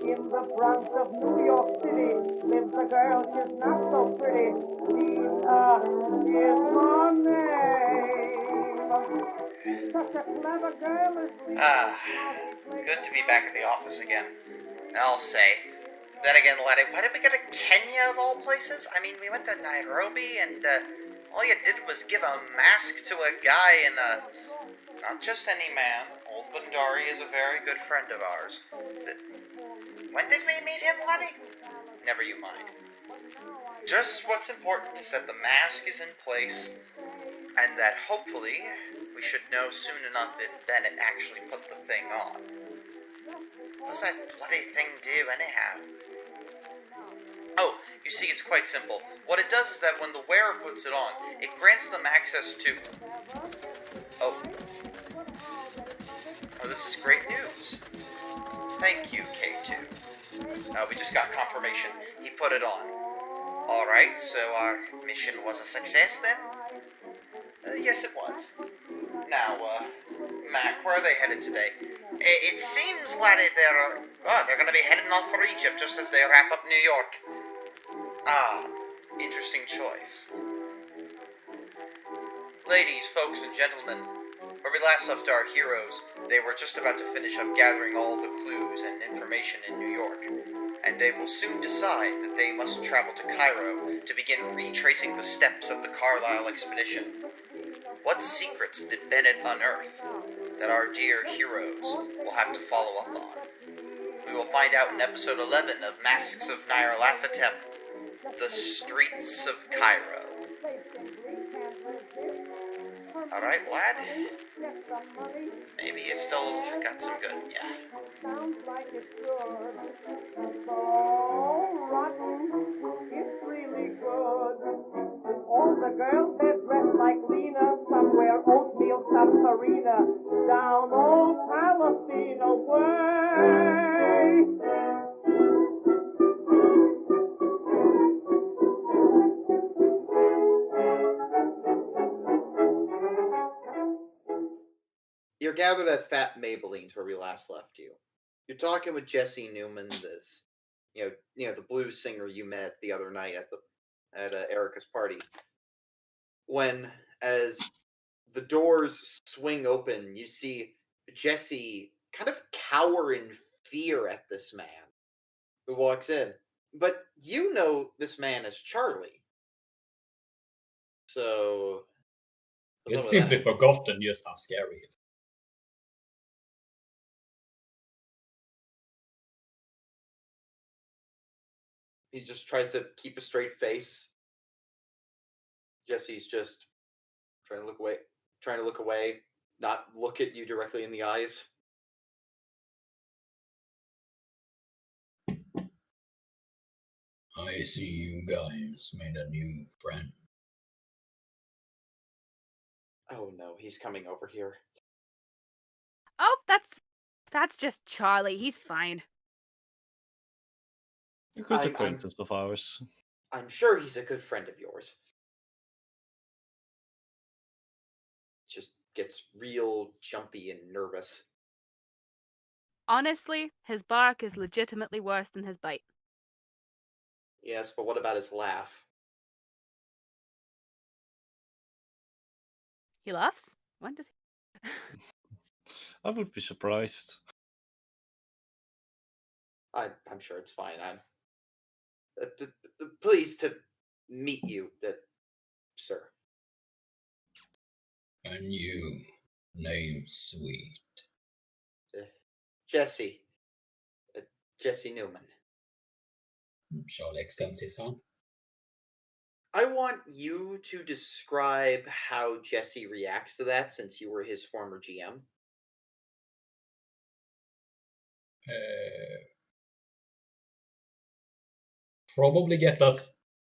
In the Bronx of New York City lives a girl, she's not so pretty. Lisa is her name. Such a clever girl is Lisa. Good to be back at the office again. I'll say. Then again, laddie, why did we go to Kenya of all places? I mean, we went to Nairobi and all you did was give a mask to a guy in a... Not just any man. Old Bundari is a very good friend of ours. When did we meet him, laddie? Never you mind. Just what's important is that the mask is in place, and that hopefully we should know soon enough if Bennett actually put the thing on. What's that bloody thing do, anyhow? Oh, you see, it's quite simple. What it does is that when the wearer puts it on, it grants them access to... Oh, this is great news. Thank you, K2. We just got confirmation. He put it on. Alright, so our mission was a success then? Yes, it was. Now, Mac, where are they headed today? It seems, laddie, they're going to be heading off for Egypt just as they wrap up New York. Interesting choice. Ladies, folks, and gentlemen, where we last left our heroes, they were just about to finish up gathering all the clues and information in New York, and they will soon decide that they must travel to Cairo to begin retracing the steps of the Carlisle expedition. What secrets did Bennett unearth that our dear heroes will have to follow up on? We will find out in episode 11 of Masks of Nyarlathotep, The Streets of Cairo. Alright, lad? Maybe you still got some good, yeah. Sounds like it's good. So rotten, it's really good. All the girls, they're dressed like Lena. Some wear oatmeal, some Serena. Down old Palestine way. You're gathered at Fat Maybelline's where we last left you. You're talking with Jesse Newman, this, the blues singer you met the other night at Erica's party. When, as the doors swing open, you see Jesse kind of cower in fear at this man who walks in. But you know this man as Charlie. So... You'd simply forgotten just how scary he is. He just tries to keep a straight face. Jesse's just trying to look away, not look at you directly in the eyes. I see you guys made a new friend. Oh no, he's coming over here. Oh, that's just Charlie. He's fine. A good acquaintance of ours. I'm sure he's a good friend of yours. Just gets real jumpy and nervous. Honestly, his bark is legitimately worse than his bite. Yes, but what about his laugh? He laughs? When does he? I would be surprised. I'm sure it's fine. I'm pleased to meet you, sir. A new name, sweet. Jesse. Jesse Newman. Charlie extends his hand. I want you to describe how Jesse reacts to that, since you were his former GM. Probably get that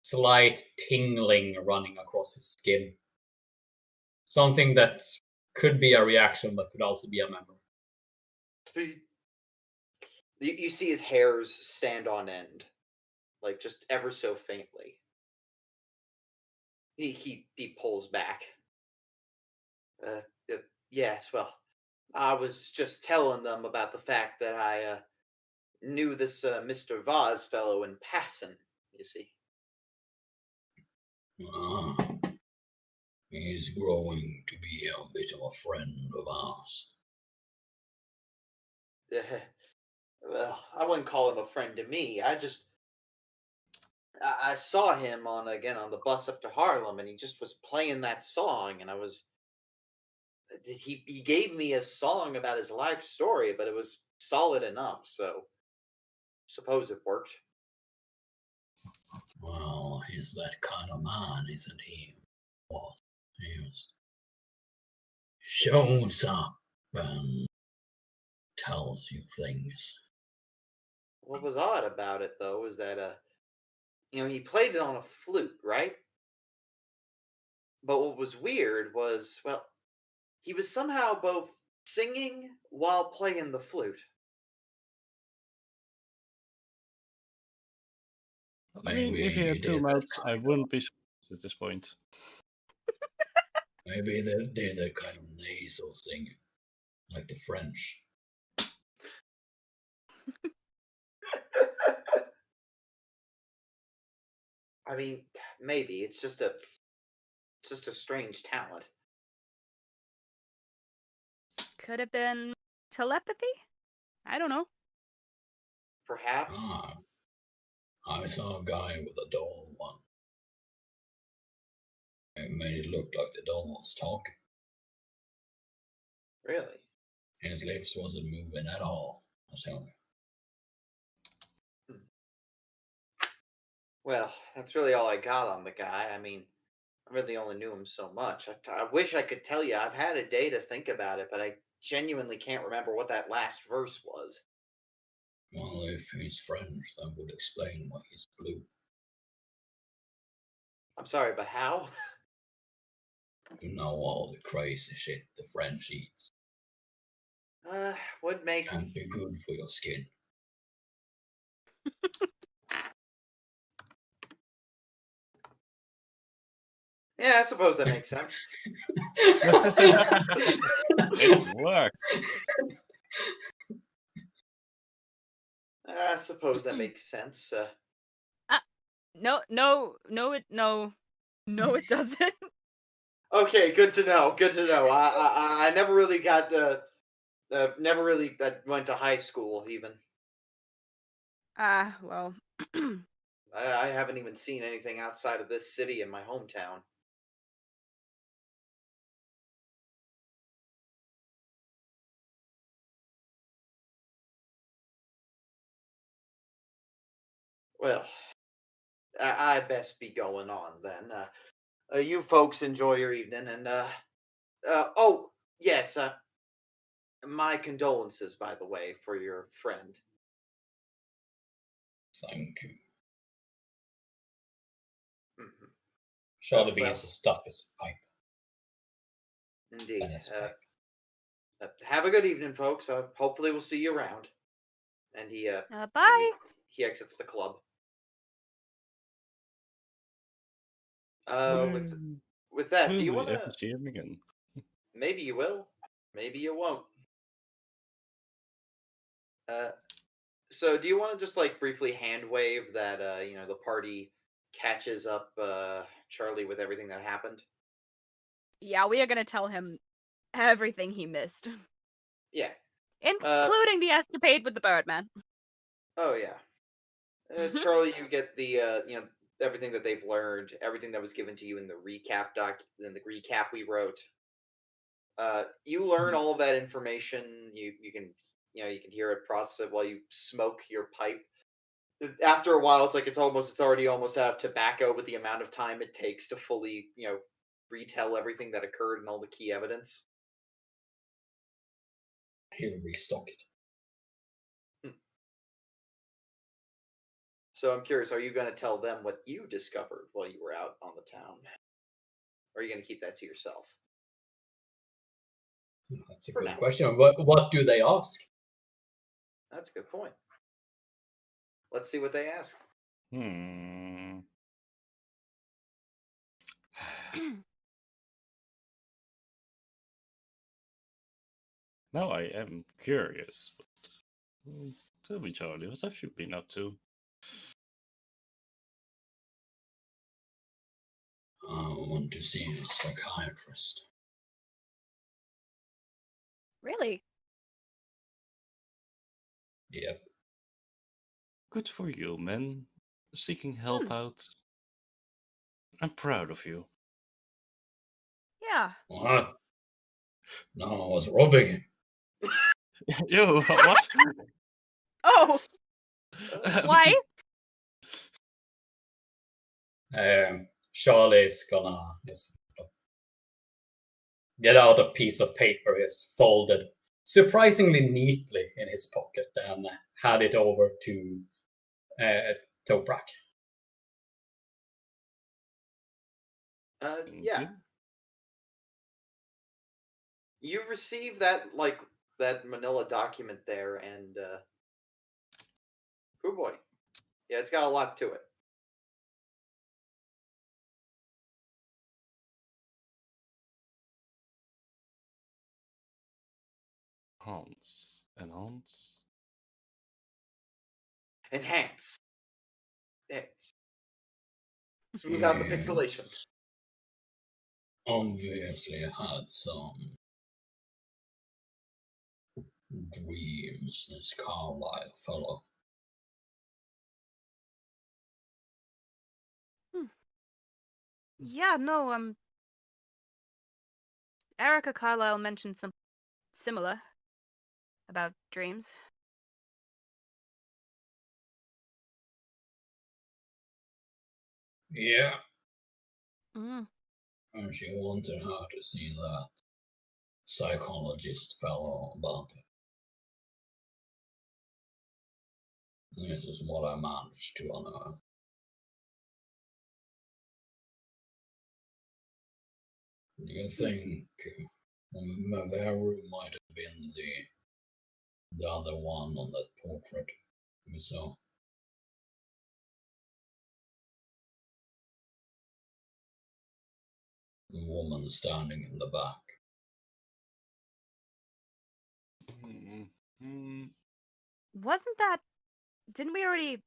slight tingling running across his skin. Something that could be a reaction, but could also be a memory. You see his hairs stand on end, like just ever so faintly. He pulls back. Yes, well, I was just telling them about the fact that I knew this Mr. Vaz fellow in passing, you see. Ah, he's growing to be a bit of a friend of ours. Well, I wouldn't call him a friend to me. I saw him on the bus up to Harlem, and he just was playing that song, and he gave me a song about his life story, but it was solid enough, so suppose it worked. Well, he's that kind of man, isn't he? Was he just shows up and tells you things. What was odd about it, though, is that he played it on a flute, right? But what was weird was, well, he was somehow both singing while playing the flute. I mean, if he had 2 mouths, I wouldn't be surprised at this point. Maybe they did a kind of nasal singing, like the French. I mean, maybe it's just a strange talent. Could have been telepathy? I don't know. Perhaps. I saw a guy with a doll once. It made it look like the doll was talking. Really? His lips wasn't moving at all, I tell you. Well, that's really all I got on the guy. I mean, I really only knew him so much. I wish I could tell you. I've had a day to think about it, but I genuinely can't remember what that last verse was. Well, if he's French, that would explain why he's blue. I'm sorry, but how? You know all the crazy shit the French eats. Would make... Can't be good for your skin. Yeah, I suppose that makes sense. It worked. I suppose that makes sense. No, it doesn't. Okay, good to know. Good to know. I never really got went to high school even. Well. I haven't even seen anything outside of this city in my hometown. Well, I best be going on then. You folks enjoy your evening, and oh yes, my condolences, by the way, for your friend. Thank you. Mm-hmm. Charlie begins to stuff his pipe. Indeed. Pipe. Have a good evening, folks. Hopefully we'll see you around. And he Bye. he exits the club. With that, do you want to? See him again? Maybe you will. Maybe you won't. So do you want to just like briefly hand wave that the party catches up Charlie with everything that happened? Yeah, we are gonna tell him everything he missed. Yeah. Including the escapade with the Birdman. Oh yeah. Charlie, you get the everything that they've learned, everything that was given to you in the recap we wrote. You learn all of that information. You can hear it, process it while you smoke your pipe. After a while, it's already almost out of tobacco with the amount of time it takes to fully retell everything that occurred and all the key evidence. He'll restock it. So I'm curious, are you going to tell them what you discovered while you were out on the town? Or are you going to keep that to yourself? That's a good question. What do they ask? That's a good point. Let's see what they ask. Now I am curious. But, tell me, Charlie, what have you been up to? I want to see a psychiatrist. Really? Yep. Good for you, man. Seeking help out. I'm proud of you. Yeah. What? No, I was robbing. Yo, what? Oh, why? Charlie's gonna just get out a piece of paper he's folded surprisingly neatly in his pocket and hand it over to Toprak. Yeah. You receive that that manila document there, and oh boy, yeah, it's got a lot to it. Hans. Enhance? Enhance. Yes. Smooth out the pixelation. Obviously, I had some dreams, this Carlisle fellow. Yeah, no, Erica Carlisle mentioned something similar about dreams. Yeah. Mm. And she wanted her to see that psychologist fellow about it. This is what I managed to unearth. You think Maveru might have been the other one on that portrait we saw? The woman standing in the back. Wasn't that... Didn't we already...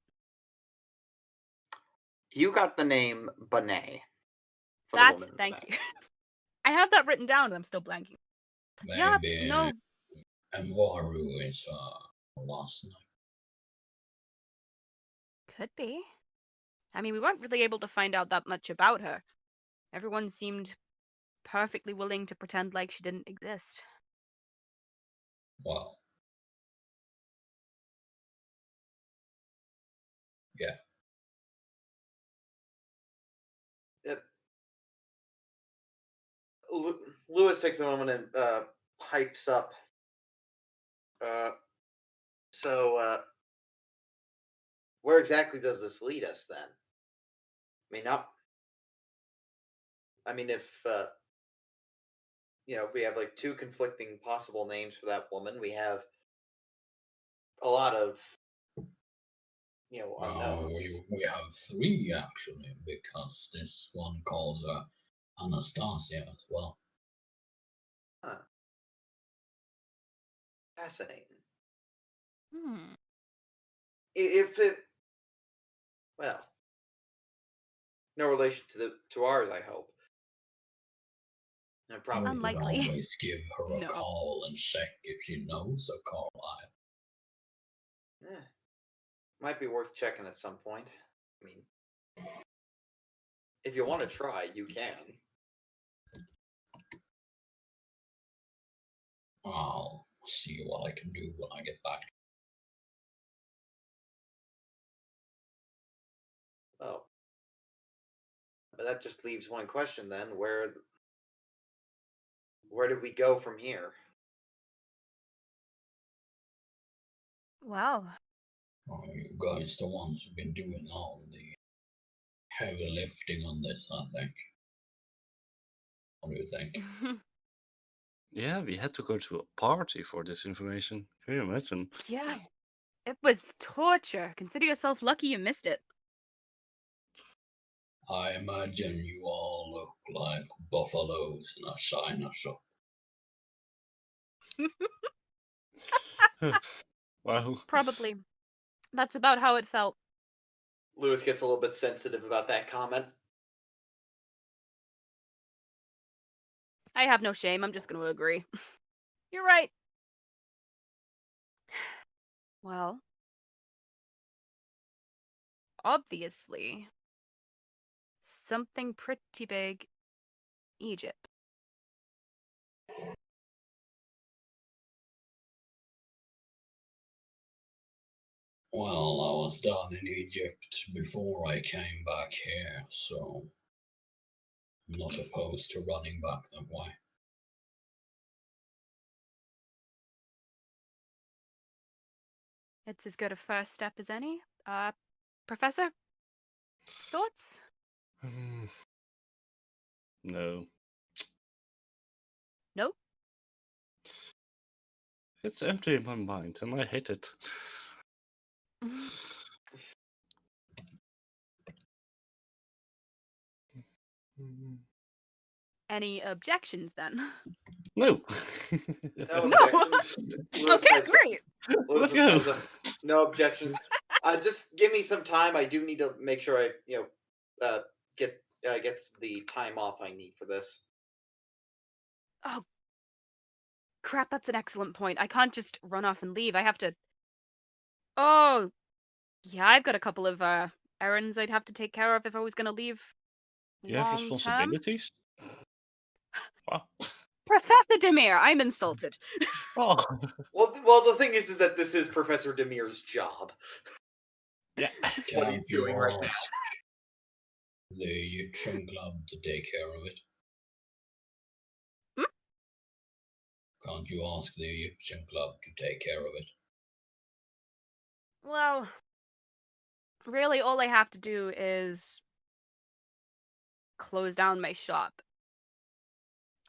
You got the name Bonet. That's... Thank you. I have that written down and I'm still blanking. Maybe Yeah, no. Mwaru is last name. Could be. I mean, we weren't really able to find out that much about her. Everyone seemed perfectly willing to pretend like she didn't exist. Well. Yeah. Yep. Lewis takes a moment and pipes up. So, where exactly does this lead us then? If we have like two conflicting possible names for that woman, we have a lot of unknowns. We have three actually, because this one calls her Anastasia as well. Huh. Fascinating. If it, well, no relation to ours, I hope. Probably unlikely. You could always give her a No. call and check if she knows a Carlisle. Might be worth checking at some point. I mean, if you want to try, you can. I'll see what I can do when I get back. Oh. But that just leaves one question then. Where did we go from here? Well. You guys the ones who've been doing all the heavy lifting on this, I think. What do you think? Yeah, we had to go to a party for this information. Can you imagine? Yeah. It was torture. Consider yourself lucky you missed it. I imagine you all look like buffaloes in a china shop. Wow. Probably. That's about how it felt. Lewis gets a little bit sensitive about that comment. I have no shame. I'm just going to agree. You're right. Well, obviously, something pretty big. Egypt. Well, I was down in Egypt before I came back here, so I'm not opposed to running back that way. It's as good a first step as any. Professor? Thoughts? No. Nope. It's empty in my mind, and I hate it. Any objections then? No. No No. objections. Lewis Okay, types up- great. Lewis Let's go. types up, no objections. Just give me some time. I do need to make sure I, get the time off I need for this. Oh, crap, that's an excellent point. I can't just run off and leave. I have to... Oh, yeah, I've got a couple of errands I'd have to take care of if I was going to leave You have long-term. responsibilities? Wow. Professor Dimir, I'm insulted. Oh. Well, the thing is that this is Professor Demir's job. Yeah. What he's doing right now. Ask the Egyptian club to take care of it. Hmm? Can't you ask the Egyptian club to take care of it? Well, really, all I have to do is close down my shop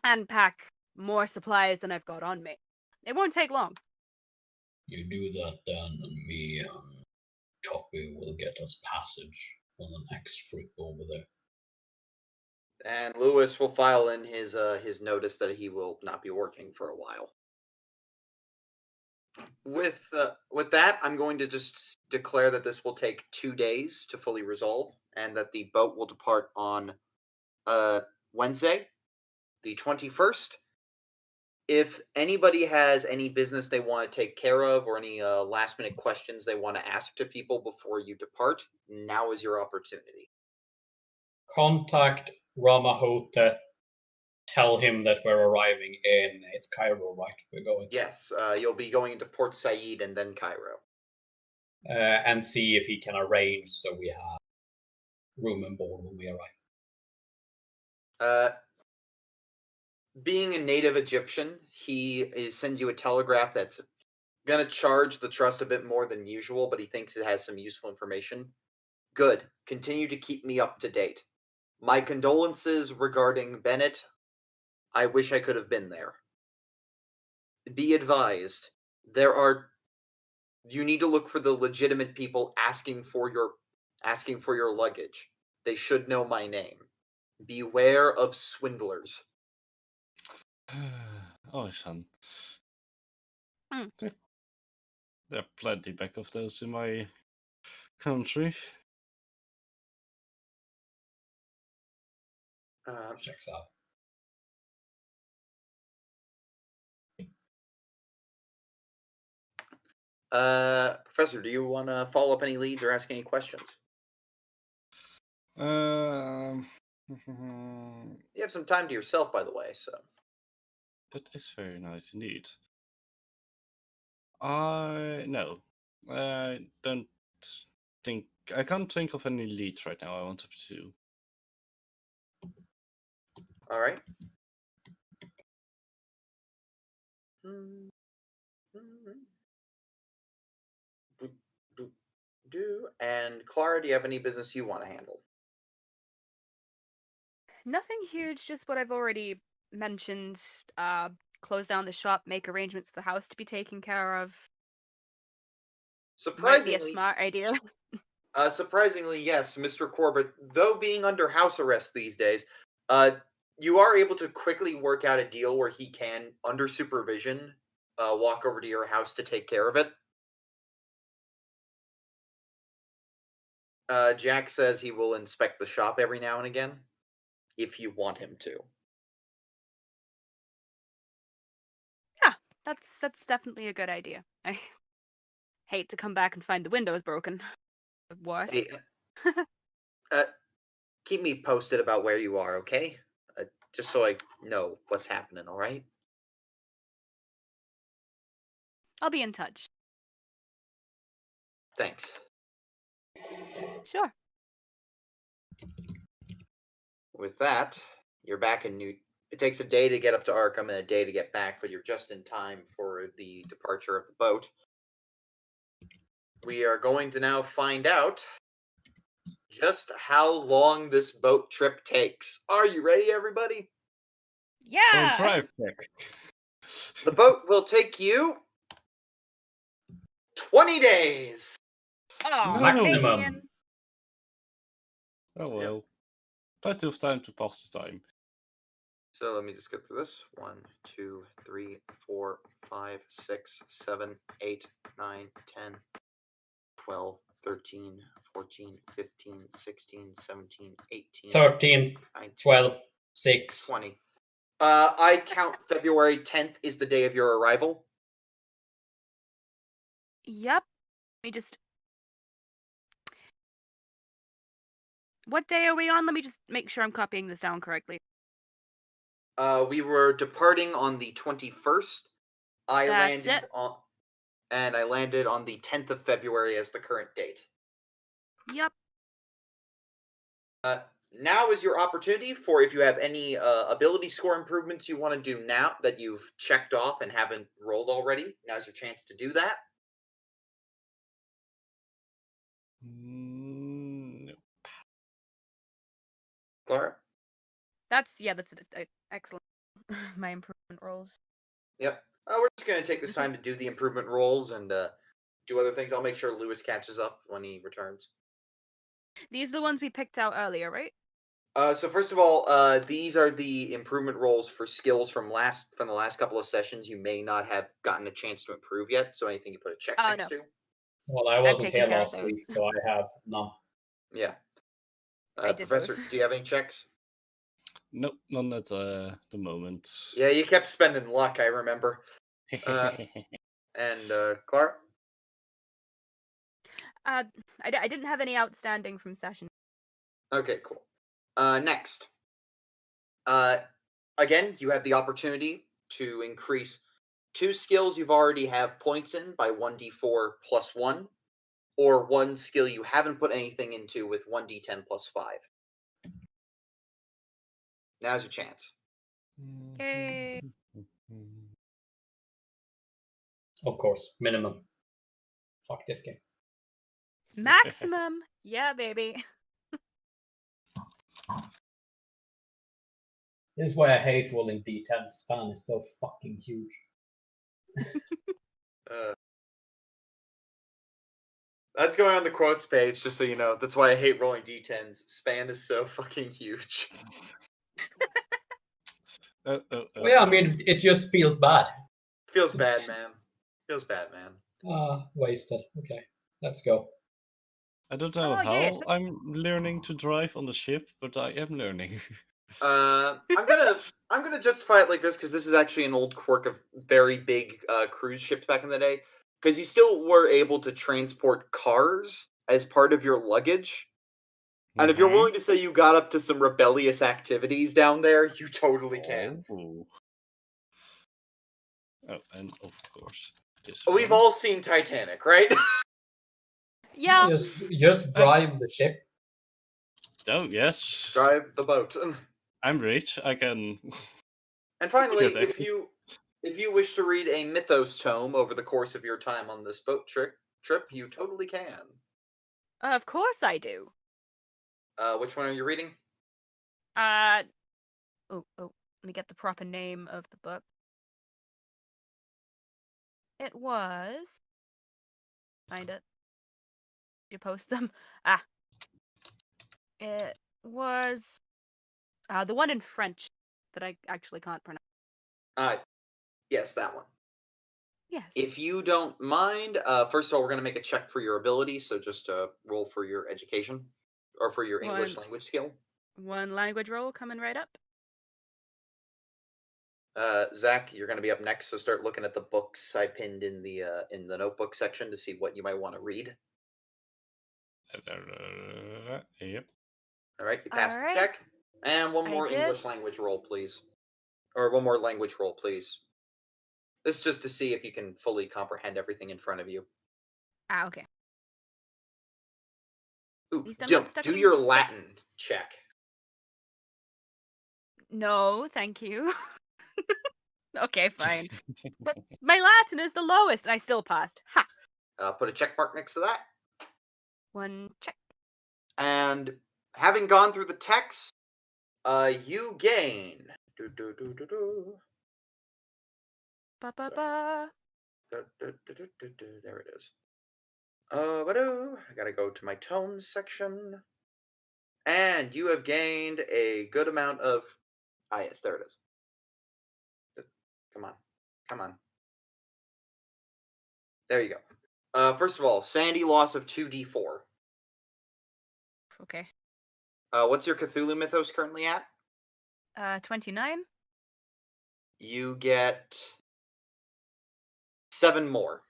and pack more supplies than I've got on me. It won't take long. You do that then, and me and Toppy will get us passage on the next trip over there. And Lewis will file in his notice that he will not be working for a while. With that, I'm going to just declare that this will take 2 days to fully resolve, and that the boat will depart on Wednesday, the 21st. If anybody has any business they want to take care of, or any last-minute questions they want to ask to people before you depart, now is your opportunity. Contact Nyarlathotep. Tell him that we're arriving in. It's Cairo, right? We're going. Yes, you'll be going into Port Said and then Cairo. And see if he can arrange so we have room and board when we arrive. Being a native Egyptian, he sends you a telegraph that's going to charge the trust a bit more than usual, but he thinks it has some useful information. Good. Continue to keep me up to date. My condolences regarding Bennett. I wish I could have been there. Be advised, you need to look for the legitimate people asking for your luggage. They should know my name. Beware of swindlers. Oh, son. Mm. There are plenty back of those in my country. Checks out. Professor, do you want to follow up any leads or ask any questions? You You have some time to yourself, by the way, so. That is very nice indeed. No. I don't think... I can't think of any leads right now I want to pursue. All right. And Clara, do you have any business you want to handle? Nothing huge, just what I've already mentioned. Close down the shop, make arrangements for the house to be taken care of. Might be a Surprisingly, smart idea. Surprisingly, yes, Mr. Corbett, though being under house arrest these days, you are able to quickly work out a deal where he can, under supervision, walk over to your house to take care of it. Jack says he will inspect the shop every now and again, if you want him to. Yeah, that's definitely a good idea. I hate to come back and find the windows broken. Worse. Hey, keep me posted about where you are, okay? Just so I know what's happening, all right? I'll be in touch. Thanks. Sure. With that, you're back in New... It takes a day to get up to Arkham and a day to get back, but you're just in time for the departure of the boat. We are going to now find out just how long this boat trip takes. Are you ready, everybody? For a Yeah. drive check. The boat will take you 20 days. Oh, Maximum. man. Oh well. Plenty of time to pass the time. So let me just get through this. 1, 2, 3, 4, 5, 6, 7, 8, 9, 10, 12, 13, 14, 15, 16, 17, 18, 13, 19, 12, 6. 20. I count February 10th is the day of your arrival. Yep. Let me just... What day are we on? Let me just make sure I'm copying this down correctly. We were departing on the 21st. I landed on the 10th of February as the current date. Yep. Now is your opportunity for if you have any ability score improvements you want to do now that you've checked off and haven't rolled already. Now's your chance to do that. No. Clara? That's excellent. My improvement rolls. Yep. We're just going to take this time to do the improvement rolls and do other things. I'll make sure Lewis catches up when he returns. These are the ones we picked out earlier, right? So first of all, these are the improvement rolls for skills from the last couple of sessions you may not have gotten a chance to improve yet. So anything you put a check next to. Well, I wasn't taken here care of last those. week, so I have none. Yeah. I did Professor, those. do you have any checks? No, none at the moment. Yeah, you kept spending luck, I remember. And Clara? I didn't have any outstanding from session. Okay, cool. Next. Again, you have the opportunity to increase 2 skills you've already have points in by 1d4 plus 1, or 1 skill you haven't put anything into with 1d10 plus 5. Now's your chance. Yay. Of course, minimum. Fuck this game. Maximum. Yeah, baby. This is why I hate rolling d10. Span is so fucking huge. That's going on the quotes page, just so you know. That's why I hate rolling d10s. Span is so fucking huge. Well, yeah, I mean, it just feels bad. Feels bad, man. Feels bad, man. Wasted. Okay, let's go. I don't know Oh, how yeah, I'm learning to drive on the ship, but I am learning. I'm gonna justify it like this because this is actually an old quirk of very big cruise ships back in the day. Because you still were able to transport cars as part of your luggage, and if you're willing to say you got up to some rebellious activities down there, you totally can. Oh, and of course, this We've one. all seen Titanic, right? Yeah. Just drive the ship. Oh yes, Drive the boat. I'm rich. I can. And finally, Good exit. if you wish to read a mythos tome over the course of your time on this boat trip, you totally can. Of course I do. Which one are you reading? Oh, let me get the proper name of the book. It was... Find it. Did you post them? It was... the one in French. that I actually can't pronounce. Yes, that one. Yes. If you don't mind, first of all, we're going to make a check for your ability, so just roll for your education, or for your English language skill. One language roll coming right up. Zach, you're going to be up next, so start looking at the books I pinned in the notebook section to see what you might want to read. Yep. All right, you passed Alright. the check. And one I more did. English language roll, please. Or one more language roll, please. This is just to see if you can fully comprehend everything in front of you. Okay. Ooh, At least I'm not do your Latin check. No, thank you. Okay, fine. But my Latin is the lowest, and I still passed. Ha! Put a check mark next to that. One check. And having gone through the text, you gain. Ba-ba-ba. There it is. I gotta go to my tomes section. And you have gained a good amount of. Ah, yes, there it is. Come on. Come on. There you go. First of all, Sandy loss of 2d4. Okay. What's your Cthulhu mythos currently at? 29. You get 7 more.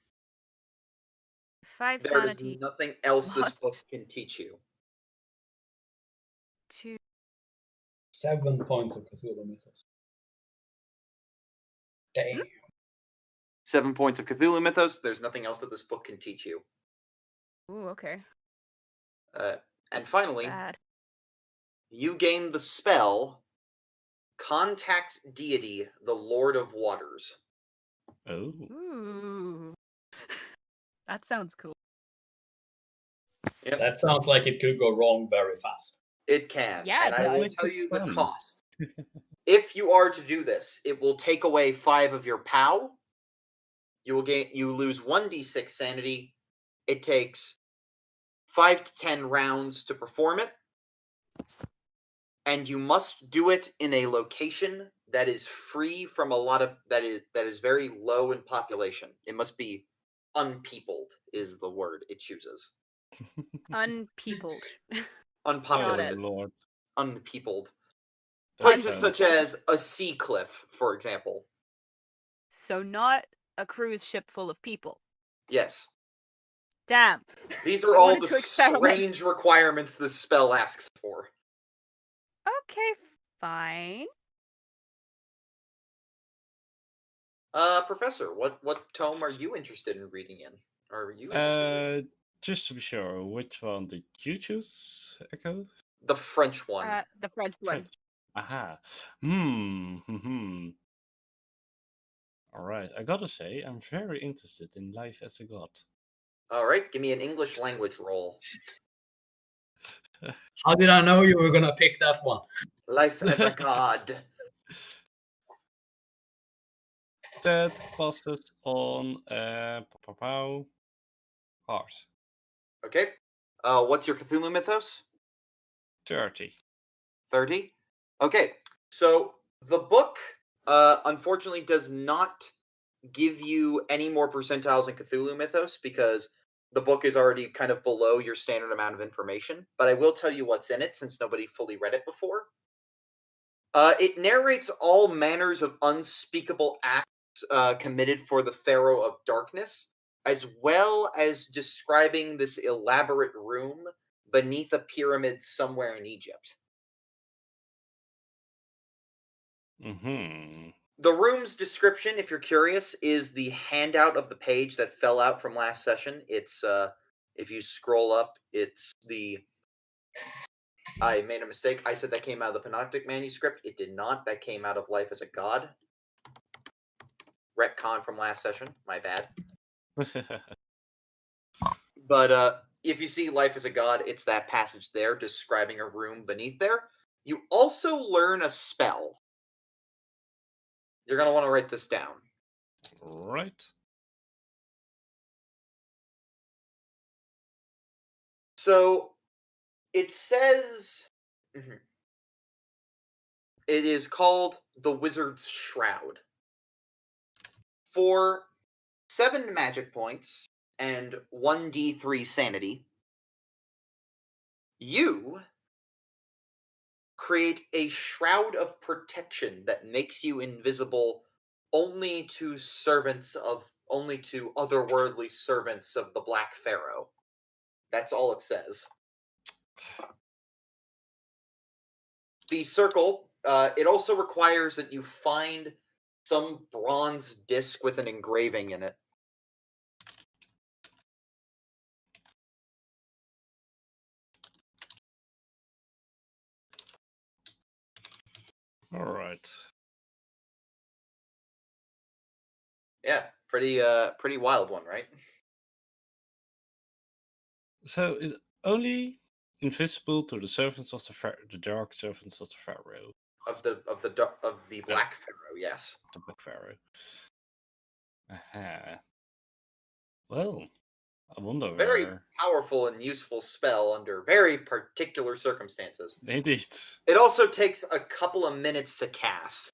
5 There is sanity. nothing else this What? book can teach you. 2. 7 points of Cthulhu Mythos. Damn. 7 points of Cthulhu mythos. There's nothing else that this book can teach you. Ooh, okay. And finally, Bad. you gain the spell Contact Deity, the Lord of Waters. Oh. Ooh. That sounds cool. Yep. That sounds like it could go wrong very fast. It can. Yeah, and it I will does. tell you the Fun. cost. If you are to do this, it will take away 5 of your POW. You lose 1d6 sanity. It takes 5 to 10 rounds to perform it. And you must do it in a location that is free from a lot of that is very low in population. It must be unpeopled is the word it chooses. Unpeopled. Unpopulated. Lord. Unpeopled. That Places sounds- such as a sea cliff, for example. So not a cruise ship full of people. Yes. Damn. These are I all wanted the to experiment. strange requirements this spell asks for. Okay, fine. Professor, what tome are you interested in reading in? Or are you interested in? Just to be sure, which one did you choose, Echo? The French one. The French one. French. Aha. Alright, I gotta say, I'm very interested in life as a god. Alright, give me an English language roll. How did I know you were gonna pick that one? Life as a god. That passes on heart. Okay. What's your Cthulhu mythos? 30. 30? Okay. So the book unfortunately does not give you any more percentiles in Cthulhu mythos because the book is already kind of below your standard amount of information. But I will tell you what's in it since nobody fully read it before. It narrates all manners of unspeakable acts committed for the Pharaoh of Darkness, as well as describing this elaborate room beneath a pyramid somewhere in Egypt. Mm-hmm. The room's description, if you're curious, is the handout of the page that fell out from last session. It's, if you scroll up, it's the... I made a mistake. I said that came out of the Panoptic manuscript. It did not. That came out of Life as a God. Retcon from last session. My bad. But if you see Life as a God, it's that passage there describing a room beneath there. You also learn a spell. You're going to want to write this down. Right. So it says... It is called the Wizard's Shroud. For 7 magic points and 1d3 sanity, you create a shroud of protection that makes you invisible only to otherworldly servants of the Black Pharaoh. That's all it says. The circle, it also requires that you find some bronze disc with an engraving in it. All right. Yeah, pretty wild one, right? So it's only invisible to the servants of the dark servants of the Pharaoh. Of the Black Pharaoh, yes. The Black Pharaoh. Aha. Well, I wonder Very where. powerful and useful spell under very particular circumstances. Indeed. It also takes a couple of minutes to cast.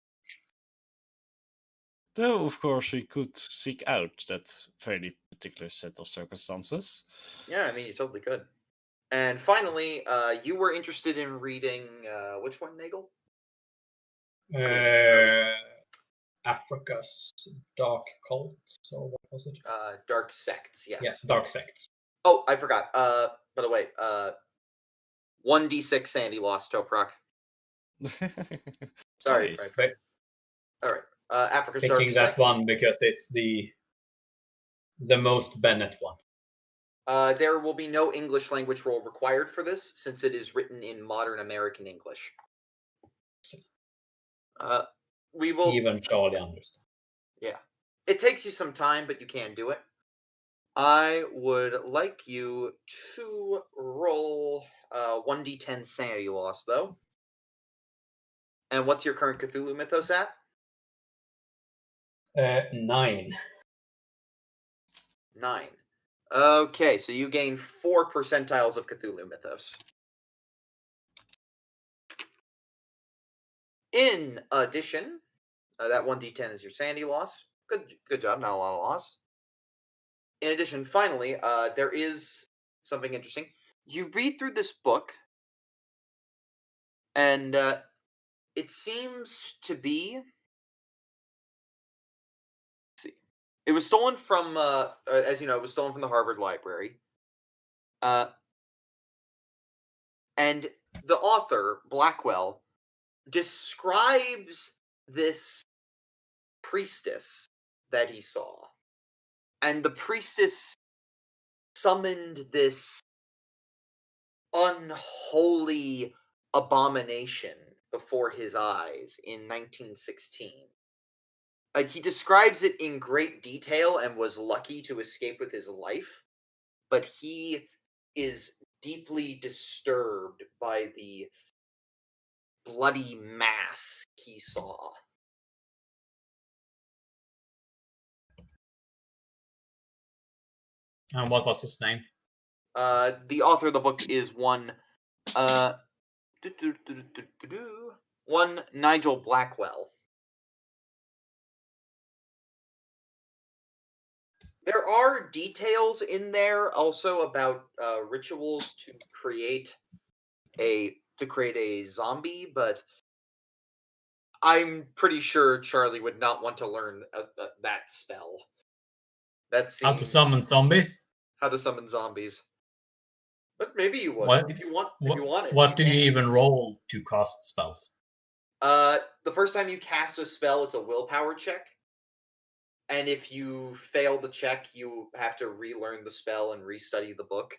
Though, of course, we could seek out that very particular set of circumstances. Yeah, I mean, you totally could. And finally, you were interested in reading which one, Nagel? Africa's Dark Cults, or what was it? Dark Sects, yes. Yeah, Dark Sects. Oh, I forgot. By the way, 1d6 sanity loss, Toprak. Sorry, Nice. Frank. All right. Africa's Dark Picking that Sects. one because it's the most Bennett one. There will be no English language roll required for this, since it is written in modern American English. We will. Even Charlie understands. Yeah. It takes you some time, but you can do it. I would like you to roll 1d10 sanity loss, though. And what's your current Cthulhu mythos at? 9. 9. Okay, so you gain 4 percentiles of Cthulhu mythos. In addition, that 1d10 is your sanity loss. Good job, not a lot of loss. In addition, finally, there is something interesting. You read through this book, and it seems to be... Let's see. It was stolen from, as you know, it was stolen from the Harvard Library. And the author, Blackwell, describes this priestess that he saw. And the priestess summoned this unholy abomination before his eyes in 1916. He describes it in great detail and was lucky to escape with his life, but he is deeply disturbed by the bloody mass he saw. And what was his name? The author of the book is one Nigel Blackwell. There are details in there also about rituals to create a zombie, but I'm pretty sure Charlie would not want to learn that spell. That seems... How to summon zombies? How to summon zombies. But maybe you would What, if you want it. What do you even roll to cast spells? The first time you cast a spell, it's a willpower check. And if you fail the check, you have to relearn the spell and restudy the book.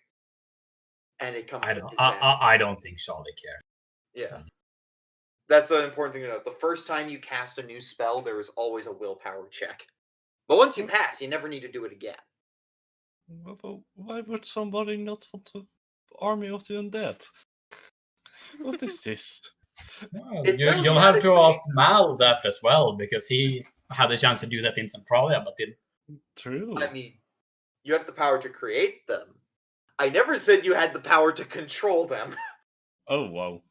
And it comes to disaster. I don't think Charlie cares. Yeah. That's an important thing to note. The first time you cast a new spell, there is always a willpower check. But once you pass, you never need to do it again. Why would somebody not want to army of the undead? What is this? Well, you'll have to ask Mal that as well, because he had the chance to do that in Centralia, but didn't. True. I mean, you have the power to create them. I never said you had the power to control them. Oh, wow.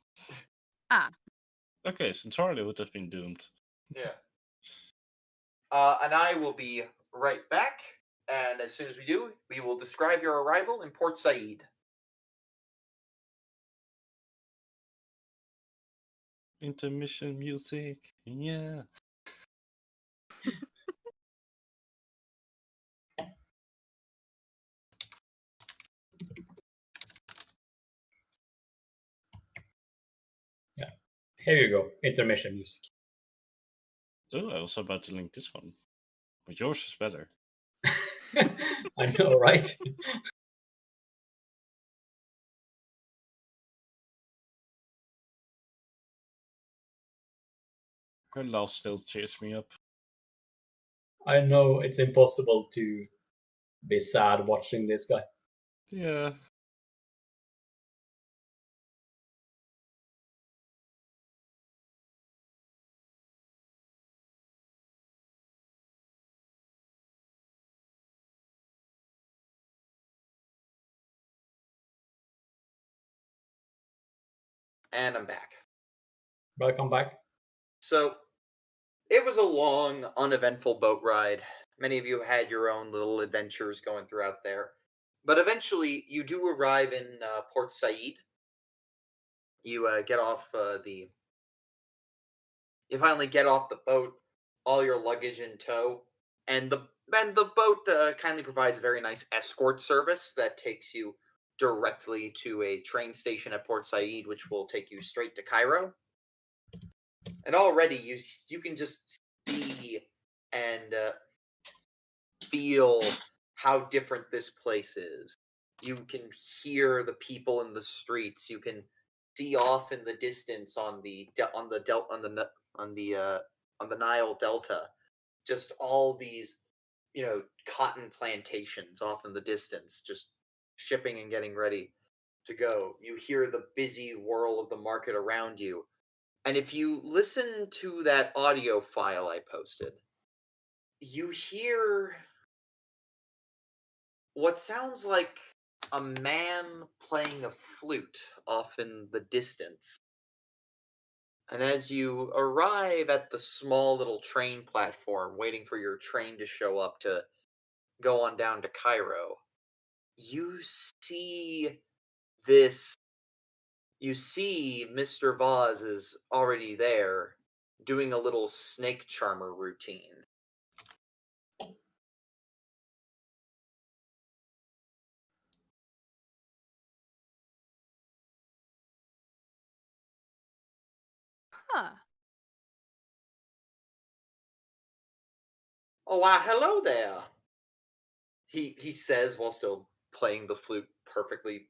Okay, so Charlie would have been doomed. Yeah. And I will be right back. And as soon as we do, we will describe your arrival in Port Said. Intermission music. Yeah. Here you go. Intermission music. Oh, I was about to link this one. But yours is better. I know, right? Her laugh still cheers me up. I know it's impossible to be sad watching this guy. Yeah. And I'm back. Welcome back. So, it was a long, uneventful boat ride. Many of you had your own little adventures going throughout there. But eventually, you do arrive in Port Said. You get off the. You finally get off the boat, all your luggage in tow, and the boat kindly provides a very nice escort service that takes you directly to a train station at Port Said, which will take you straight to Cairo. And already you can just see and feel how different this place is. You can hear the people in the streets. You can see off in the distance on the Nile Delta, just all these cotton plantations off in the distance, just shipping and getting ready to go. You hear the busy whirl of the market around you. And if you listen to that audio file I posted, you hear what sounds like a man playing a flute off in the distance. And as you arrive at the small little train platform, waiting for your train to show up to go on down to Cairo, you see this. You see Mr. Voz is already there doing a little snake charmer routine. Huh. Oh, why, hello there. He says while still playing the flute perfectly.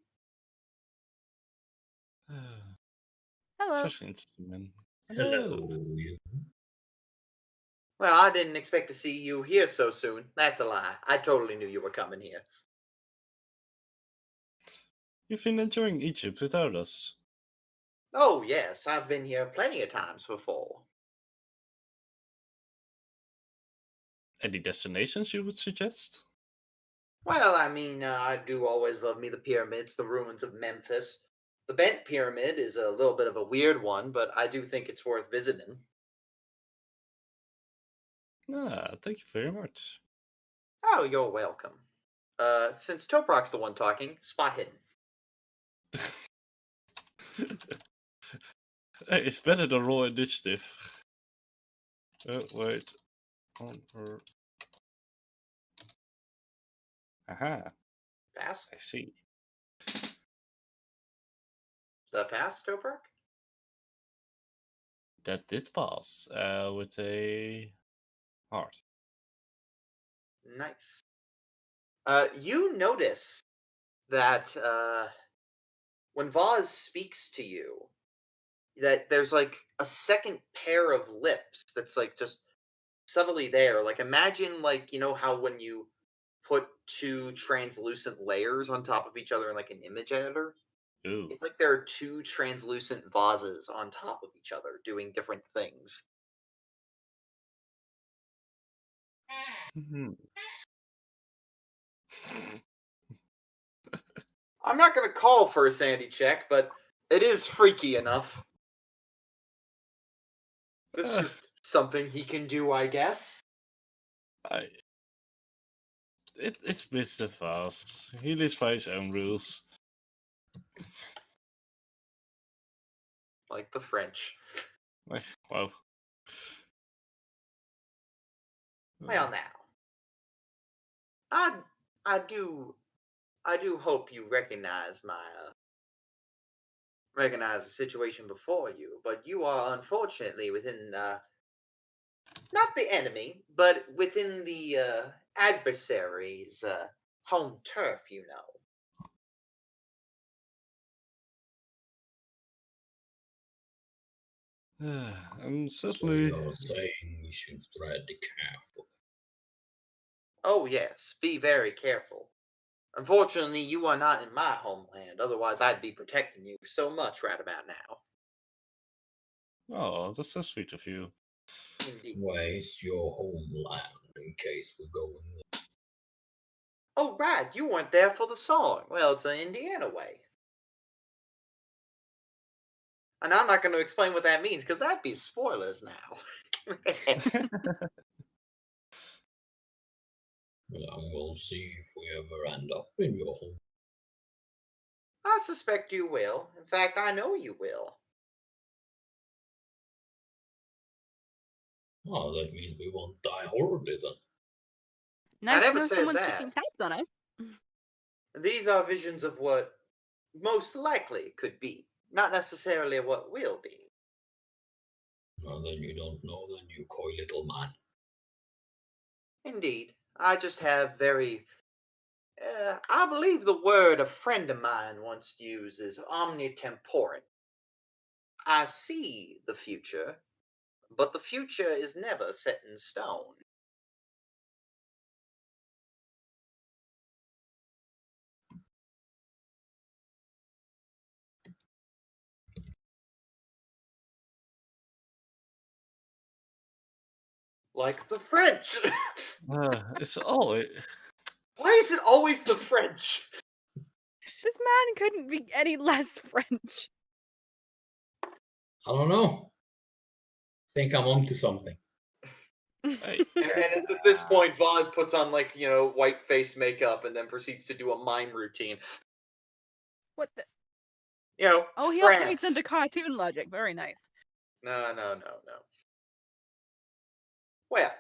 Hello. Such an interesting man. Hello. Well, I didn't expect to see you here so soon. That's a lie. I totally knew you were coming here. You've been enjoying Egypt without us. Oh, yes, I've been here plenty of times before. Any destinations you would suggest? Well, I mean, I do always love me the pyramids, the ruins of Memphis. The Bent Pyramid is a little bit of a weird one, but I do think it's worth visiting. Ah, thank you very much. Oh, you're welcome. Since Toprak's the one talking, spot hidden. Hey, it's better than raw initiative. Oh, wait. Aha, Pass? I see. The pass, Toprak? That did pass with a heart. Nice. You notice that when Vaz speaks to you, that there's like a second pair of lips that's like just subtly there. Like imagine like how when you put two translucent layers on top of each other in like an image editor? Ooh. It's like there are two translucent vases on top of each other doing different things. Mhm. I'm not going to call for a sanity check, but it is freaky enough. This is just something he can do, I guess. It's Mr. Fast. He lives by his own rules. Like the French. Well. Well, now, I do hope you recognize recognize the situation before you, but you are unfortunately within not the enemy, but within the adversary's home turf, you know. I'm So certainly. you're saying we should tread carefully. Oh yes, be very careful. Unfortunately, you are not in my homeland. Otherwise, I'd be protecting you so much right about now. Oh, that's so sweet of you. Indeed. Where's your homeland in case we're going there? Oh, right, you weren't there for the song. Well, it's an Indiana way. And I'm not going to explain what that means, because that'd be spoilers now. Well, we'll see if we ever end up in your home. I suspect you will. In fact, I know you will. Oh, that means we won't die horribly then. Nice to never know said someone's that. keeping tabs on us. These are visions of what most likely could be, not necessarily what will be. Well, then you don't know, then you coy little man. Indeed. I just have very... I believe the word a friend of mine once used is omnitemporal. I see the future, but the future is never set in stone. Like the French. It's always. Why is it always the French? This man couldn't be any less French. I don't know. Think I'm onto something. Hey. And at this point, Vaz puts on, like, white face makeup and then proceeds to do a mime routine. What the? Oh, he France. operates into cartoon logic. Very nice. No. Well,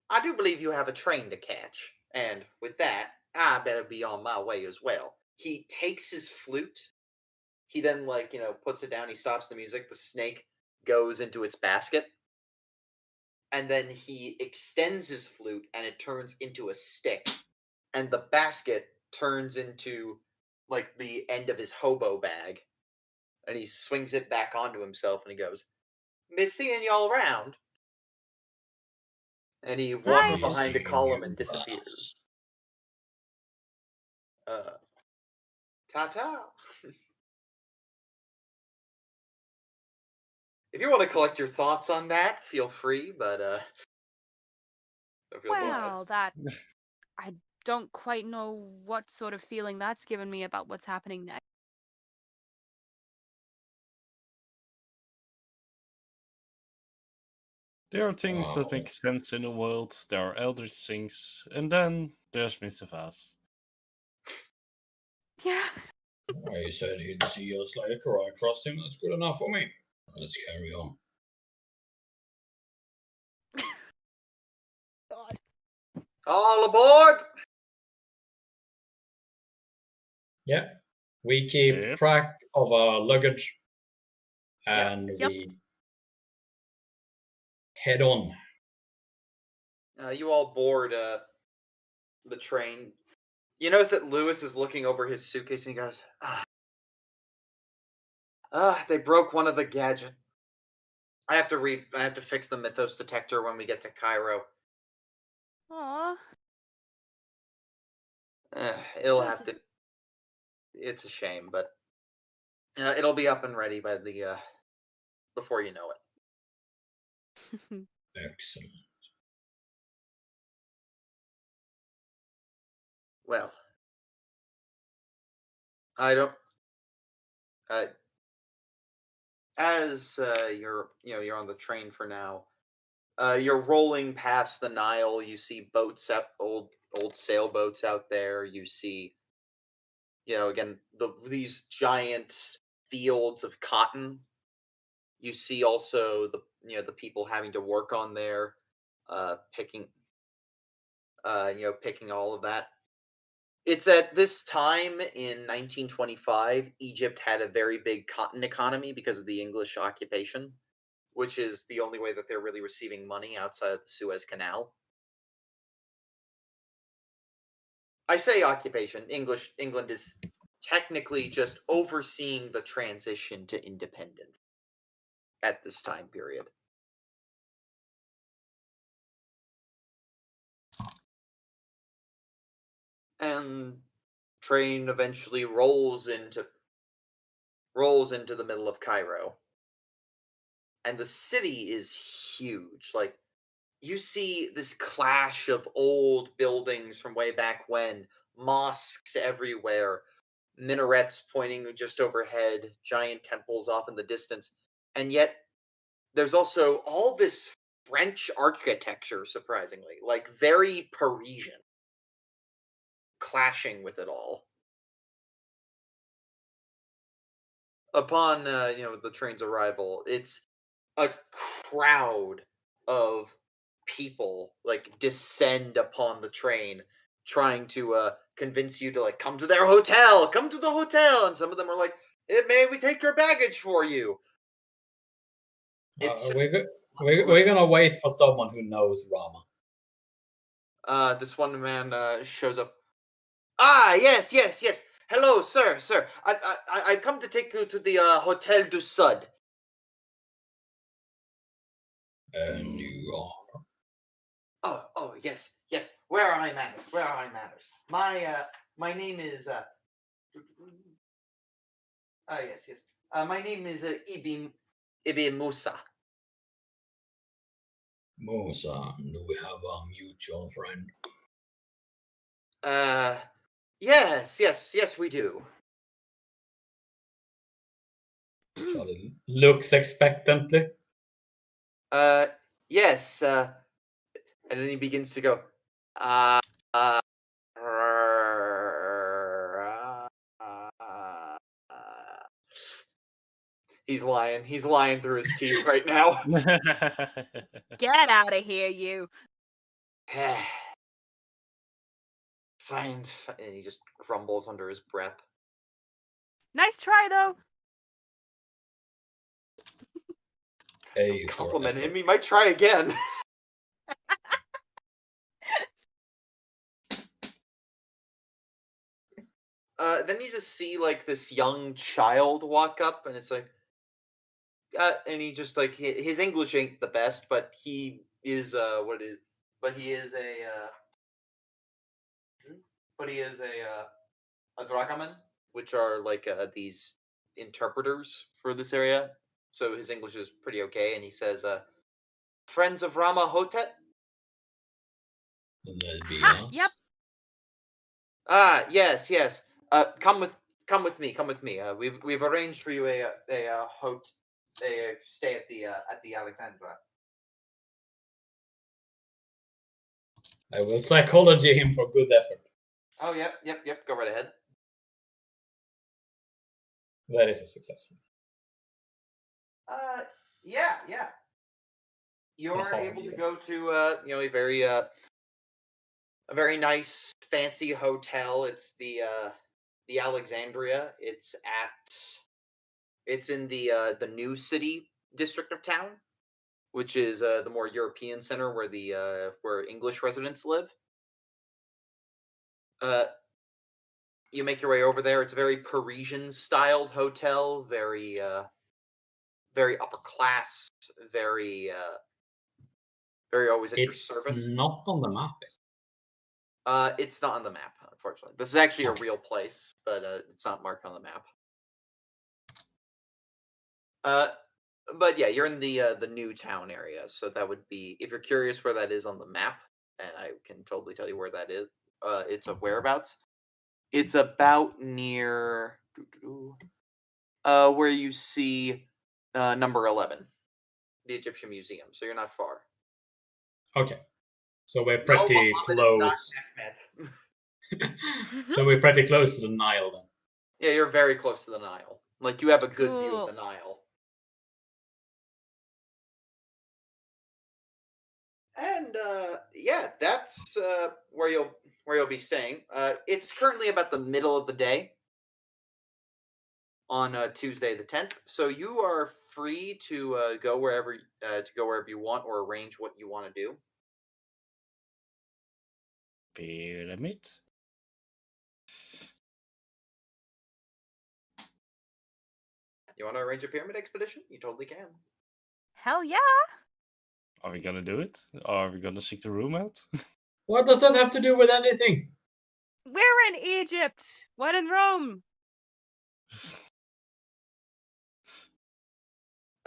I do believe you have a train to catch. And with that, I better be on my way as well. He takes his flute. He then, puts it down. He stops the music. The snake goes into its basket. And then he extends his flute and it turns into a stick. And the basket turns into, like, the end of his hobo bag. And he swings it back onto himself and he goes, "Be seeing y'all around." And he walks Hi. behind a Seeing column you and disappears. pass. Ta-ta. If you want to collect your thoughts on that, feel free, but don't feel Well, obliged. that I don't quite know what sort of feeling that's given me about what's happening next. There are things that Wow. make sense in the world, there are eldritch things, and then there's Mr. Fast. Yeah. He said he'd see us later. I trust him. That's good enough for me. Let's carry on. God. All aboard! Yeah. We keep Yep. track of our luggage and Yep. we head on. You all board the train. You notice that Lewis is looking over his suitcase and he goes, they broke one of the gadgets. I have to fix the mythos detector when we get to Cairo. Aw. It'll That's have to. It's a shame, but it'll be up and ready by the before you know it. Excellent. Well, I don't. as you're on the train for now, you're rolling past the Nile. You see boats out, old sailboats out there. You see, again these giant fields of cotton. You see also the people having to work on there, picking all of that. It's at this time in 1925, Egypt had a very big cotton economy because of the English occupation, which is the only way that they're really receiving money outside of the Suez Canal. I say occupation. England is technically just overseeing the transition to independence at this time period. And train eventually rolls into the middle of Cairo. And the city is huge. Like, you see this clash of old buildings from way back when, mosques everywhere, minarets pointing just overhead, giant temples off in the distance. And yet there's also all this French architecture, surprisingly, like very Parisian, clashing with it all. Upon the train's arrival, it's a crowd of people like descend upon the train, trying to convince you to like come to the hotel, and some of them are like, may we take your baggage for you? It's we're gonna wait for someone who knows Rama. This one man shows up. Ah, yes. Hello, sir. I've come to take you to the Hotel du Sud. And you are? Oh, yes. Where are my manners? My name is yes. My name is Ibi Musa. Musa, do we have a mutual friend? Yes, we do. Charlie looks expectantly. Yes. And then he begins to go. He's lying. He's lying through his teeth right now. Get out of here, you. Fine. And he just grumbles under his breath. Nice try, though. Hey, compliment him. He might try again. Then you just see like this young child walk up, and it's like, and he just like his English ain't the best, but he is a dragoman, which are like these interpreters for this area. So his English is pretty okay, and he says, "Friends of Nyarlathotep." That'd be Ha, us. yep. Ah, yes. Come with me. We've arranged for you a stay at the Alexandra. I will psychology him for good effort. Oh, yep. Go right ahead. That is a successful. Yeah. You're able to go to a very nice, fancy hotel. It's the Alexandria. It's in the New City district of town, which is the more European center where English residents live. You make your way over there. It's a very Parisian-styled hotel, very upper class, very always at your service. It's not on the map, is it? It's not on the map, unfortunately. This is actually a real place, but it's not marked on the map. But yeah, you're in the new town area, so that would be, if you're curious where that is on the map, and I can totally tell you where that is. It's a whereabouts. It's about near where you see Number 11, the Egyptian Museum. So you're not far. Okay. So we're No, pretty Muhammad is not close. Mehmet. So we're pretty close to the Nile then. Yeah, you're very close to the Nile. Like, you have a good view of Cool. the Nile. And yeah, that's where you'll be staying. It's currently about the middle of the day on Tuesday the 10th, so you are free to go wherever you want or arrange what you want to do. Pyramid? You want to arrange a pyramid expedition? You totally can. Hell yeah! Are we gonna do it? Are we gonna seek the room out? What does that have to do with anything? We're in Egypt. What in Rome?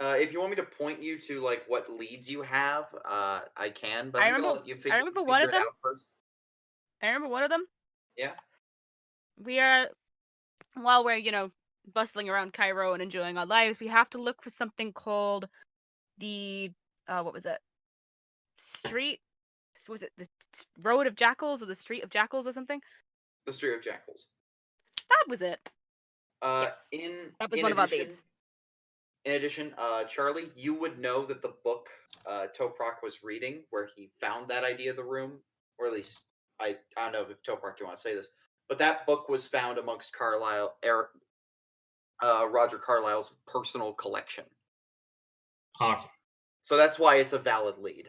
If you want me to point you to like what leads you have, I can. But I I'm gonna remember- let you I remember one of figure it them. out first. I remember one of them. Yeah. We are, while we're bustling around Cairo and enjoying our lives, we have to look for something called the what was it? Street? Was it the Road of Jackals or the Street of Jackals or something? The Street of Jackals. That was it. Yes. That was In one of our addition, leads. In addition, Charlie, you would know that the book Toprak was reading, where he found that idea of the room, or at least I don't know if Toprak you want to say this, but that book was found amongst Roger Carlyle's personal collection. Okay. So that's why it's a valid lead.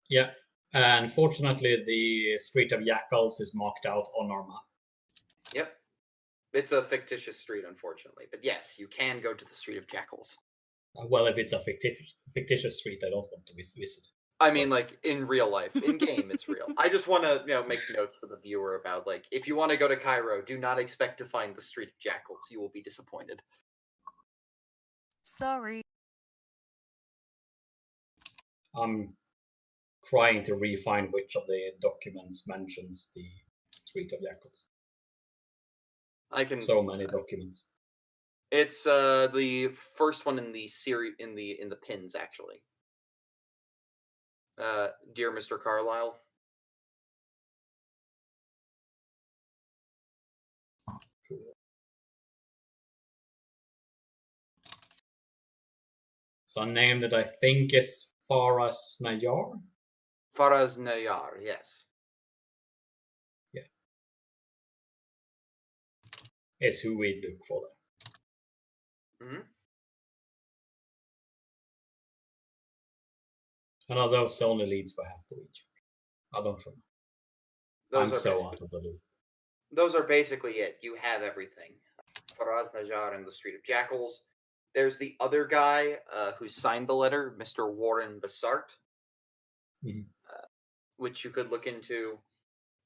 Yeah. Unfortunately, the Street of Jackals is marked out on our map. Yep. It's a fictitious street, unfortunately. But yes, you can go to the Street of Jackals. Well, if it's a fictitious street, I don't want to visit. I mean, like, in real life. In game, it's real. I just want to, make notes for the viewer about, like, if you want to go to Cairo, do not expect to find the Street of Jackals. You will be disappointed. Sorry. I'm trying to refine which of the documents mentions the Street of Jackals. I can. So many documents. It's the first one in the series in the pins, actually. Dear Mr. Carlyle. Cool. So a name that I think is Faras Nayar. Faraz Nayar, yes. Yeah. Is who we look for there. Mm-hmm. And are those the only leads we have for each? I don't know. I'm so out of the loop. Those are basically it. You have everything. Faraz Najar and the Street of Jackals. There's the other guy who signed the letter, Mr. Warren Bassart, which you could look into.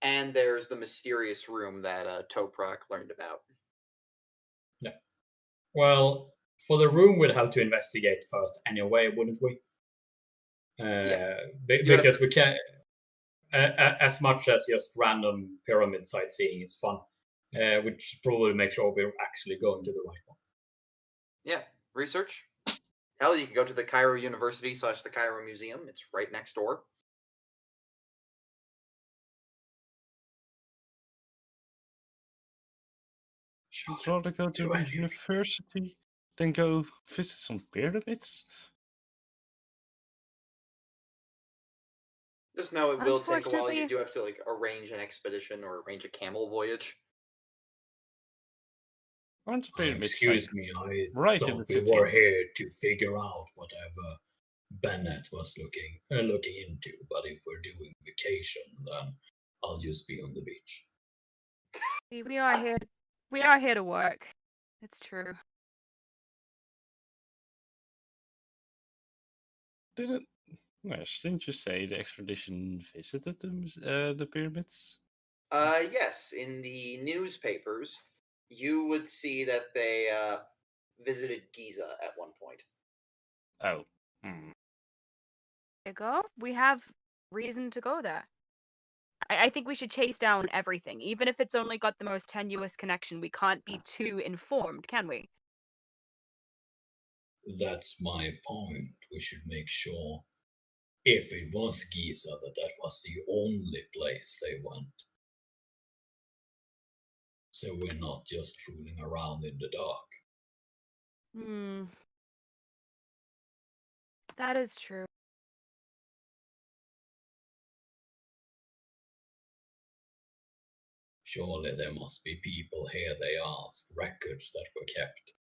And there's the mysterious room that Toprak learned about. Yeah. Well, for the room, we'd have to investigate first anyway, wouldn't we? Because we can't, as much as just random pyramid sightseeing is fun, we should probably make sure we're actually going to the right one. Yeah, research. Hell, you can go to the Cairo University / the Cairo Museum. It's right next door. I'd rather go to the university than go visit some pyramids. Just know it will take a while. You do have to arrange an expedition or arrange a camel voyage. Aren't pyramids Excuse me, I right thought we were here to figure out whatever Bennett was looking into. But if we're doing vacation, then I'll just be on the beach. We are here. We are here to work. It's true. Didn't you say the expedition visited the pyramids? Yes. In the newspapers, you would see that they visited Giza at one point. Oh. There you go. We have reason to go there. I think we should chase down everything, even if it's only got the most tenuous connection. We can't be too informed, can we? That's my point. We should make sure, if it was Giza, that was the only place they went. So we're not just fooling around in the dark. That is true. Surely there must be people here, they asked, records that were kept.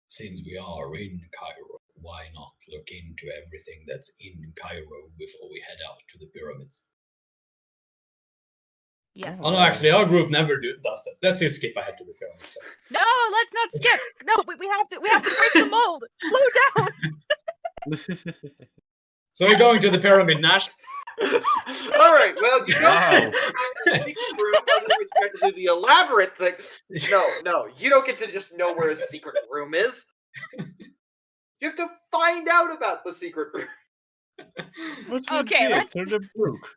Since we are in Cairo, why not look into everything that's in Cairo before we head out to the pyramids? Yes. Oh no, actually, our group never does that. Let's just skip ahead to the pyramids first. No, let's not skip. No, we have to break the mold. Slow down. So we're going to the pyramid, Nash. All right. Well, you don't the secret room. I don't expect to do the elaborate thing. No, you don't get to just know where a secret room is. You have to find out about the secret room. Okay, let's to the brook.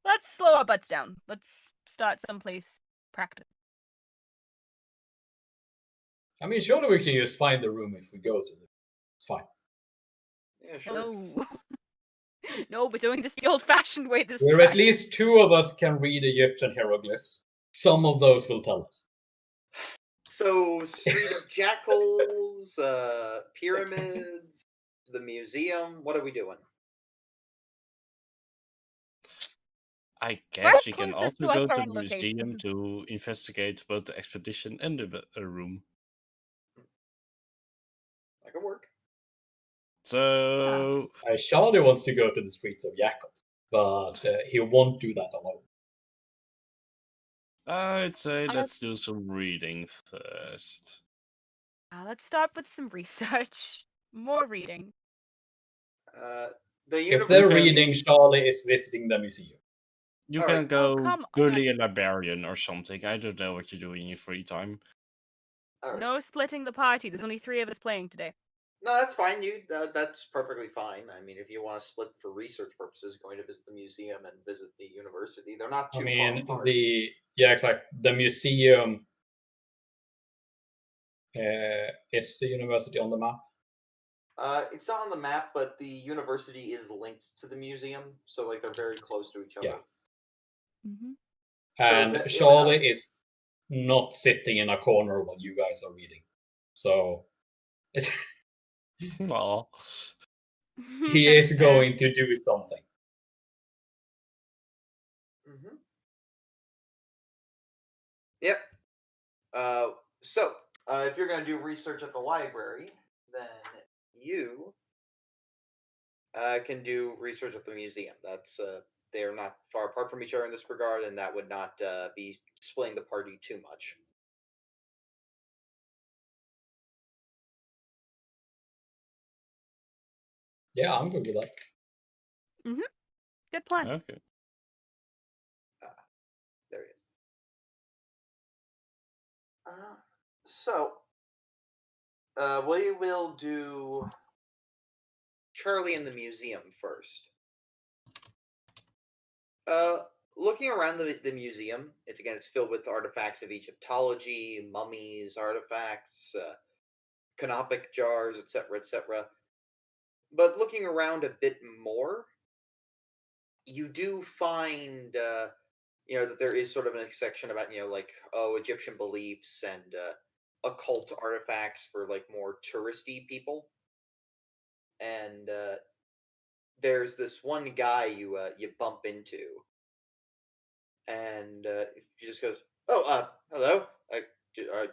Let's slow our butts down. Let's start someplace practical. I mean, surely we can just find the room if we go to it. It's fine. Yeah, sure. No. No, we're doing this the old-fashioned way this Where time. at least two of us can read Egyptian hieroglyphs. Some of those will tell us. So, Street of Jackals, pyramids, the museum. What are we doing? I guess Where's we can closest also to our go to current the museum location? to investigate both the expedition and the room. That could work. So, Charlie wants to go to the streets of Jackals, but he won't do that alone. I'd say let's- let's do some reading first. Let's start with some research. More reading. The If they're university- reading, Charlie is visiting the museum. You All can right. go come bully a librarian or something. I don't know what you do in your free time. All right. No splitting the party. There's only 3 of us playing today. No, that's fine. That's perfectly fine. I mean, if you want to split for research purposes, going to visit the museum and visit the university, they're not too I mean, far apart. the museum is the university on the map. It's not on the map, but the university is linked to the museum, so like they're very close to each other. Yeah. Mm-hmm. And that- Charlie is not sitting in a corner while you guys are reading. So Aw. he is going to do something. Mm-hmm. Yep. So, if you're going to do research at the library, then you can do research at the museum. That's they are not far apart from each other in this regard, and that would not be splitting the party too much. Yeah, I'm good with that. Good plan. Okay. There he is. So, we will do Charlie in the museum first. Looking around the museum, it's filled with artifacts of Egyptology, mummies, artifacts, canopic jars, etc., etc. But looking around a bit more, you do find, that there is sort of a section about, Egyptian beliefs and occult artifacts for like more touristy people. And there's this one guy you bump into, and he just goes, "Oh, hello.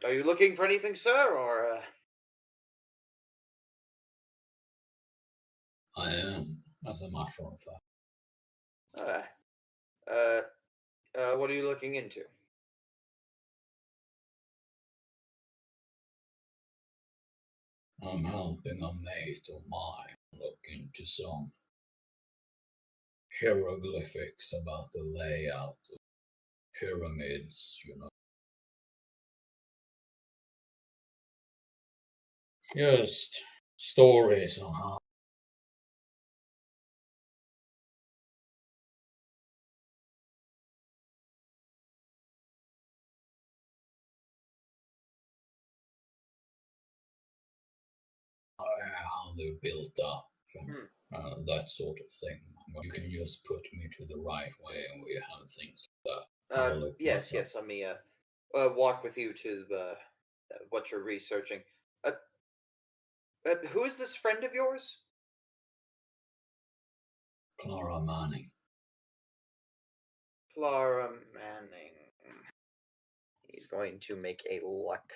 Are you looking for anything, sir, or?" I am, as a matter of fact. What are you looking into? I'm helping a mate of mine look into some hieroglyphics about the layout of pyramids, Just stories on how they're built up, that sort of thing. You can just put me to the right way and we have things like that. Have a look Yes, myself. let me walk with you to what you're researching. Who is this friend of yours? Clara Manning. Clara Manning. He's going to make a luck.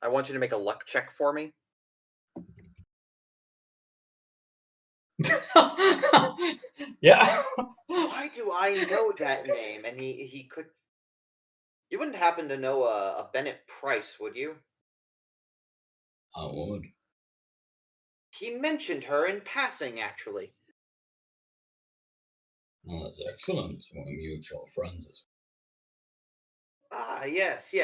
I want you to make a luck check for me. Yeah. Why do I know that name? And he could. You wouldn't happen to know a Bennett Price, would you? I would. He mentioned her in passing, actually. Well, that's excellent. We're mutual friends as Ah, yes.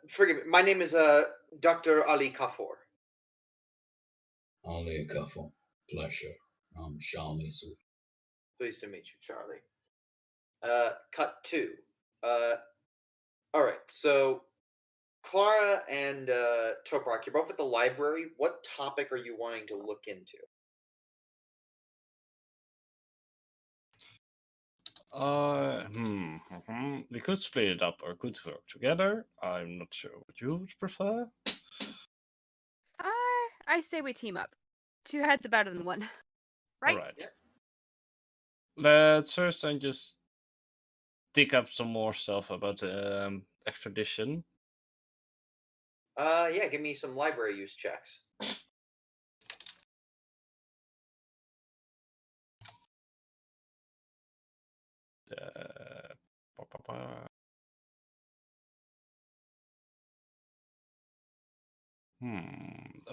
Forgive me. My name is Dr. Ali Kafur. well. Ali Kuffle. Pleasure. I'm Charlie Sweet. Pleased to meet you, Charlie. Cut 2. All right. So, Clara and Toprak, you're both at the library. What topic are you wanting to look into? We could split it up or could work together. I'm not sure what you would prefer. I say we team up. 2 heads are better than 1. Right? Alright. Yeah. Let's first then just dig up some more stuff about the expedition. Yeah, give me some library use checks.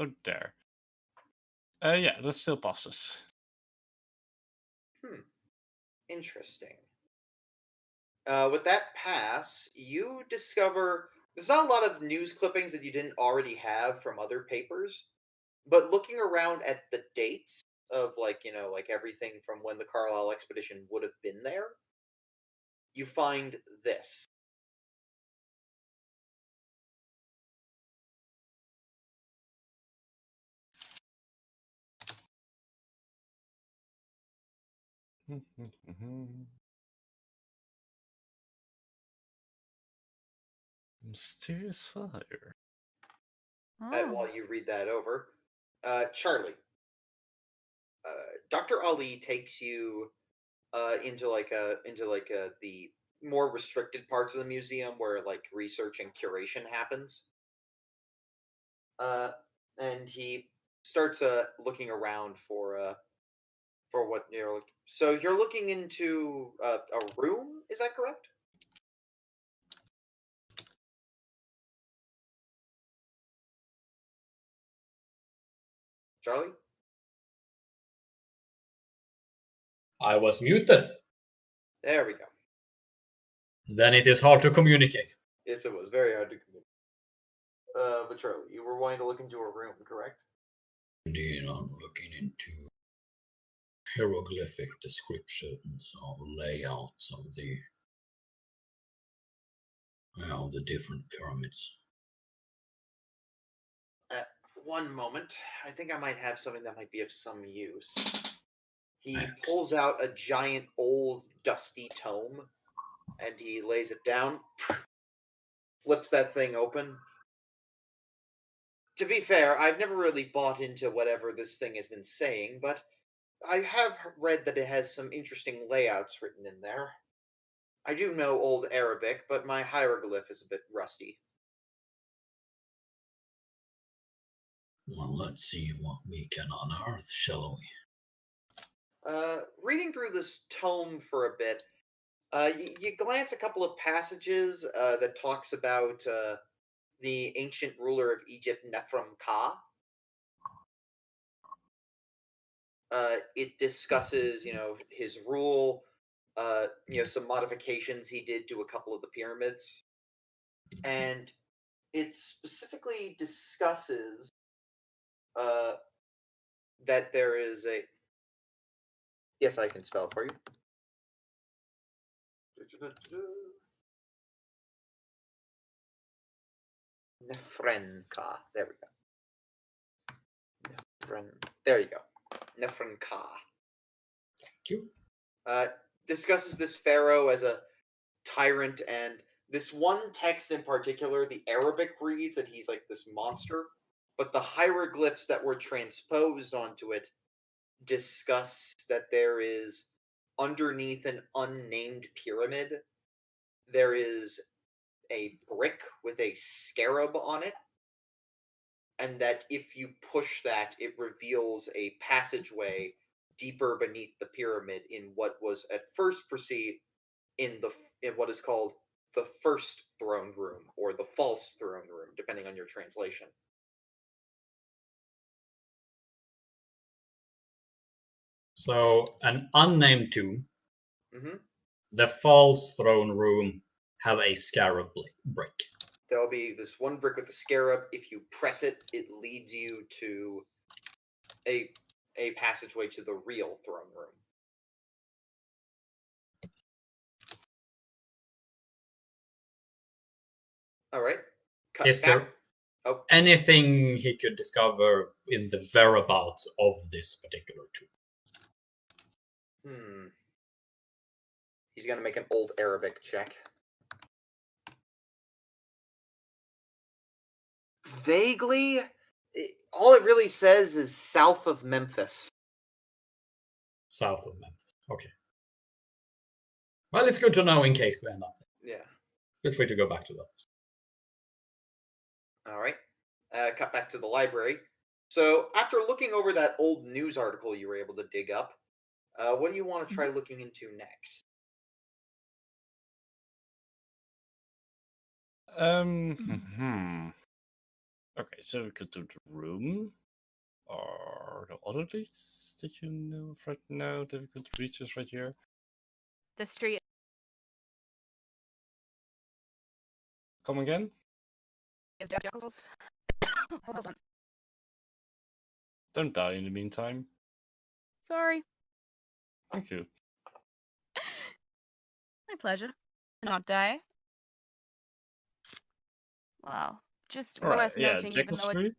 Oh, there. Yeah, that still passes. Interesting. With that pass, you discover there's not a lot of news clippings that you didn't already have from other papers, but looking around at the dates of like everything from when the Carlisle expedition would have been there, you find this. Mysterious fire. Oh. While you read that over, Charlie, Dr. Ali takes you into the more restricted parts of the museum where like research and curation happens. And he starts looking around for what you're looking. So you're looking into a room, is that correct? Charlie? I was muted. There we go. Then it is hard to communicate. Yes, it was very hard to communicate. But Charlie, you were wanting to look into a room, correct? Indeed, I'm looking into hieroglyphic descriptions of layouts of the different pyramids. One moment. I think I might have something that might be of some use. He Excellent. pulls out a giant, old, dusty tome, and he lays it down, flips that thing open. To be fair, I've never really bought into whatever this thing has been saying, but I have read that it has some interesting layouts written in there. I do know Old Arabic, but my hieroglyph is a bit rusty. Well, let's see what we can unearth, shall we? Reading through this tome for a bit, you glance a couple of passages that talks about the ancient ruler of Egypt, Nephrim-Ka. It discusses, his rule, some modifications he did to a couple of the pyramids, and it specifically discusses that there is a. Yes, I can spell it for you. Nefrenka. There we go. There you go. Nefrenka. Thank you. Discusses this pharaoh as a tyrant, and this one text in particular, the Arabic reads that he's like this monster, but the hieroglyphs that were transposed onto it discuss that there is, underneath an unnamed pyramid, there is a brick with a scarab on it, and that if you push that, it reveals a passageway deeper beneath the pyramid in what was at first perceived in what is called the first throne room, or the false throne room, depending on your translation. So, an unnamed tomb, Mm-hmm. the false throne room, have a scarab brick. There'll be this one brick with the scarab. If you press it, it leads you to a passageway to the real throne room. All right. Is there anything he could discover in the whereabouts of this particular tomb? He's going to make an old Arabic check. Vaguely, all it really says is south of Memphis. South of Memphis. Okay. Well, it's good to know in case we end up there. Yeah. Feel free to go back to those. All right. Cut back to the library. So, after looking over that old news article you were able to dig up, what do you want to try looking into next? Okay, so we could do the room, or the other leads that you know of right now that we could reach us right here. The street. Come again? Of jackals. Hold on. Don't die in the meantime. Sorry. Thank you. My pleasure. Not die. Wow. Just worth noting, even though it's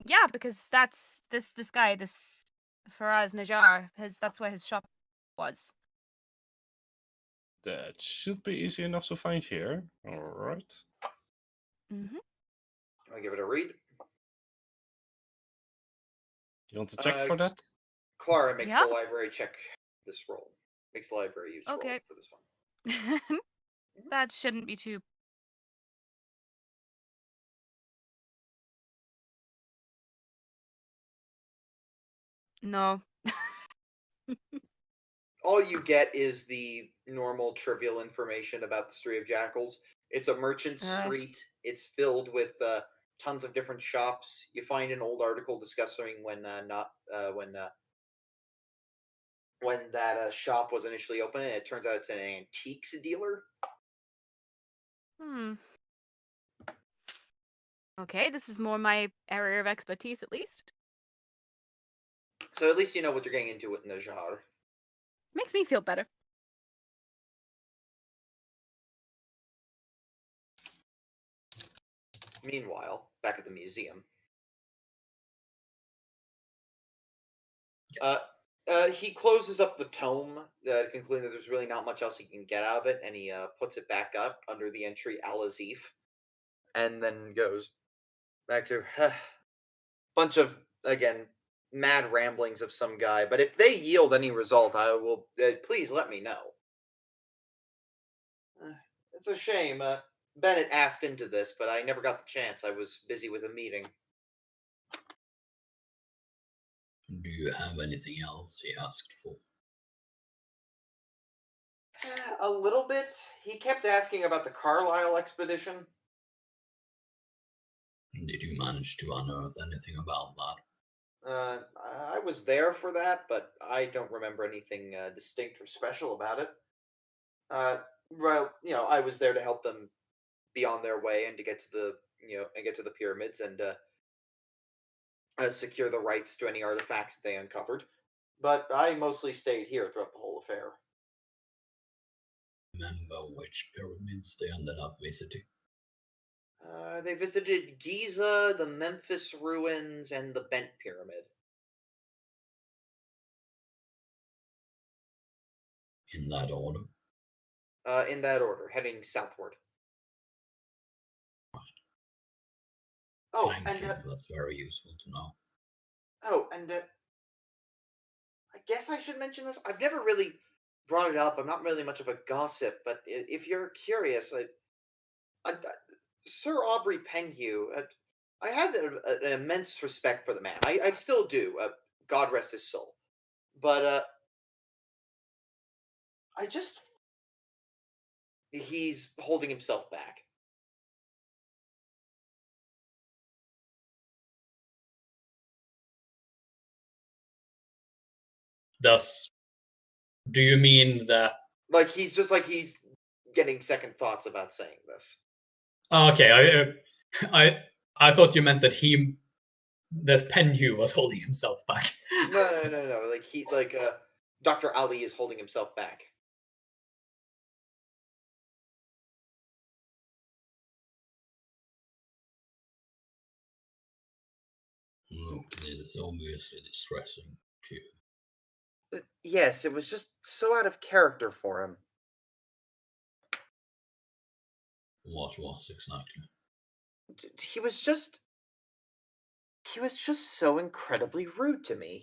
yeah, because that's this guy, this Faraz Najjar, that's where his shop was. That should be easy enough to find here. All right. Mm-hmm. I'll give it a read. You want to check for that? Clara makes the library check this roll. Makes the library use roll for this one. That shouldn't be too. No. All you get is the normal trivial information about the Street of Jackals. It's a merchant street. It's filled with tons of different shops. You find an old article discussing when that shop was initially open, and it turns out it's an antiques dealer. Okay, this is more my area of expertise, at least. So at least you know what you're getting into with Najjar. Makes me feel better. Meanwhile, back at the museum. He closes up the tome, concluding that there's really not much else he can get out of it, and he puts it back up under the entry Al-Azif, and then goes back to bunch of, again, mad ramblings of some guy. But if they yield any result, I will please let me know. It's a shame. Bennett asked into this, but I never got the chance. I was busy with a meeting. Do you have anything else he asked for? A little bit. He kept asking about the Carlisle expedition. Did you manage to unearth anything about that? I was there for that, but I don't remember anything distinct or special about it. Well, I was there to help them be on their way and to get to the pyramids and secure the rights to any artifacts that they uncovered. But I mostly stayed here throughout the whole affair. Remember which pyramids they ended up visiting? They visited Giza, the Memphis ruins, and the Bent Pyramid. In that order? In that order, heading southward. Oh, Thank and you. That's very useful to know. I guess I should mention this. I've never really brought it up. I'm not really much of a gossip, but if you're curious, Sir Aubrey Penhew, I had an immense respect for the man. I still do. God rest his soul. But he's holding himself back. Do you mean that? Like he's getting second thoughts about saying this. Okay, I thought you meant that Penhew was holding himself back. No. Like Dr. Ali is holding himself back. Look, it is obviously distressing to you. Yes, it was just so out of character for him. What was exactly? He was just so incredibly rude to me.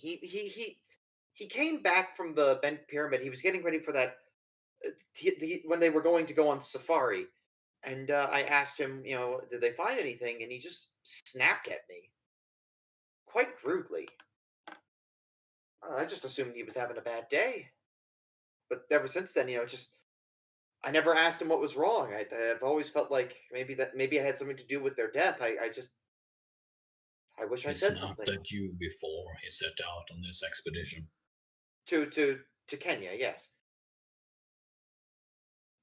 He came back from the Bent Pyramid. He was getting ready for that when they were going to go on safari, and I asked him, did they find anything? And he just snapped at me, quite rudely. I just assumed he was having a bad day, but ever since then, I never asked him what was wrong. I've always felt like maybe it had something to do with their death. I wish I said something. He snapped at you before he set out on this expedition. To Kenya, yes.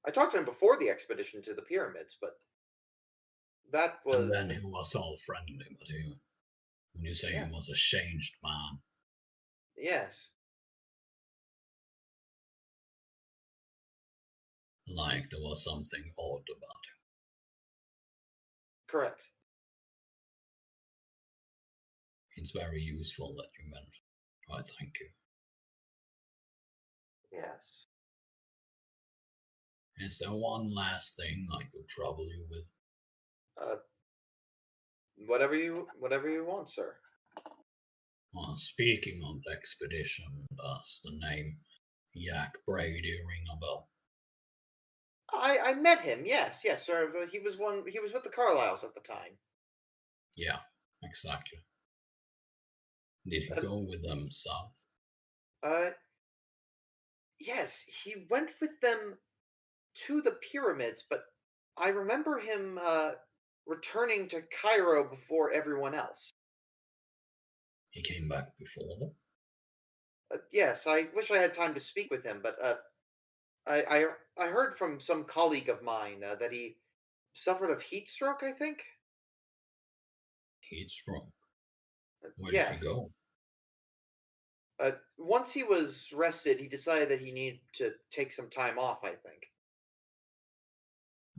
I talked to him before the expedition to the pyramids, but that was. And then he was all friendly, but when you say he was a changed man. Yes. Like there was something odd about him. Correct. It's very useful that you mentioned. I thank you. Yes. Is there one last thing I could trouble you with? Whatever you want, sir. Well, speaking of the expedition, does the name Echobirdy ring a bell? I met him. Yes, sir. He was with the Carlyles at the time. Yeah, exactly. Did he go with them south? Yes, he went with them to the pyramids, but I remember him returning to Cairo before everyone else. He came back before them? Yes, I wish I had time to speak with him, but I heard from some colleague of mine that he suffered of heat stroke, I think. Heat stroke? Where yes. did he go? Once he was rested, he decided that he needed to take some time off, I think.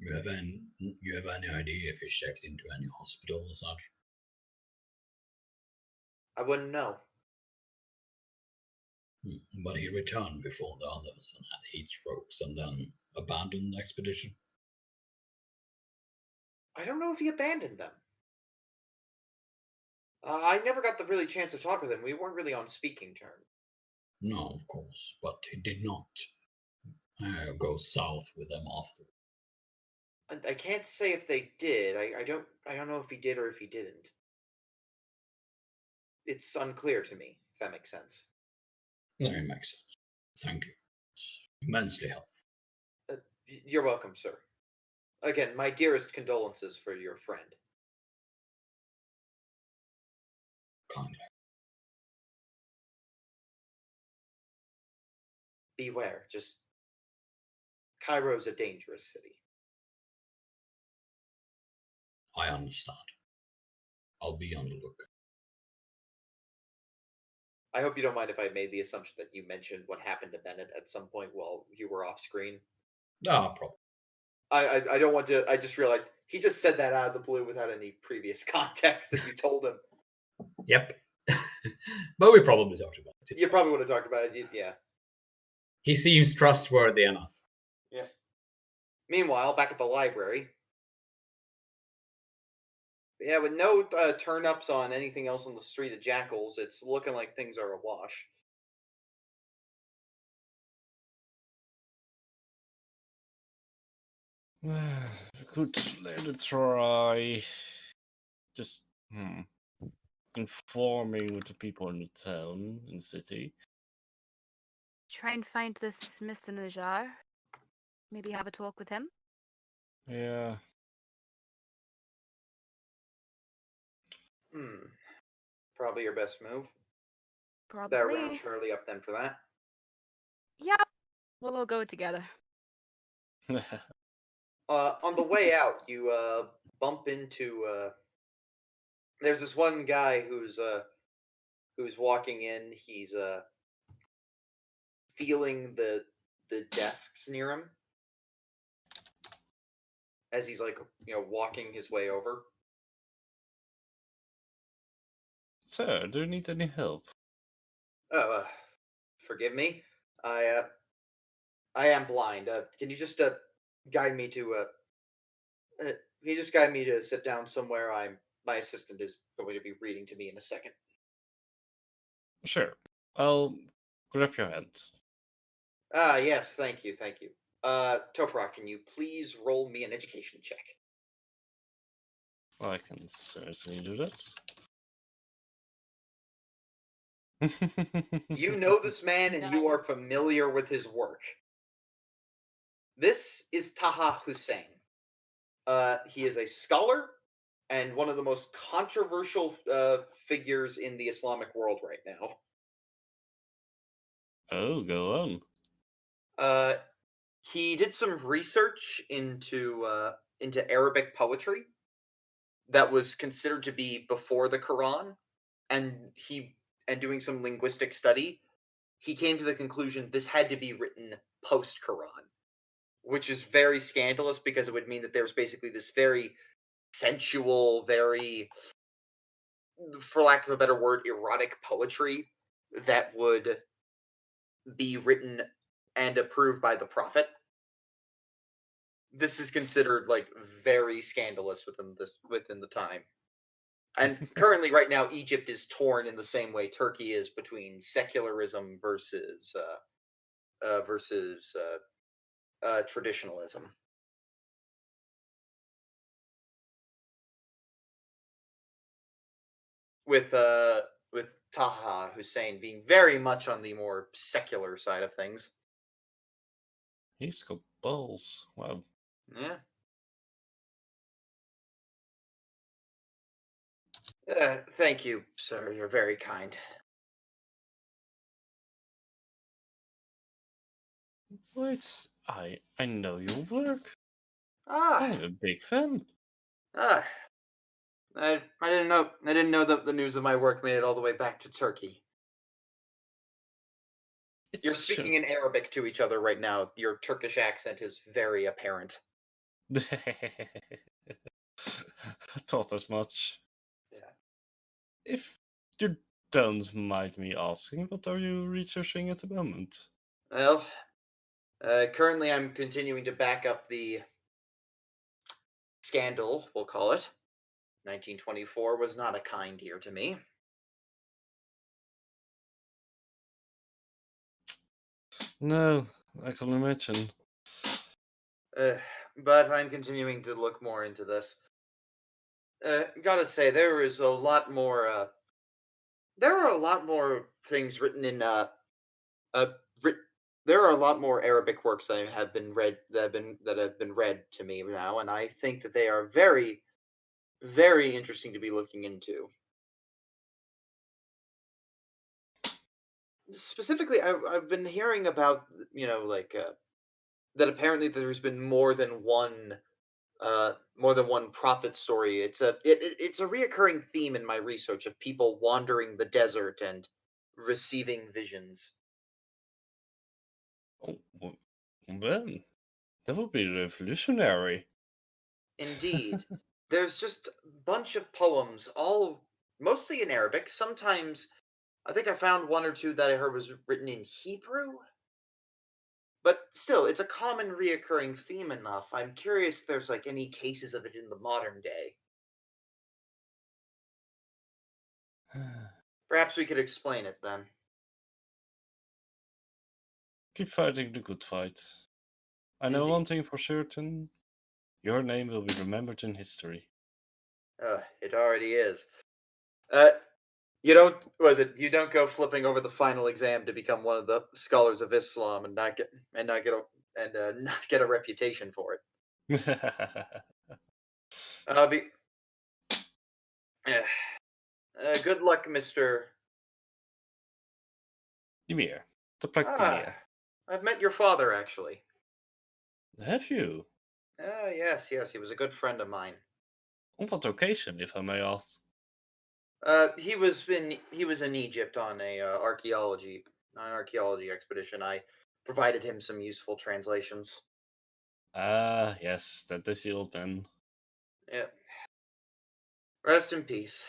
You have any idea if he checked into any hospital or such? I wouldn't know. But he returned before the others and had heat strokes and then abandoned the expedition? I don't know if he abandoned them. I never got the really chance to talk with him. We weren't really on speaking terms. No, of course, but he did not go south with them after. I can't say if they did. I don't know if he did or if he didn't. It's unclear to me, if that makes sense. No, it makes sense. Thank you. It's immensely helpful. You're welcome, sir. Again, my dearest condolences for your friend. Kindly. Beware, Cairo's a dangerous city. I understand. I'll be on the lookout. I hope you don't mind if I made the assumption that you mentioned what happened to Bennett at some point while you were off screen. Ah, probably. I don't want to. I just realized he just said that out of the blue without any previous context that you told him. Yep. But we probably talked about it. It's You fine. probably would have talked about it. Yeah. He seems trustworthy enough. Yeah. Meanwhile, back at the library. Yeah, with no turn-ups on anything else on the Street of Jackals, it's looking like things are awash. Could let it try. Just informing with the people in the town, in the city. Try and find this Mr. Najar. Maybe have a talk with him. Yeah. Probably your best move. Probably. That round Charlie up then for that. Yeah, we'll all go together. On the way out, you bump into. There's this one guy who's walking in. He's feeling the desks near him as he's like walking his way over. Sir, do you need any help? Oh, forgive me. I am blind. Can you just guide me to can you just guide me to sit down somewhere? My assistant is going to be reading to me in a second. Sure. I'll grab your hand. Yes, thank you. Toprak, can you please roll me an education check? I can certainly do that. You know this man and you are familiar with his work. This is Taha Hussein. He is a scholar and one of the most controversial figures in the Islamic world right now. Oh, go on. He did some research into Arabic poetry that was considered to be before the Quran, and doing some linguistic study, he came to the conclusion this had to be written post-Quran, which is very scandalous because it would mean that there's basically this very sensual, very, for lack of a better word, erotic poetry that would be written and approved by the Prophet. This is considered like very scandalous within the time. And currently, right now, Egypt is torn in the same way Turkey is between secularism versus traditionalism. With Taha Hussein being very much on the more secular side of things. He's got balls. Wow. Yeah. Thank you, sir. You're very kind. Wait, I know your work. Ah, I'm a big fan. I didn't know that the news of my work made it all the way back to Turkey. You're speaking in Arabic to each other right now. Your Turkish accent is very apparent. Thought as much. Yeah. If you don't mind me asking, what are you researching at the moment? Well, currently I'm continuing to back up the scandal, we'll call it. 1924 was not a kind year to me. No, I can imagine. But I'm continuing to look more into this. Gotta say, there is a lot more. There are a lot more things written in. There are a lot more Arabic works that have been read that have been read to me now, and I think that they are very, very interesting to be looking into. Specifically, I've been hearing about that apparently there's been more than one prophet story. It's a reoccurring theme in my research of people wandering the desert and receiving visions. Oh, well, That would be revolutionary. Indeed. There's just a bunch of poems, all mostly in Arabic. Sometimes, I think I found one or two that I heard was written in Hebrew. But still, it's a common reoccurring theme enough. I'm curious if there's like any cases of it in the modern day. Perhaps we could explain it then. Keep fighting the good fight. I know Indeed. one thing for certain. Your name will be remembered in history. It already is. You don't go flipping over the final exam to become one of the scholars of Islam and not get a reputation for it. Good luck, Mr. Dimir. Toprak Dimir. I've met your father, actually. Have you? Yes, he was a good friend of mine. On what occasion, if I may ask? He was in Egypt on an archaeology expedition. I provided him some useful translations. Ah, yes, that is the old man. Yeah. Rest in peace.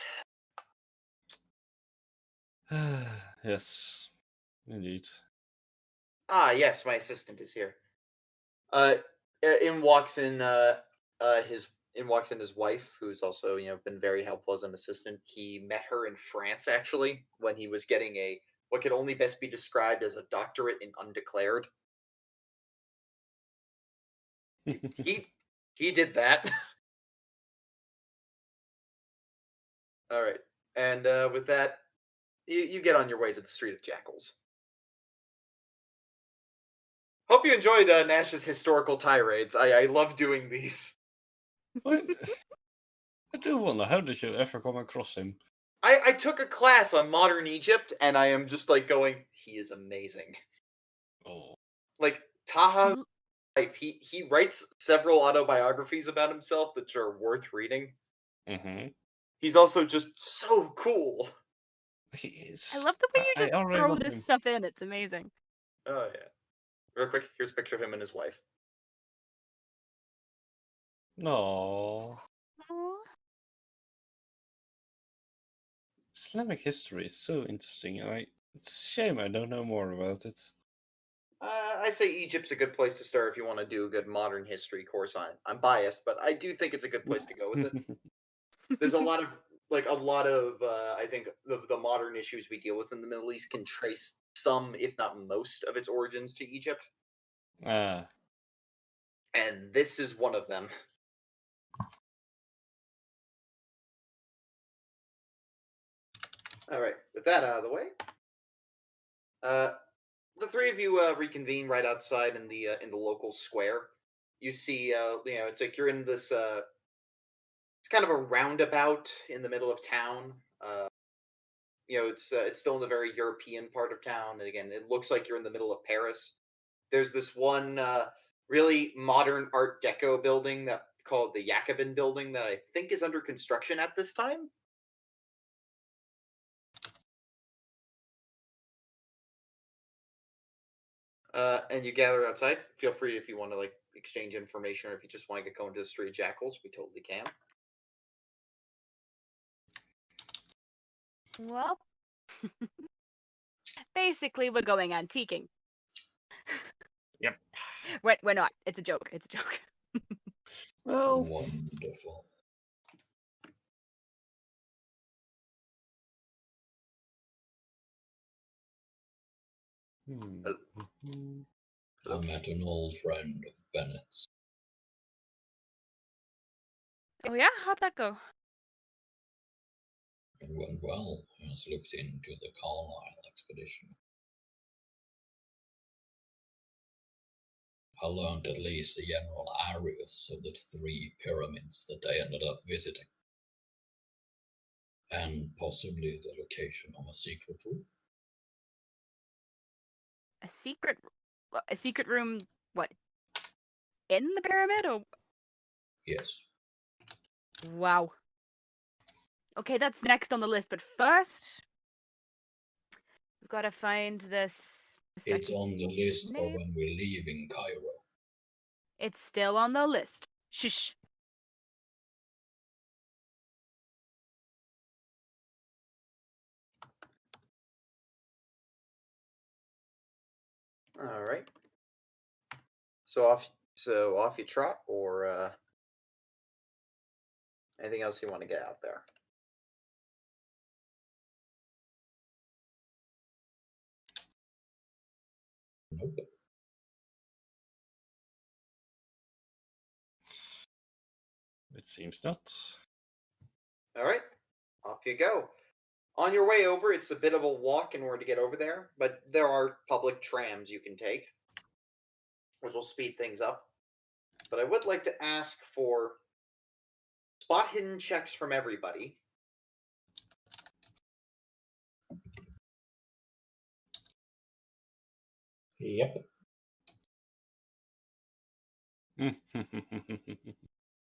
Yes, indeed. Yes, my assistant is here. In walks in his wife, who's also been very helpful as an assistant. He met her in France actually when he was getting what could only best be described as a doctorate in undeclared. He did that. All right, and with that, you get on your way to the Street of Jackals. Hope you enjoyed Nash's historical tirades. I love doing these. What? I do wonder, how did you ever come across him? I took a class on modern Egypt, and I am just like going, he is amazing. Oh. Like Taha's life, he writes several autobiographies about himself that are worth reading. Mm-hmm. He's also just so cool. He is. I love the way you just already throw love this him. stuff in. It's amazing. Oh yeah. Real quick, here's a picture of him and his wife. No. Aw. Islamic history is so interesting, and it's a shame I don't know more about it. I say Egypt's a good place to start if you want to do a good modern history course on it. I'm biased, but I do think it's a good place to go with it. There's a lot of I think the modern issues we deal with in the Middle East can trace some, if not most, of its origins to Egypt. Ah. And this is one of them. All right, with that out of the way, the three of you reconvene right outside in the local square. You see, it's like you're in this. It's kind of a roundabout in the middle of town. It's still in the very European part of town, and again, it looks like you're in the middle of Paris. There's this one really modern Art Deco building called the Jacobin Building that I think is under construction at this time. And you gather outside. Feel free if you want to exchange information, or if you just want to get going to the Street of Jackals, we totally can. Well, basically, we're going antiquing. Yep. We're not. It's a joke. It's a joke. Well, Wonderful. I met an old friend of Bennett's. Oh yeah? How'd that go? It went well. He has looked into the Carlisle expedition. I learned at least the general areas of the 3 pyramids that they ended up visiting. And possibly the location of a secret room. A secret room? What? In the pyramid? Or Yes. wow. Okay, that's next on the list. But first, we've got to find this. It's on the list for when we're leaving Cairo. It's still on the list. Shush. All right. So off you trot, or anything else you want to get out there? Nope. It seems not. All right, off you go. On your way over, it's a bit of a walk in order to get over there, but there are public trams you can take, which will speed things up. But I would like to ask for spot hidden checks from everybody. Yep.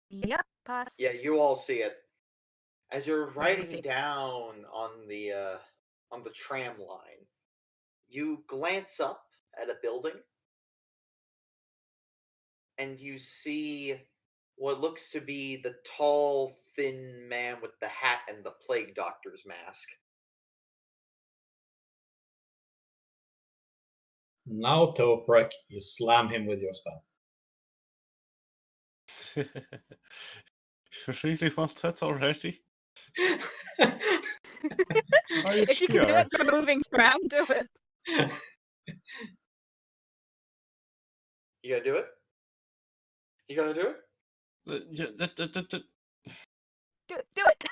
Yep, pass. Yeah, you all see it. As you're I riding see. down on the tram line, you glance up at a building, and you see what looks to be the tall, thin man with the hat and the plague doctor's mask. Now, Toprak, you slam him with your spell. You really want that already? If you can do it for a moving tram, do it. You gonna do it? You gonna do it? Do it.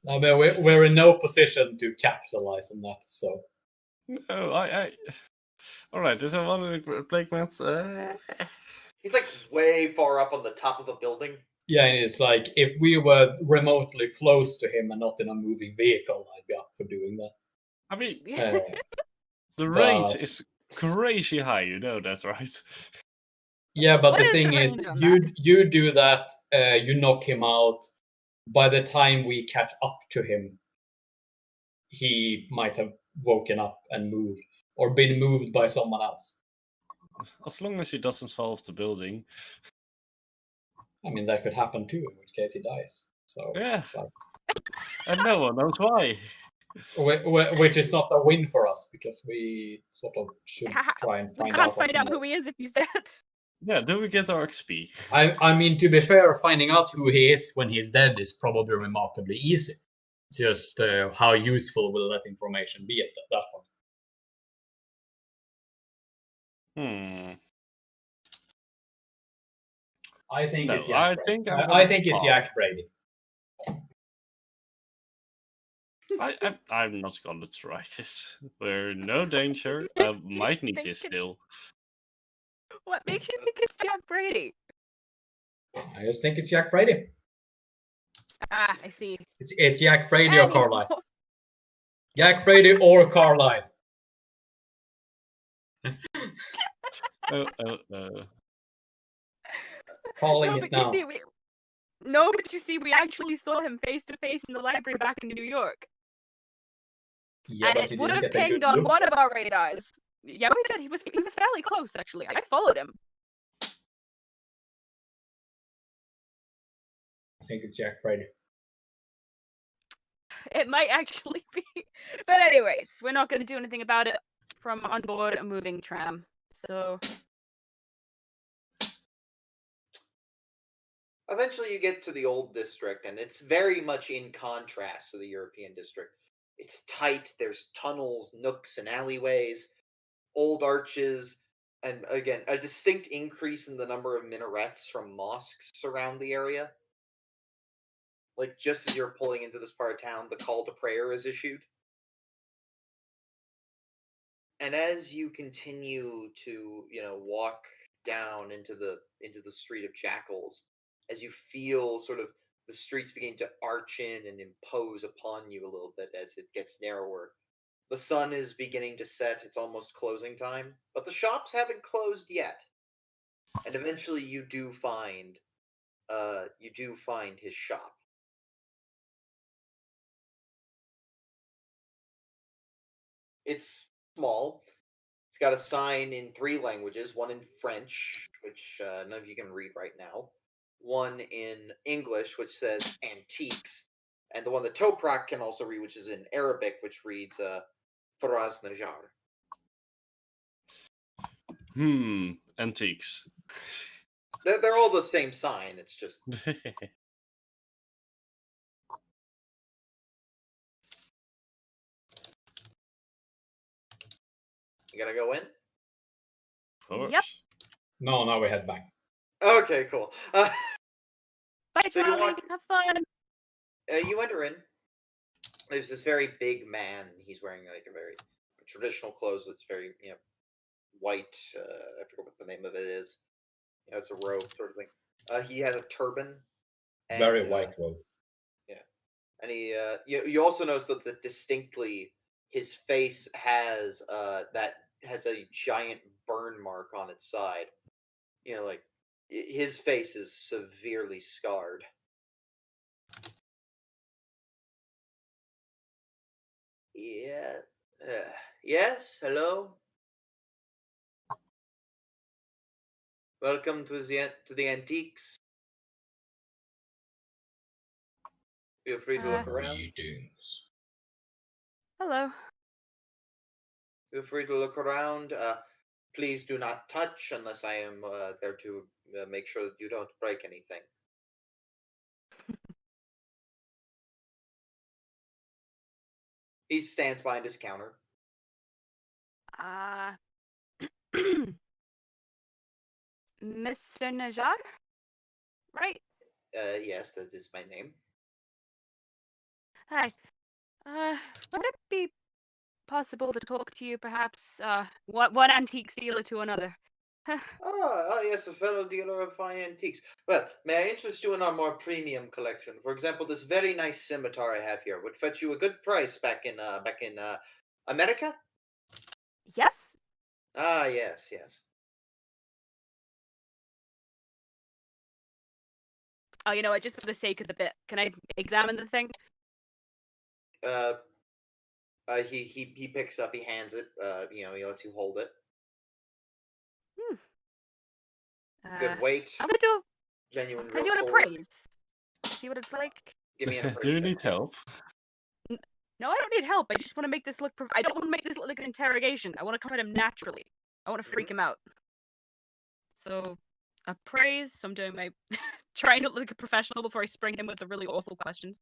I mean, we're in no position to capitalize on that, so. No, All right, there's one of the plague mans. He's like way far up on the top of a building. Yeah, and it's like, if we were remotely close to him and not in a moving vehicle, I'd be up for doing that. I mean, Uh, the range is crazy high, you know that, right? Yeah, but What the is thing the is, range on you do that, you knock him out. By the time we catch up to him, he might have woken up and moved, or been moved by someone else. As long as he doesn't solve the building. I mean, that could happen too, in which case he dies. So Yeah. like, And no one knows why. which is not a win for us, because we sort of should try and We find can't out. find out who he is if he's dead. Yeah, do we get our XP? I mean, to be fair, finding out who he is when he's dead is probably remarkably easy. It's just how useful will that information be at that point? I think it's Jack Brady. I think it's Jack Brady. I'm not gonna try this. We're in no danger. I might need this still. What makes you think it's Jack Brady? I just think it's Jack Brady. Ah, I see. It's Jack Brady or Carlisle. Jack Brady or Carlisle. Calling it now. But you see, we actually saw him face to face in the library back in New York. Yeah, and it would have pinged on one of our radars. Yeah, we did. He was fairly close, actually. I followed him. I think it's Jack Brady. It might actually be. But anyways, we're not going to do anything about it from on board a moving tram. So eventually you get to the old district, and it's very much in contrast to the European district. It's tight, there's tunnels, nooks, and alleyways, old arches, and again, a distinct increase in the number of minarets from mosques surround the area. Like, just as you're pulling into this part of town, the call to prayer is issued. And as you continue to, walk down into the street of jackals, as you feel sort of the streets begin to arch in and impose upon you a little bit as it gets narrower. The sun is beginning to set, it's almost closing time, but the shops haven't closed yet. And eventually you do find his shop. It's small. It's got a sign in 3 languages, one in French, which none of you can read right now, one in English, which says antiques, and the one that Toprak can also read, which is in Arabic, which reads Faraz Najar. Antiques. They're all the same sign, it's just... You gotta go in? Of course. Yep. No, now we head back. Okay, cool. Bye, So you Charlie. walk- Have fun. You enter in. There's this very big man. He's wearing like a very traditional clothes that's very, white. I forget what the name of it is. It's a robe sort of thing. He has a turban. And, Very white robe. And he, you also notice that distinctly his face has has a giant burn mark on its side. Like his face is severely scarred. Yeah. Yes. Hello. Welcome to the antiques. Feel free to look around. Greetings. Hello. Feel free to look around. Please do not touch unless I am there to make sure that you don't break anything. He stands behind his counter. Mr. Najar? Right? Yes, that is my name. Hi. Would it be possible to talk to you, perhaps? One antique dealer to another. Yes, a fellow dealer of fine antiques. Well, may I interest you in our more premium collection? For example, this very nice scimitar I have here would fetch you a good price back in America? Yes? Yes. Oh, you know what? Just for the sake of the bit, can I examine the thing? He picks up, he hands it, he lets you hold it. Good weight. I'm gonna do. Genuine Can I real do an sword. appraise? See what it's like. Give me an appraise. Do you check. need help? No, I don't need help. I just want to make this look. I don't want to make this look like an interrogation. I want to come at him naturally. I want to freak him out. So, appraise. So I'm doing my trying to look like a professional before I spring him with the really awful questions.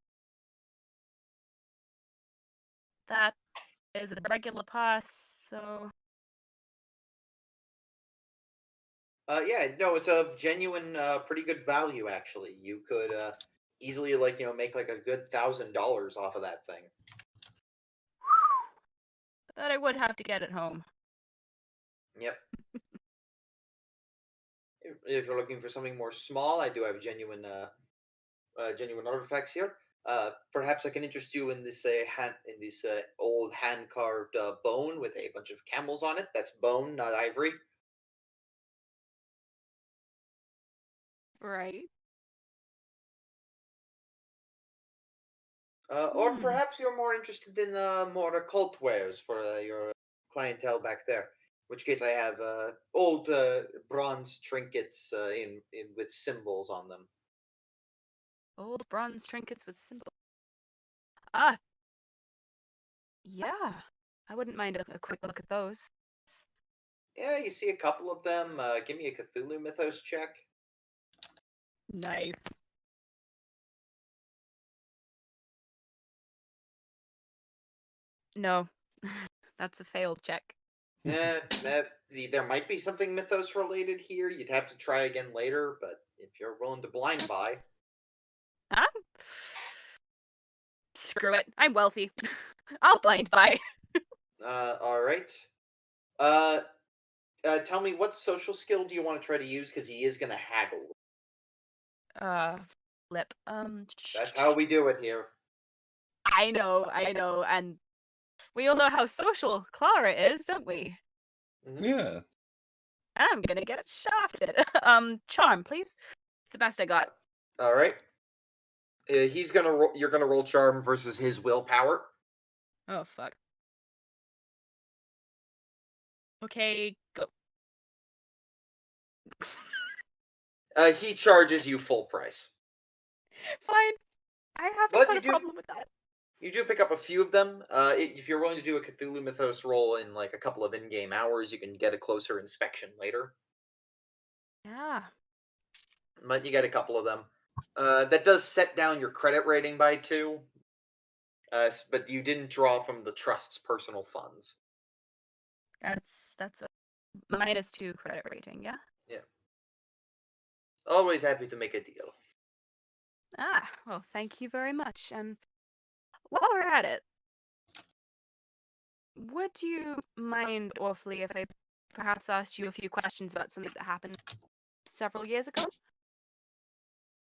That is a regular pass. So. Yeah, no, it's a genuine, pretty good value actually. You could easily make like a good $1,000 off of that thing. But I would have to get it home. Yep. If you're looking for something more small, I do have genuine artifacts here. Perhaps I can interest you in this old hand carved bone with a bunch of camels on it. That's bone, not ivory. Right. Or perhaps you're more interested in more occult wares for your clientele back there. In which case, I have old bronze trinkets in with symbols on them. Old bronze trinkets with symbols. Yeah. I wouldn't mind a quick look at those. Yeah, you see a couple of them. Give me a Cthulhu mythos check. Nice. No. That's a failed check. There might be something mythos related here. You'd have to try again later, but if you're willing to blind buy. Screw it. I'm wealthy. I'll blind buy. All right. Tell me, what social skill do you want to try to use? Because he is going to haggle. Flip. That's how we do it here. I know, and we all know how social Clara is, don't we? Mm-hmm. Yeah. I'm gonna get shafted. Charm, please. It's the best I got. All right. He's gonna roll. You're gonna roll charm versus his willpower. Oh fuck. Okay, go. He charges you full price. Fine. I haven't But got you a do- problem with that. You do pick up a few of them. If you're willing to do a Cthulhu Mythos roll in like a couple of in-game hours, you can get a closer inspection later. Yeah. But you get a couple of them. That does set down your credit rating by 2. But you didn't draw from the trust's personal funds. That's a -2 credit rating, yeah? Yeah. Always happy to make a deal. Ah, well, thank you very much. And while we're at it, would you mind awfully if I perhaps asked you a few questions about something that happened several years ago?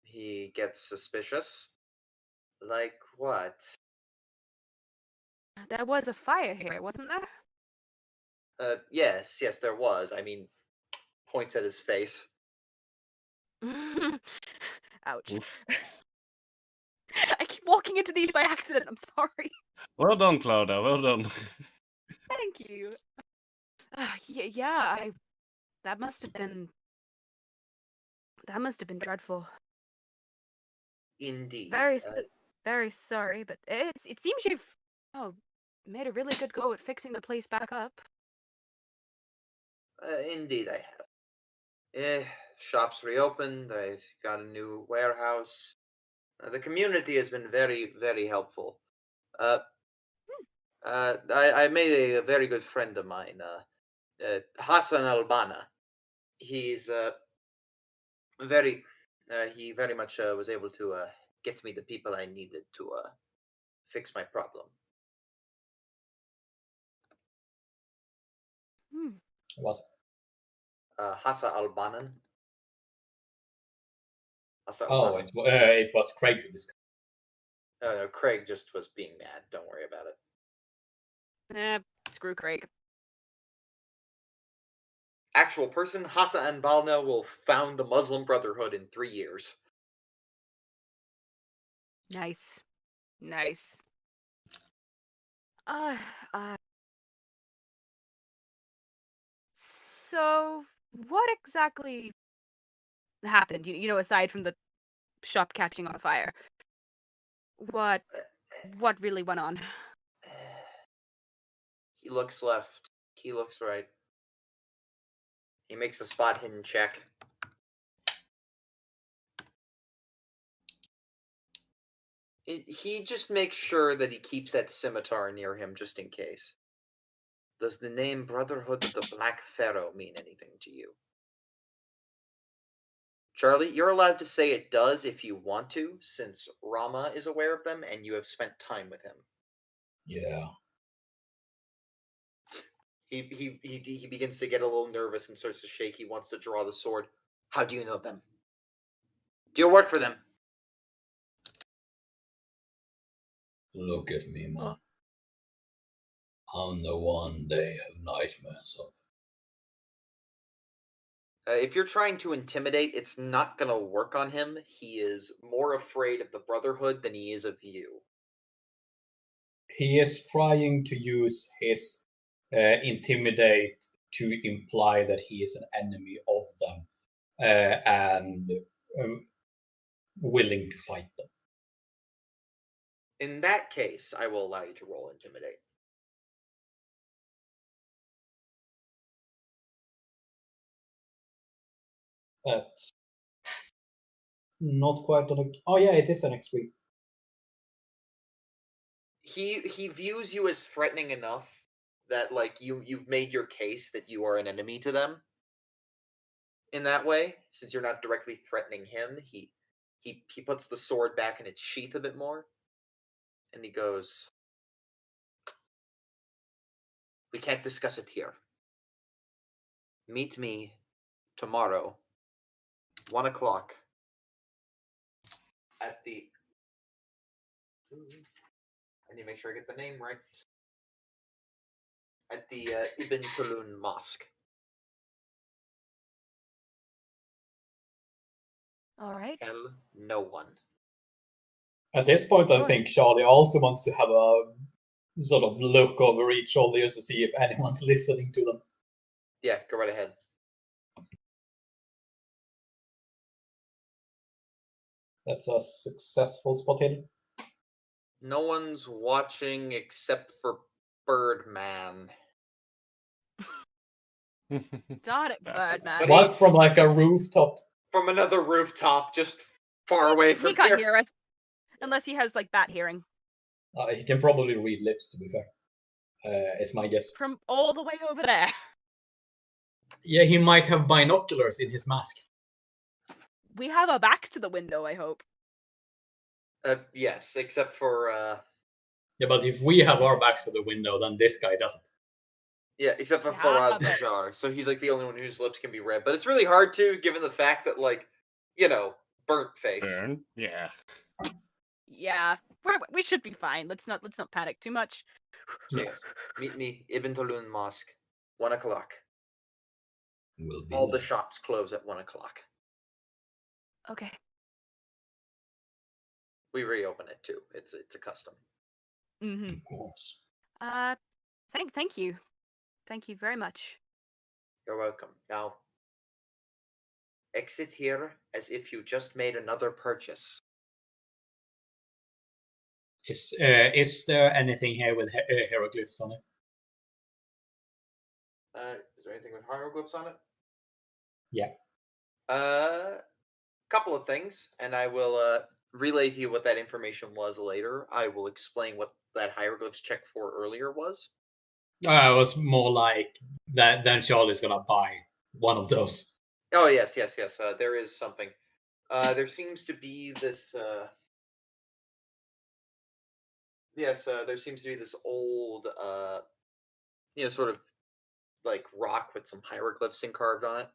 He gets suspicious. Like what? There was a fire here, wasn't there? Yes, there was. I mean, points at his face. Ouch. Oof. I keep walking into these by accident, I'm sorry. Well done, Clara. Well done. Thank you. Yeah, that must have been dreadful. Indeed. Very sorry, but it seems you've made a really good go at fixing the place back up. Indeed, I have. Shops reopened. I got a new warehouse. The community has been very, very helpful. I made a very good friend of mine, Hassan Albana. He's he very much was able to get me the people I needed to fix my problem. Was Hassan Albanan. it was Craig who discovered. No, Craig just was being mad. Don't worry about it. Screw Craig. Actual person, Hassan Balna will found the Muslim Brotherhood in 3 years. Nice. So what exactly happened? You know, aside from the shop catching on fire, what really went on? He looks left. He looks right. He makes a spot hidden check. He just makes sure that he keeps that scimitar near him just in case. Does the name Brotherhood of the Black Pharaoh mean anything to you? Charlie, you're allowed to say it does if you want to, since Rama is aware of them and you have spent time with him. Yeah. He begins to get a little nervous and starts to shake. He wants to draw the sword. How do you know them? Do you work for them? Look at me, man. I'm the one they have nightmares of. If you're trying to intimidate, it's not going to work on him. He is more afraid of the Brotherhood than he is of you. He is trying to use his intimidate to imply that he is an enemy of them and willing to fight them. In that case, I will allow you to roll intimidate. That's not quite on. Oh yeah, it is an X3. He views you as threatening enough that like you've made your case that you are an enemy to them. In that way, since you're not directly threatening him, he puts the sword back in its sheath a bit more, and he goes, "We can't discuss it here. Meet me tomorrow, 1 o'clock, at the." I need to make sure I get the name right. At the Ibn Tulun Mosque. All right. Tell no one. At this point, I Sure. think Charlie also wants to have a sort of look over each shoulder just to see if anyone's listening to them. Yeah, go right ahead. That's a successful spot hidden. No one's watching except for Birdman. Darn it, Bad. Birdman. But What, he's- from like a rooftop? From another rooftop, just far away from He can't here. hear us. Unless he has, like, bat hearing. He can probably read lips, to be fair. Is my guess. From all the way over there. Yeah, he might have binoculars in his mask. We have our backs to the window, I hope. Yes, except for Yeah, but if we have our backs to the window, then this guy doesn't. yeah, except for Yeah, Faraz but- Najar. So he's like the only one whose lips can be read. But it's really hard to, given the fact that, like, you know, burnt face. Burn? Yeah. Yeah, we should be fine. Let's not panic too much. Yes. Meet me, Ibn Tulun Mosque, 1 o'clock. Will be All the there. shops close at 1 o'clock. Okay. We reopen it too. It's a custom. Mm-hmm. Of course. Thank you. Thank you very much. You're welcome. Now, exit here as if you just made another purchase. Is there anything here with hieroglyphs on it? Is there anything with hieroglyphs on it? Yeah. Couple of things, and I will relay to you what that information was later. I will explain what that hieroglyphs check for earlier was. It was more like that. Then Charlie's gonna buy one of those. Oh yes. There is something. There seems to be this. Yes, there seems to be this old, sort of like rock with some hieroglyphs carved on it.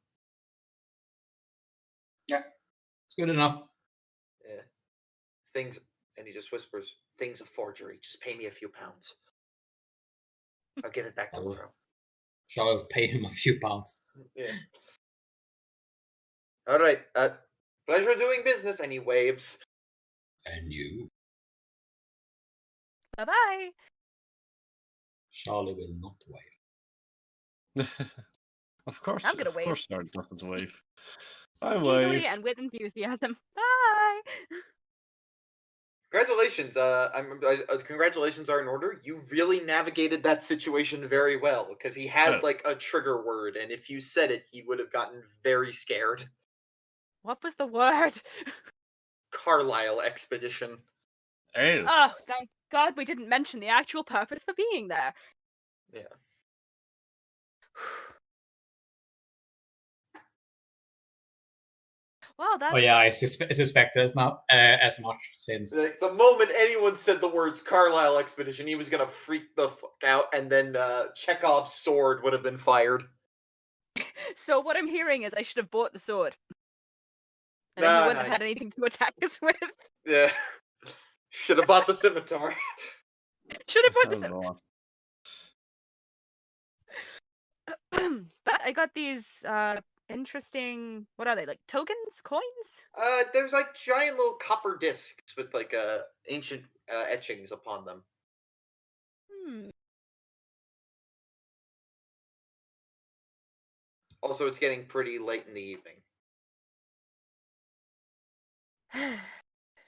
It's good enough. Yeah. Things, and he just whispers, "Things of forgery. Just pay me a few pounds. I'll give it back Oh. tomorrow." Charlie will pay him a few pounds. Yeah. All right. Pleasure doing business. And he waves. And you? Bye bye. Charlie will not wave. Of course, I'm gonna of wave. course, Nard doesn't wave. I Eagerly wave. and with enthusiasm. Bye. Congratulations. Congratulations are in order. You really navigated that situation very well because he had Oh. like a trigger word, and if you said it, he would have gotten very scared. What was the word? Carlisle expedition. Oh, Oh, thank God we didn't mention the actual purpose for being there. Yeah. Well, that. Oh yeah, I suspect there's not as much since. Like, the moment anyone said the words Carlisle expedition, he was gonna freak the fuck out, and then Chekhov's sword would have been fired. So what I'm hearing is I should have bought the sword. And then Nah, he wouldn't have nah. had anything to attack us with. Yeah. Should have bought the scimitar. Should have bought the oh sword. Lord. But I got these interesting, what are they, like tokens? Coins? There's like giant little copper discs with like ancient etchings upon them. Hmm. Also, it's getting pretty late in the evening.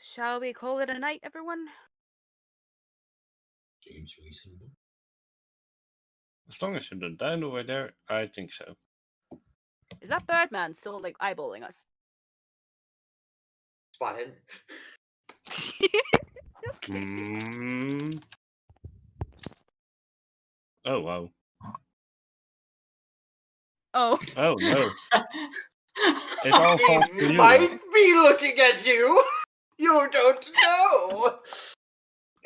Shall we call it a night, everyone? Seems reasonable. As long as you don't die over there, I think so. Is that Birdman still like eyeballing us? Spot hidden. Hmm. Oh wow. Oh. Oh no. It all falls to He you. might be looking at you. You don't know.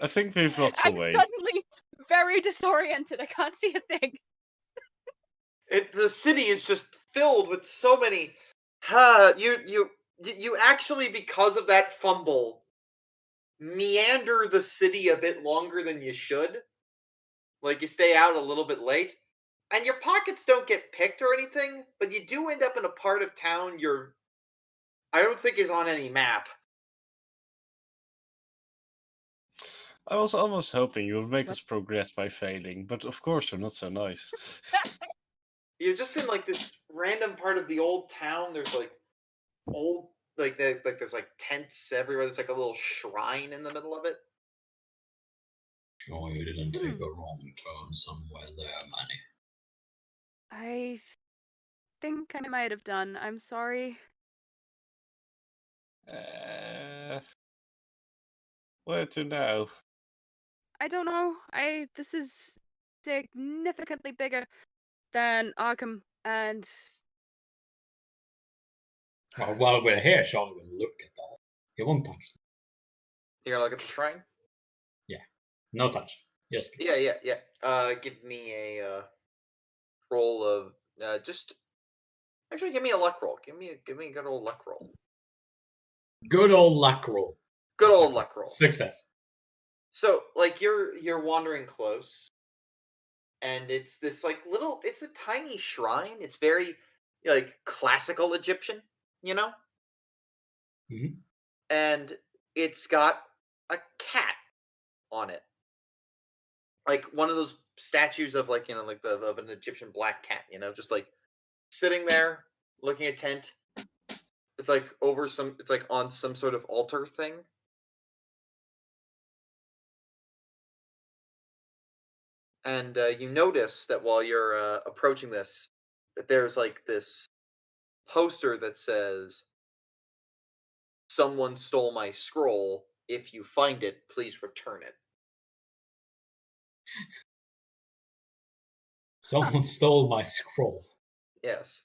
I think we've lost the I'm way. suddenly very disoriented. I can't see a thing. The city is just filled with so many. You actually, because of that fumble, meander the city a bit longer than you should. Like, you stay out a little bit late, and your pockets don't get picked or anything, but you do end up in a part of town I don't think is on any map. I was almost hoping you would make us progress by failing, but of course you're not so nice. You're just in like this random part of the old town. There's like old there's like tents everywhere. There's like a little shrine in the middle of it. Sure you didn't take a wrong turn somewhere there, Manny. I think I might have done. I'm sorry. Where to now? I don't know. This is significantly bigger than Arkham, and Well, while we're here, Charlie will look at that. He won't touch them. You're gonna look at the shrine? No touch. Yes. Yeah. Give me a roll of just. Actually, give me a luck roll. Give me a good old luck roll. Good old luck roll. Good old Success. luck roll. Success. So, like, you're wandering close, and it's this like little. It's a tiny shrine. It's very like classical Egyptian, you know. Mhm. And it's got a cat on it, like one of those statues of like like of an Egyptian black cat, just like sitting there looking at tent. It's like it's like on some sort of altar thing. And you notice that while you're approaching this, that there's like this poster that says, "Someone stole my scroll. If you find it, please return it." Someone stole my scroll. Yes.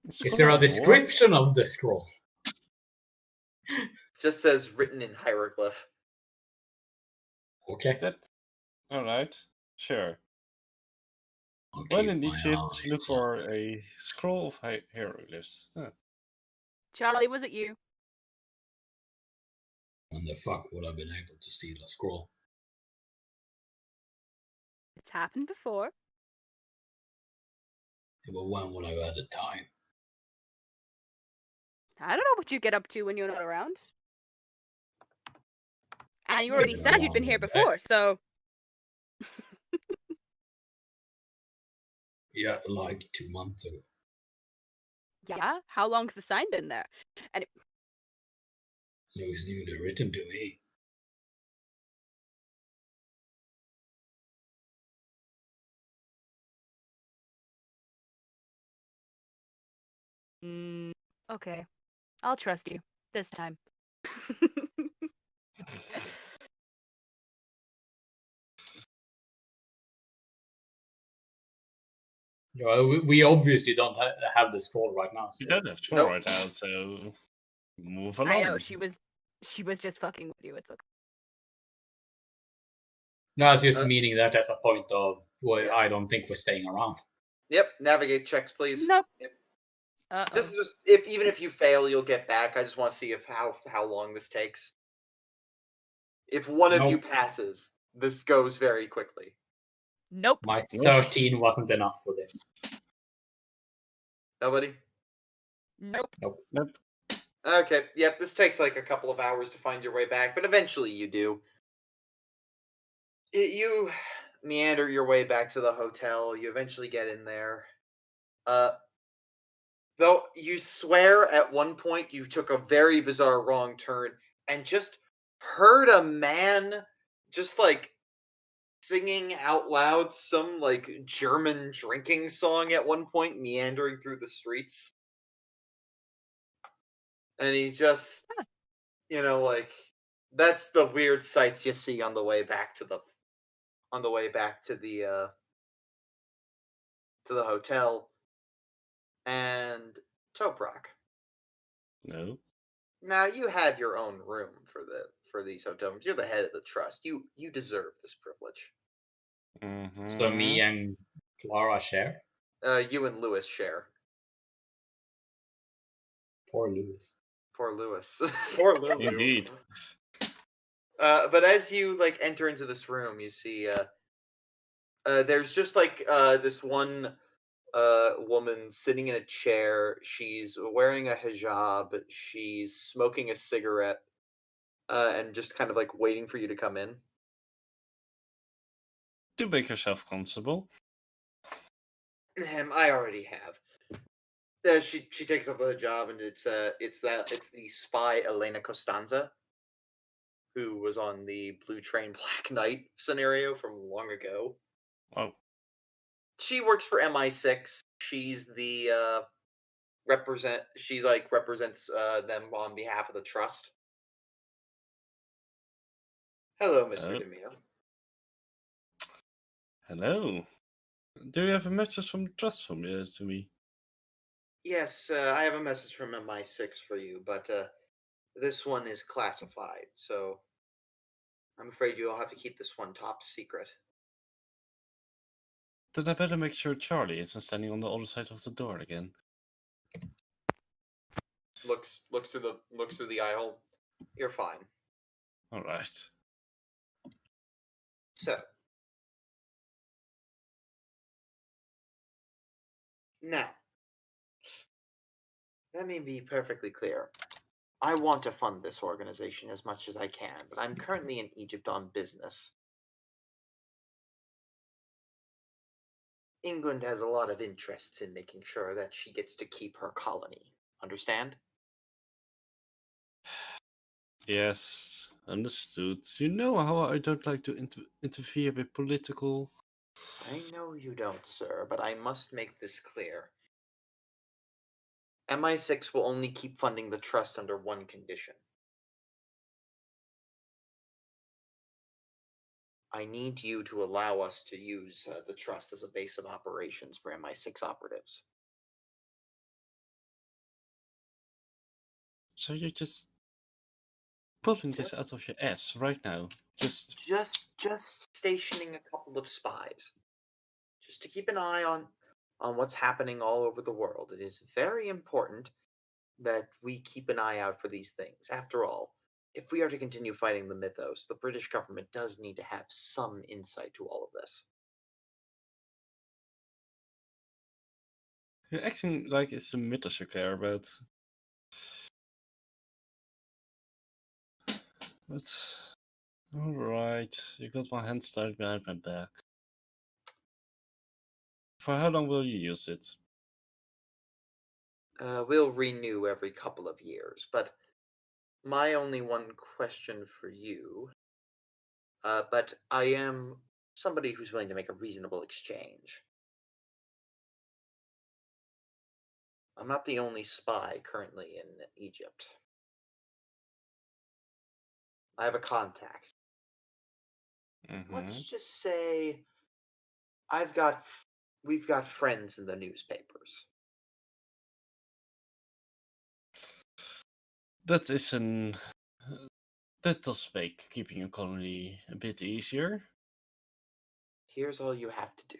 Is there a description of the scroll? Just says written in hieroglyph. Okay. That. Alright. Sure. I'll When keep in my Egypt, eyes look on for it. a scroll of hieroglyphs. Huh. Charlie, was it you? When the fuck would I have been able to steal a scroll? It's happened before. Yeah, but when would I have had the time? I don't know what you get up to when you're not around. And you already Maybe said you'd been here along the before, so Yeah, like 2 months ago. yeah. How long's the sign been there? And It was newly written to me. okay, I'll trust you this time. We obviously don't have the scroll right now. You So. don't have to Nope. right now, so move I along. know she was just fucking with you. It's okay. No, it's just meaning that as a point of, well, Yeah. I don't think we're staying around. Yep. Navigate checks, please. Nope. Yep. Uh-oh. This is just even if you fail, you'll get back. I just want to see how long this takes. If one of you Nope. passes, this goes very quickly. Nope. My 13 wasn't enough for this. Nobody? Nope. Nope. Okay. Yep. This takes like a couple of hours to find your way back, but eventually you do. You meander your way back to the hotel. You eventually get in there. Though you swear at one point you took a very bizarre wrong turn and just heard a man just like singing out loud some like German drinking song at one point, meandering through the streets. And he just, like, that's the weird sights you see on the way back to the hotel. And Toprak. No. Now you have your own room for these hotels. You're the head of the trust. You deserve this privilege. Mm-hmm. So me and Clara share? You and Lewis share. Poor Lewis. Poor Lewis. Poor Lewis. Indeed. But as you like enter into this room, you see there's just like this one woman sitting in a chair. She's wearing a hijab. She's smoking a cigarette, and just kind of like waiting for you to come in. Do make yourself comfortable. I already have. She takes off the hijab, and it's the spy Elena Costanza, who was on the Blue Train Black Knight scenario from long ago. Oh, She works for MI6. She's the represents them on behalf of the trust. Hello, Mr. Oh. Dimir. hello. Do you have a message from Trust from to me? Yes, I have a message from MI6 for you, but this one is classified, so I'm afraid you'll have to keep this one top secret. Then I better make sure Charlie isn't standing on the other side of the door again. Looks through the eye hole. You're fine. All right. So now, let me be perfectly clear. I want to fund this organization as much as I can, but I'm currently in Egypt on business. England has a lot of interests in making sure that she gets to keep her colony. Understand? Yes, understood. You know how I don't like to interfere with political. I know you don't, sir, but I must make this clear. MI6 will only keep funding the trust under one condition. I need you to allow us to use the trust as a base of operations for MI6 operatives. So you're just pulling this Just- out of your ass right now. Just Just stationing a couple of spies. Just to keep an eye on what's happening all over the world. It is very important that we keep an eye out for these things. After all, if we are to continue fighting the mythos, the British government does need to have some insight to all of this. you're acting like it's a mythos you care about. But alright, you got my hands tied behind my back. For how long will you use it? We'll renew every couple of years, but my only one question for you. But I am somebody who's willing to make a reasonable exchange. I'm not the only spy currently in Egypt. I have a contact. Let's just say we've got friends in the newspapers. That is that does make keeping a colony a bit easier. Here's all you have to do.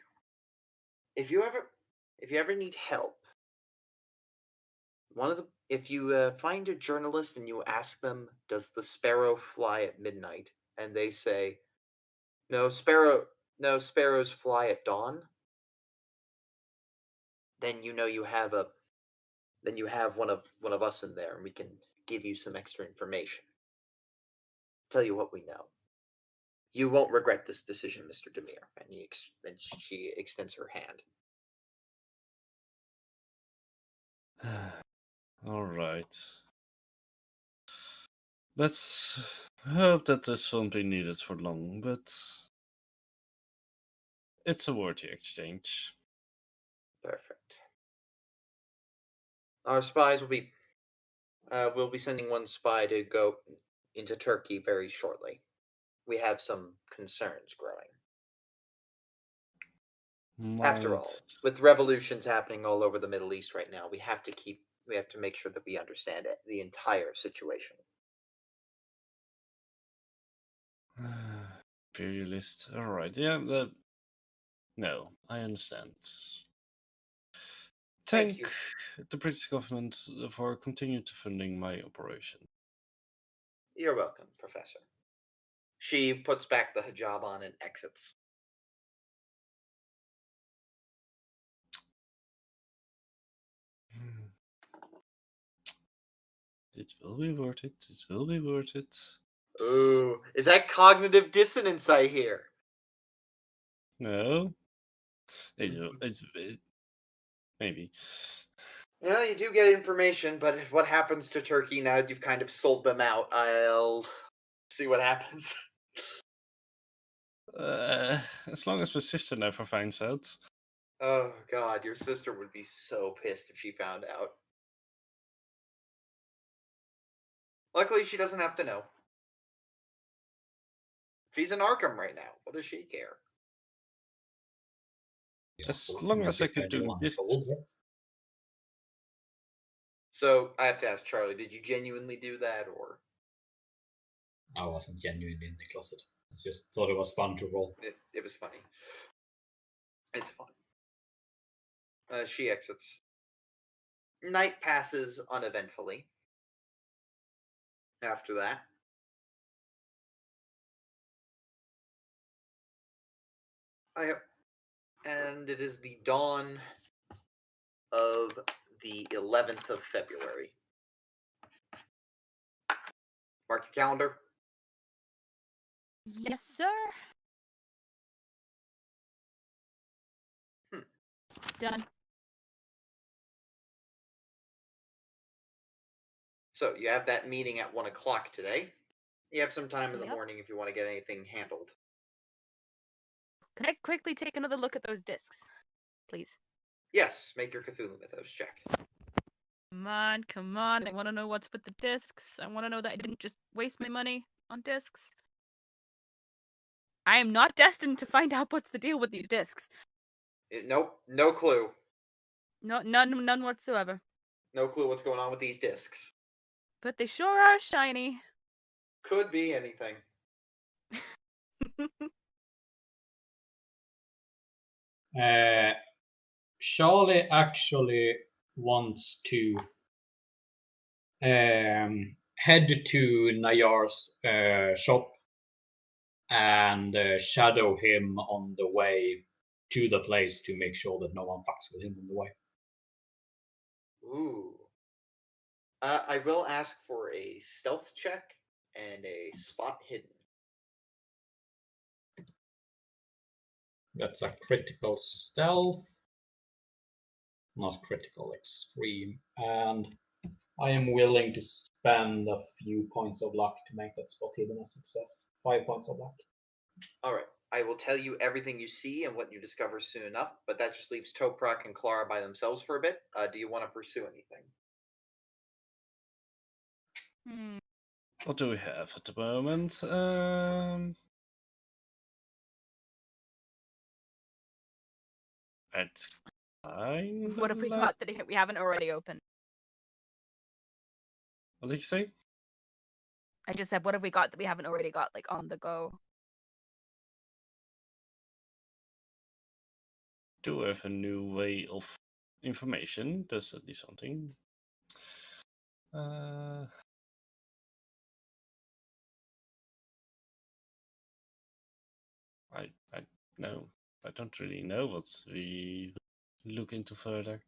If you ever need help, if you find a journalist and you ask them, "Does the sparrow fly at midnight?" and they say, no, sparrows fly at dawn," then you know you have one of us in there, and we can give you some extra information. Tell you what we know. You won't regret this decision, Mr. Dimir. And she extends her hand. Alright. Let's hope that this won't be needed for long, but it's a worthy exchange. Perfect. Our spies will be we'll be sending one spy to go into Turkey very shortly. We have some concerns growing. After all, with revolutions happening all over the Middle East right now, we have to make sure that we understand the entire situation. Imperialist. Alright, yeah, no, I understand. Thank you. The British government for continuing to funding my operation. You're welcome, Professor. She puts back the hijab on and exits. It will be worth it. It will be worth it. Ooh, is that cognitive dissonance I hear? No. Maybe. Well, you do get information, but what happens to Turkey now that you've kind of sold them out? I'll see what happens. As long as my sister never finds out. Oh god, your sister would be so pissed if she found out. Luckily, she doesn't have to know. She's in Arkham right now. What does she care? As long as I could do this. So, I have to ask Charlie, did you genuinely do that, or? I wasn't genuinely in the closet. I just thought it was fun to roll. It was funny. It's fun. She exits. Night passes uneventfully. After that. And it is the dawn of the 11th of February. Mark your calendar. Yes, sir. Done. So you have that meeting at 1 o'clock today. You have some time in the Yep. morning if you want to get anything handled. Can I quickly take another look at those discs, please? Yes, make your Cthulhu Mythos check. Come on, come on. I want to know what's with the discs. I want to know that I didn't just waste my money on discs. I am not destined to find out what's the deal with these discs. Nope, no clue. No, none whatsoever. No clue what's going on with these discs. But they sure are shiny. Could be anything. Charlie actually wants to head to Nayar's shop and shadow him on the way to the place to make sure that no one fucks with him on the way. Ooh. I will ask for a stealth check and a spot hidden. That's a critical stealth, not critical extreme, and I am willing to spend a few points of luck to make that spot hidden a success. 5 points of luck. Alright, I will tell you everything you see and what you discover soon enough, but that just leaves Toprak and Clara by themselves for a bit. Do you want to pursue anything? What do we have at the moment? It's kind What have we of got that we haven't already opened? What did you say? I just said, what have we got that we haven't already got, like, on the go? Do have a new way of information. That's at least something. I know. I don't really know what we look into further.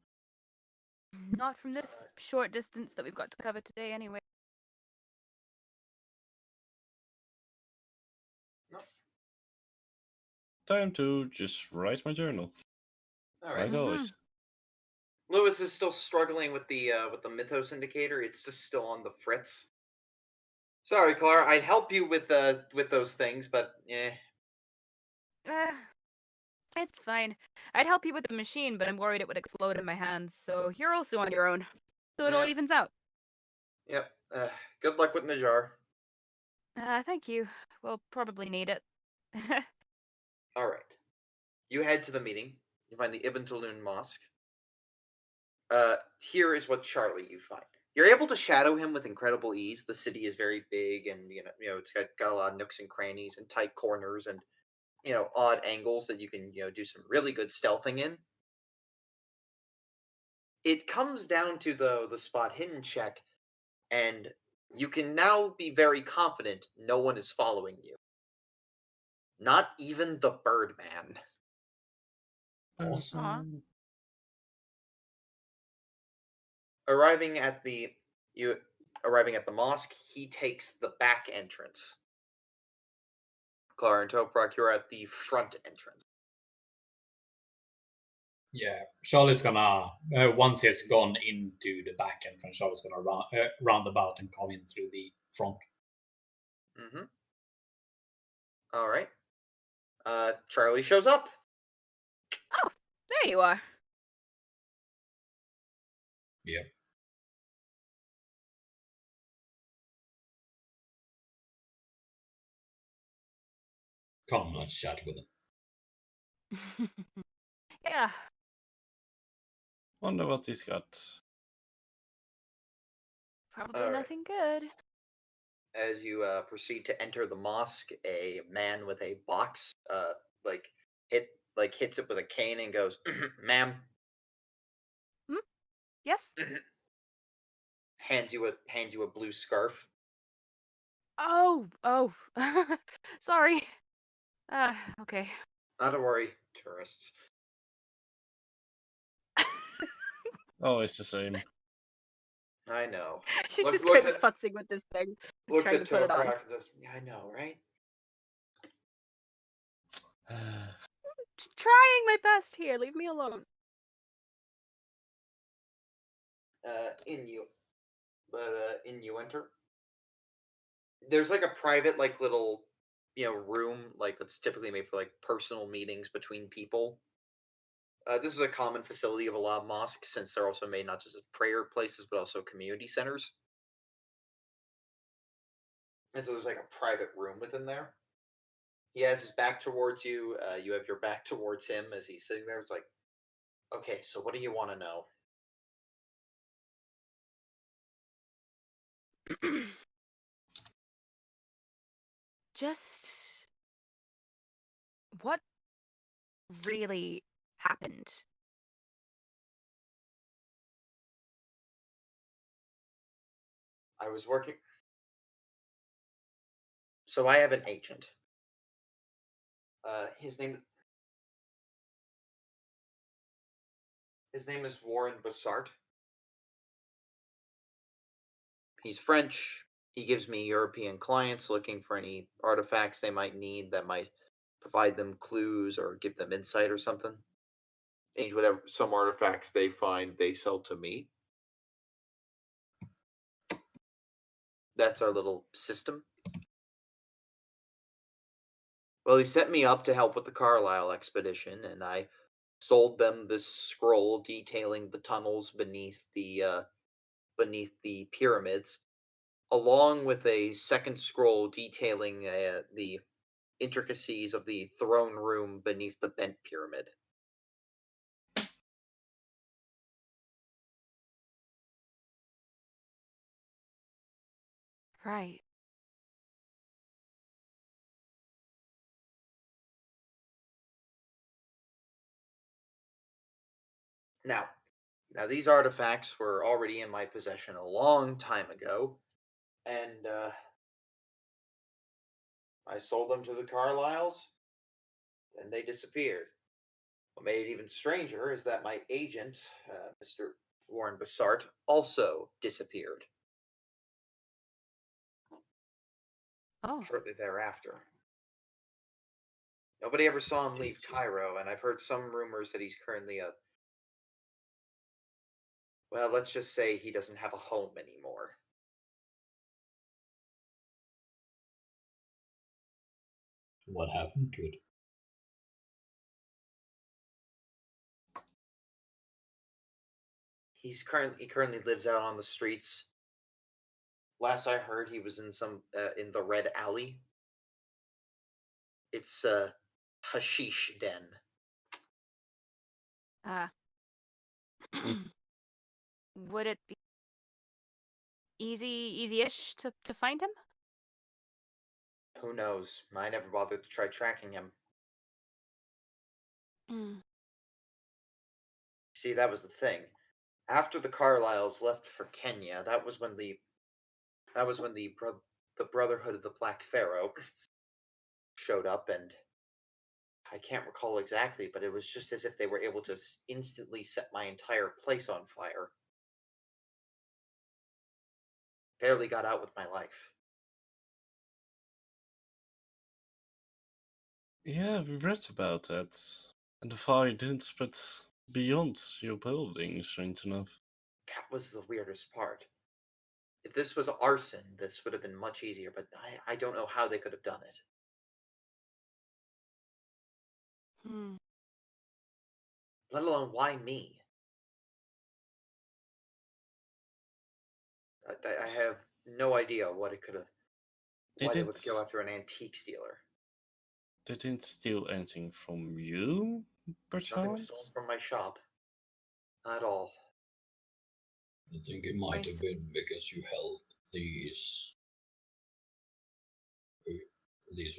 Not from this short distance that we've got to cover today, anyway. Time to just write my journal. Alright. Like always. Lewis is still struggling with the mythos indicator. It's just still on the fritz. Sorry, Clara. I'd help you with those things, but It's fine. I'd help you with the machine, but I'm worried it would explode in my hands, so you're also on your own. So it all Yep. evens out. Yep. Good luck with Najar. Thank you. We'll probably need it. Alright. You head to the meeting. You find the Ibn Tulun Mosque. Here is what Charlie you find. You're able to shadow him with incredible ease. The city is very big, and you know it's got a lot of nooks and crannies and tight corners and odd angles that you can do some really good stealthing in. It comes down to the spot hidden check, and you can now be very confident no one is following you. Not even the Birdman. Awesome. Arriving at the mosque, he takes the back entrance. Clara and Toprak, you're at the front entrance. Yeah, Charlie's gonna once he's gone into the back entrance, Charlie's gonna round about and come in through the front. Mm-hmm. All right. Charlie shows up. Oh, there you are. Yep. Come, let's chat with him. Yeah. Wonder what he's got. Probably All right. nothing good. As you proceed to enter the mosque, a man with a box hits it with a cane and goes, "Ma'am." Yes? hands you a blue scarf. Oh. Sorry. Okay. Not to worry, tourists. Oh, it's the same. I know. She's Look- just looks kind of at- futzing with this thing, Looks trying at to put it on. Toprak and goes, "Yeah, I know, right?" Trying my best here. Leave me alone. In you enter. There's like a private little room that's typically made for personal meetings between people. This is a common facility of a lot of mosques, since they're also made not just as prayer places but also community centers. And so there's like a private room within there. He has his back towards you. You have your back towards him as he's sitting there. It's like, okay, so what do you want to know? Just what really happened? I was working. So I have an agent. His name is Warren Bassart. He's French. He gives me European clients looking for any artifacts they might need that might provide them clues or give them insight or something. And whatever some artifacts they find, they sell to me. That's our little system. Well, he set me up to help with the Carlisle expedition, and I sold them this scroll detailing the tunnels beneath the pyramids, along with a second scroll detailing the intricacies of the throne room beneath the bent pyramid. Right. Now, these artifacts were already in my possession a long time ago, and I sold them to the Carlyles, and they disappeared. What made it even stranger is that my agent, Mr. Warren Bassart, also disappeared Oh. shortly thereafter. Nobody ever saw him leave Cairo, and I've heard some rumors that he's currently well, let's just say he doesn't have a home anymore. What happened to it? He currently lives out on the streets. Last I heard, he was in in the Red Alley. It's a hashish den. Would it be easy-ish to find him? Who knows? I never bothered to try tracking him. See, that was the thing. After the Carlyles left for Kenya, that was when the Brotherhood of the Black Pharaoh showed up, and I can't recall exactly, but it was just as if they were able to instantly set my entire place on fire. Barely got out with my life. Yeah, we read about that. And the fire didn't spread beyond your building, strange enough. That was the weirdest part. If this was arson, this would have been much easier, but I don't know how they could have done it. Let alone why me. I have no idea what it could have. Why they would go after an antique dealer. They didn't steal anything from you, perchance? Nothing was stolen from my shop. Not at all. I think it might have been because you held these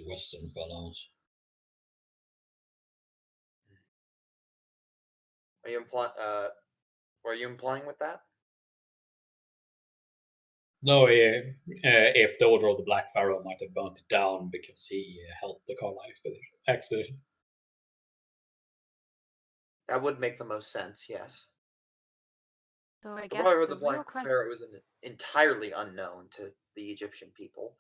Western fellows. Are you were you implying with that? No, if the Order of the Black Pharaoh might have burnt it down because he helped the Carlisle expedition. That would make the most sense, yes. So I The guess Order of the the real Black question. Pharaoh is entirely unknown to the Egyptian people.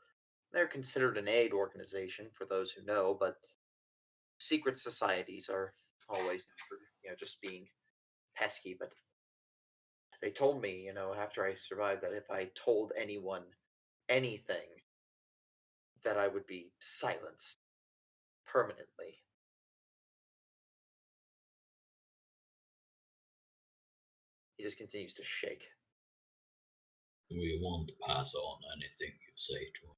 They're considered an aid organization for those who know, but secret societies are always known for, just being pesky. But they told me, after I survived, that if I told anyone anything, that I would be silenced permanently. He just continues to shake. We won't pass on anything you say to him.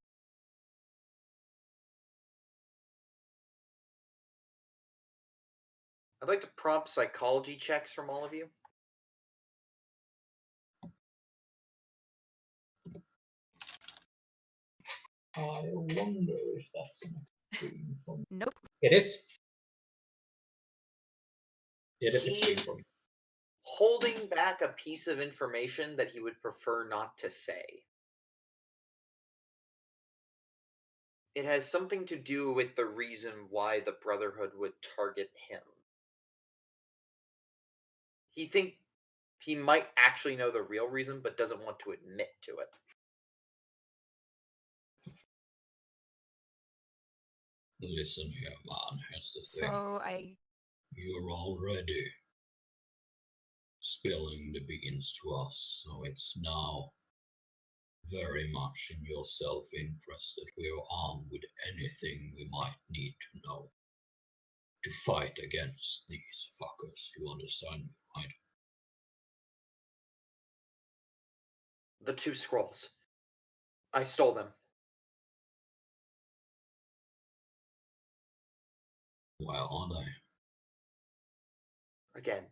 I'd like to prompt psychology checks from all of you. I wonder if that's an extreme for me. Nope. It is. It is He's extreme for me. holding back a piece of information that he would prefer not to say. It has something to do with the reason why the Brotherhood would target him. He might actually know the real reason, but doesn't want to admit to it. Listen here, man, here's the thing. So You're already spilling the beans to us, so it's now very much in your self-interest that we are armed with anything we might need to know to fight against these fuckers. You understand me, right? The 2 scrolls. I stole them. Where are they? Again,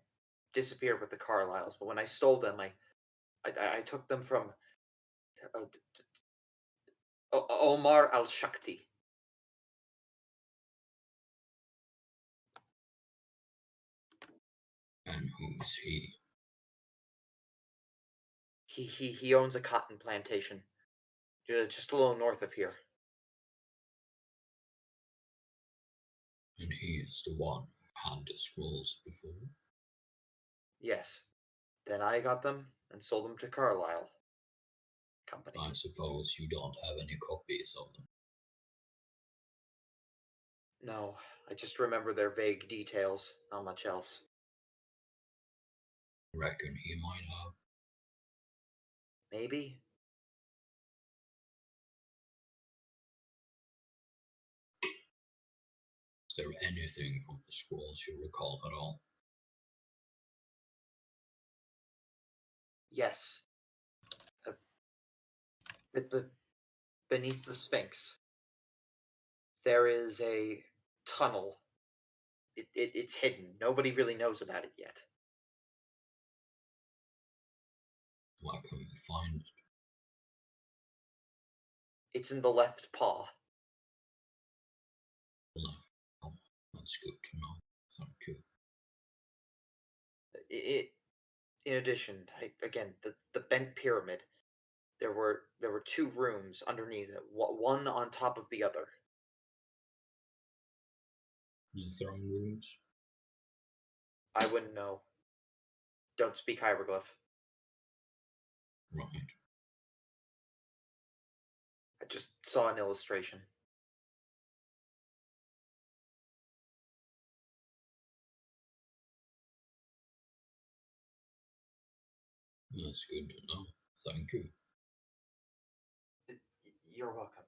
disappeared with the Carlyles, but when I stole them, I took them from Omar al-Shakti. And who is he? He owns a cotton plantation, just a little north of here. And he is the one who had the scrolls before? Yes. Then I got them and sold them to Carlisle Company. I suppose you don't have any copies of them. No, I just remember their vague details, not much else. Reckon he might have. Maybe. Is there anything from the scrolls you recall at all? Yes. Beneath the Sphinx, there is a tunnel. It's hidden. Nobody really knows about it yet. Why can't we find it? It's in the left paw. Left. Oh, that's good to know. Thank you. In addition, again, the bent pyramid. There were 2 rooms underneath it, one on top of the other. The throne rooms? I wouldn't know. Don't speak hieroglyph. Right. I just saw an illustration. That's good to know. Thank you. You're welcome.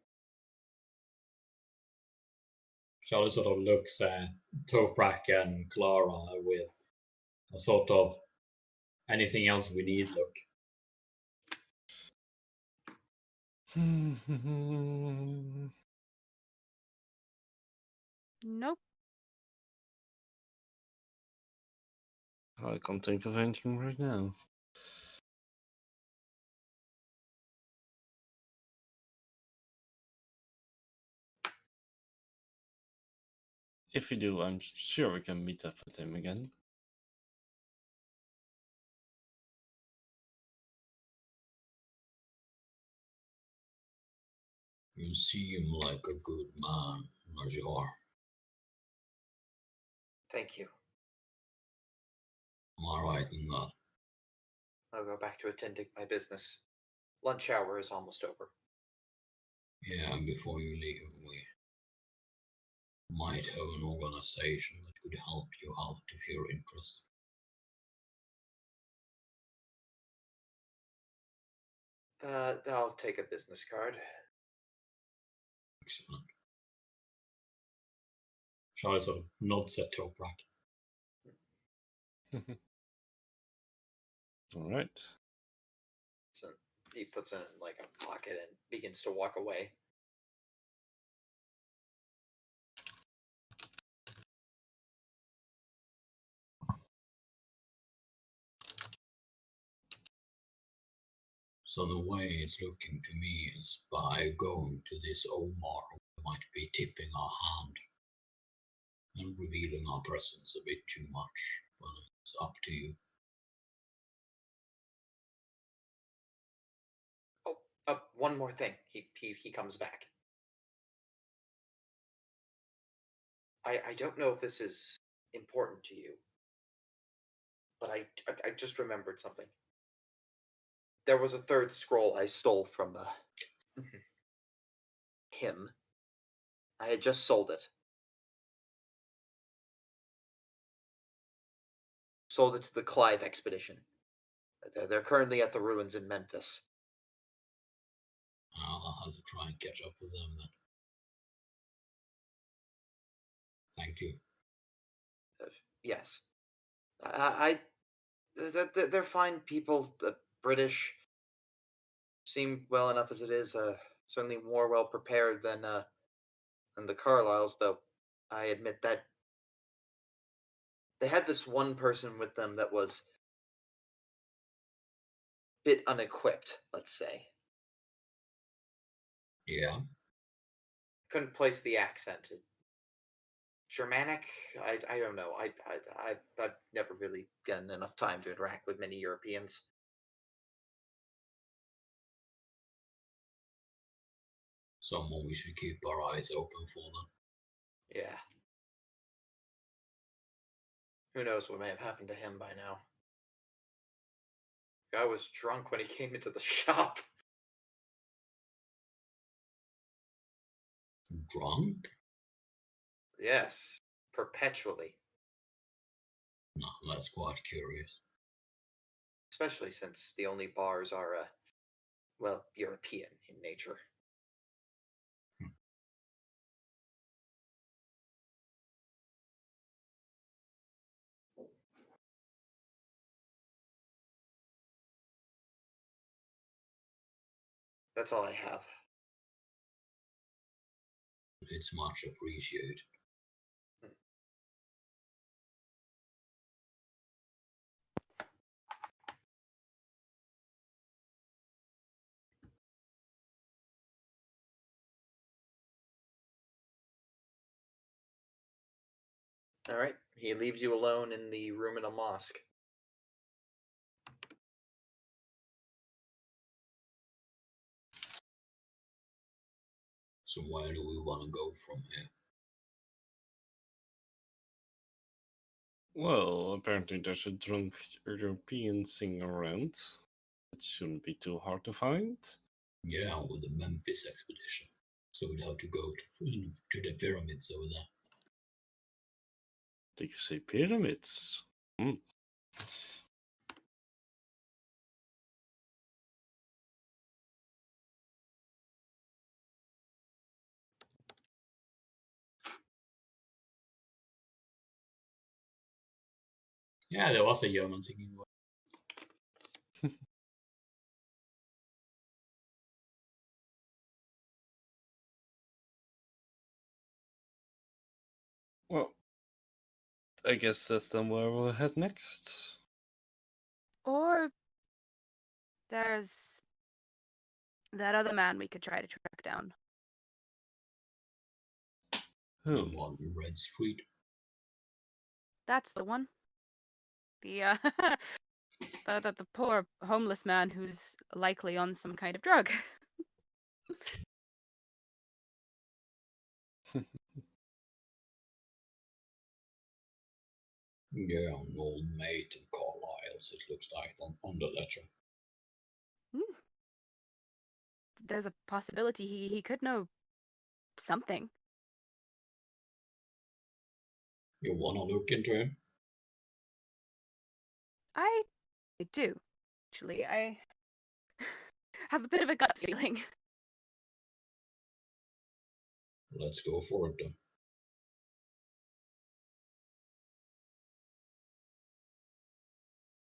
Charlie sort of looks at Toprak and Clara with a sort of anything else we need look. Nope. I can't think of anything right now. If you do, I'm sure we can meet up with him again. You seem like a good man, Major. Thank you. Am I right in that? I'll go back to attending my business. Lunch hour is almost over. Yeah, and before you leave, we might have an organization that could help you out if you're interested. I'll take a business card. Excellent. Charlie sort of nods at Toprak. All right. So he puts it in like a pocket and begins to walk away. So the way it's looking to me is by going to this Omar, we might be tipping our hand and revealing our presence a bit too much. Well, it's up to you. Oh, one more thing. He comes back. I don't know if this is important to you, but I just remembered something. There was a third scroll I stole from him. I had just sold it. Sold it to the Clive expedition. They're currently at the ruins in Memphis. I'll have to try and catch up with them then. Thank you. Yes. They're fine people. British. Seem well enough as it is. Certainly more well prepared than the Carlyles, though I admit that they had this one person with them that was a bit unequipped, let's say. Yeah? Couldn't place the accent. Germanic? I don't know. I've never really gotten enough time to interact with many Europeans. Someone we should keep our eyes open for then. Yeah. Who knows what may have happened to him by now. Guy was drunk when he came into the shop. Drunk? Yes, perpetually. No, that's quite curious. Especially since the only bars are, well, European in nature. That's all I have. It's much appreciated. All right. He leaves you alone in the room in a mosque. So where do we want to go from here? Well, apparently there's a drunk European singer around. It shouldn't be too hard to find. Yeah, with the Memphis expedition. So we'd have to go to the pyramids over there. Did you say pyramids? Yeah, there was a German singing voice. Well, I guess that's somewhere we'll head next. Or there's that other man we could try to track down. Who? The one in Red Street. That's the one. The the poor homeless man who's likely on some kind of drug. Yeah, an old mate of Carlyle's, it looks like, on the letter. There's a possibility he could know something. You wanna look into him? I do. Actually, I have a bit of a gut feeling. Let's go for it then.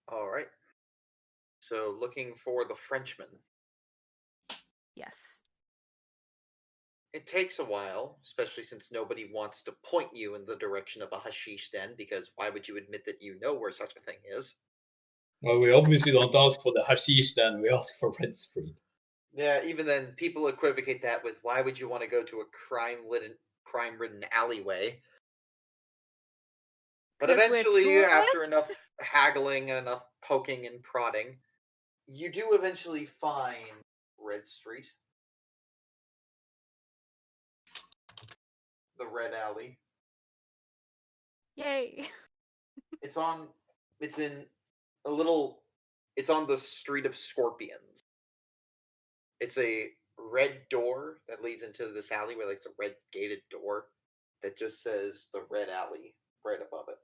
All right. So looking for the Frenchman. Yes. It takes a while, especially since nobody wants to point you in the direction of a hashish den, because why would you admit that you know where such a thing is? Well, we obviously don't ask for the hashish then, we ask for Red Street. Yeah, even then, people equivocate that with why would you want to go to a crime-ridden alleyway? But 'Cause we're eventually, tourists? after enough haggling and enough poking and prodding, you do eventually find Red Street. The Red Alley. Yay. It's on the Street of Scorpions. It's a red door that leads into this alleyway, like it's a red gated door that just says the Red Alley right above it.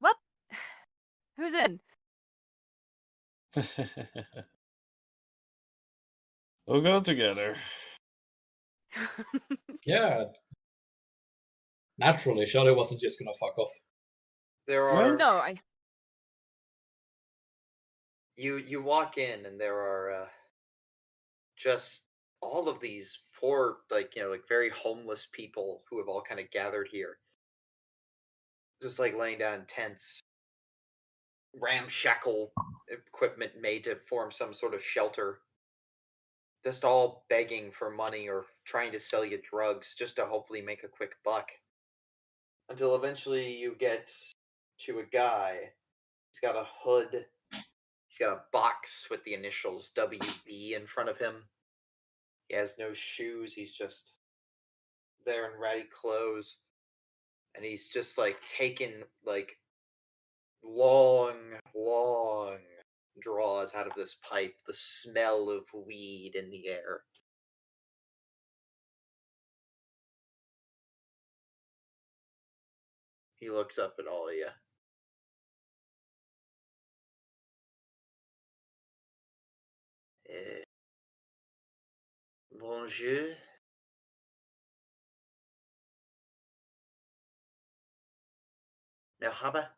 Well, who's in? We'll go together. Yeah. Naturally, Shadi wasn't just gonna fuck off. There Well, are No, I. you walk in and there are just all of these poor, like very homeless people who have all kind of gathered here, just like laying down in tents, ramshackle equipment made to form some sort of shelter, just all begging for money or trying to sell you drugs just to hopefully make a quick buck, until eventually you get to a guy. He's got a hood. He's got a box with the initials WB in front of him. He has no shoes. He's just there in ratty clothes. And he's just like taking like long draws out of this pipe, the smell of weed in the air. He looks up at all of you. Bonjour. Merhaba.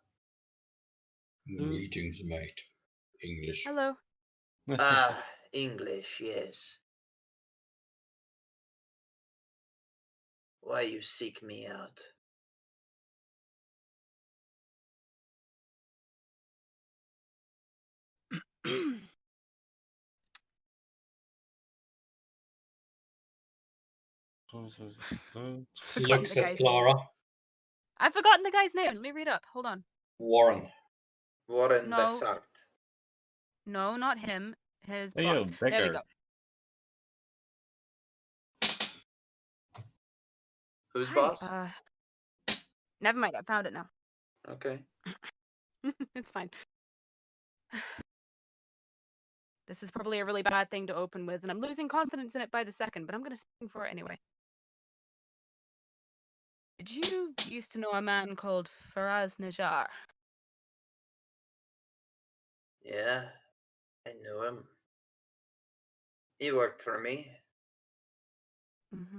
Greetings, mate. English. Hello. Ah, English, yes. Why you seek me out? Forgotten Looks the at guy's Clara. name. I've forgotten the guy's name. Let me read up. Hold on. Warren. Warren No. Bessart. No, not him. His Hey, boss. yo, There we beggar. go. Who's Hi, boss? never mind. I found it now. Okay. It's fine. This is probably a really bad thing to open with, and I'm losing confidence in it by the second, but I'm going to sing for it anyway. Did you used to know a man called Faraz Najjar? Yeah, I knew him. He worked for me. Mm-hmm.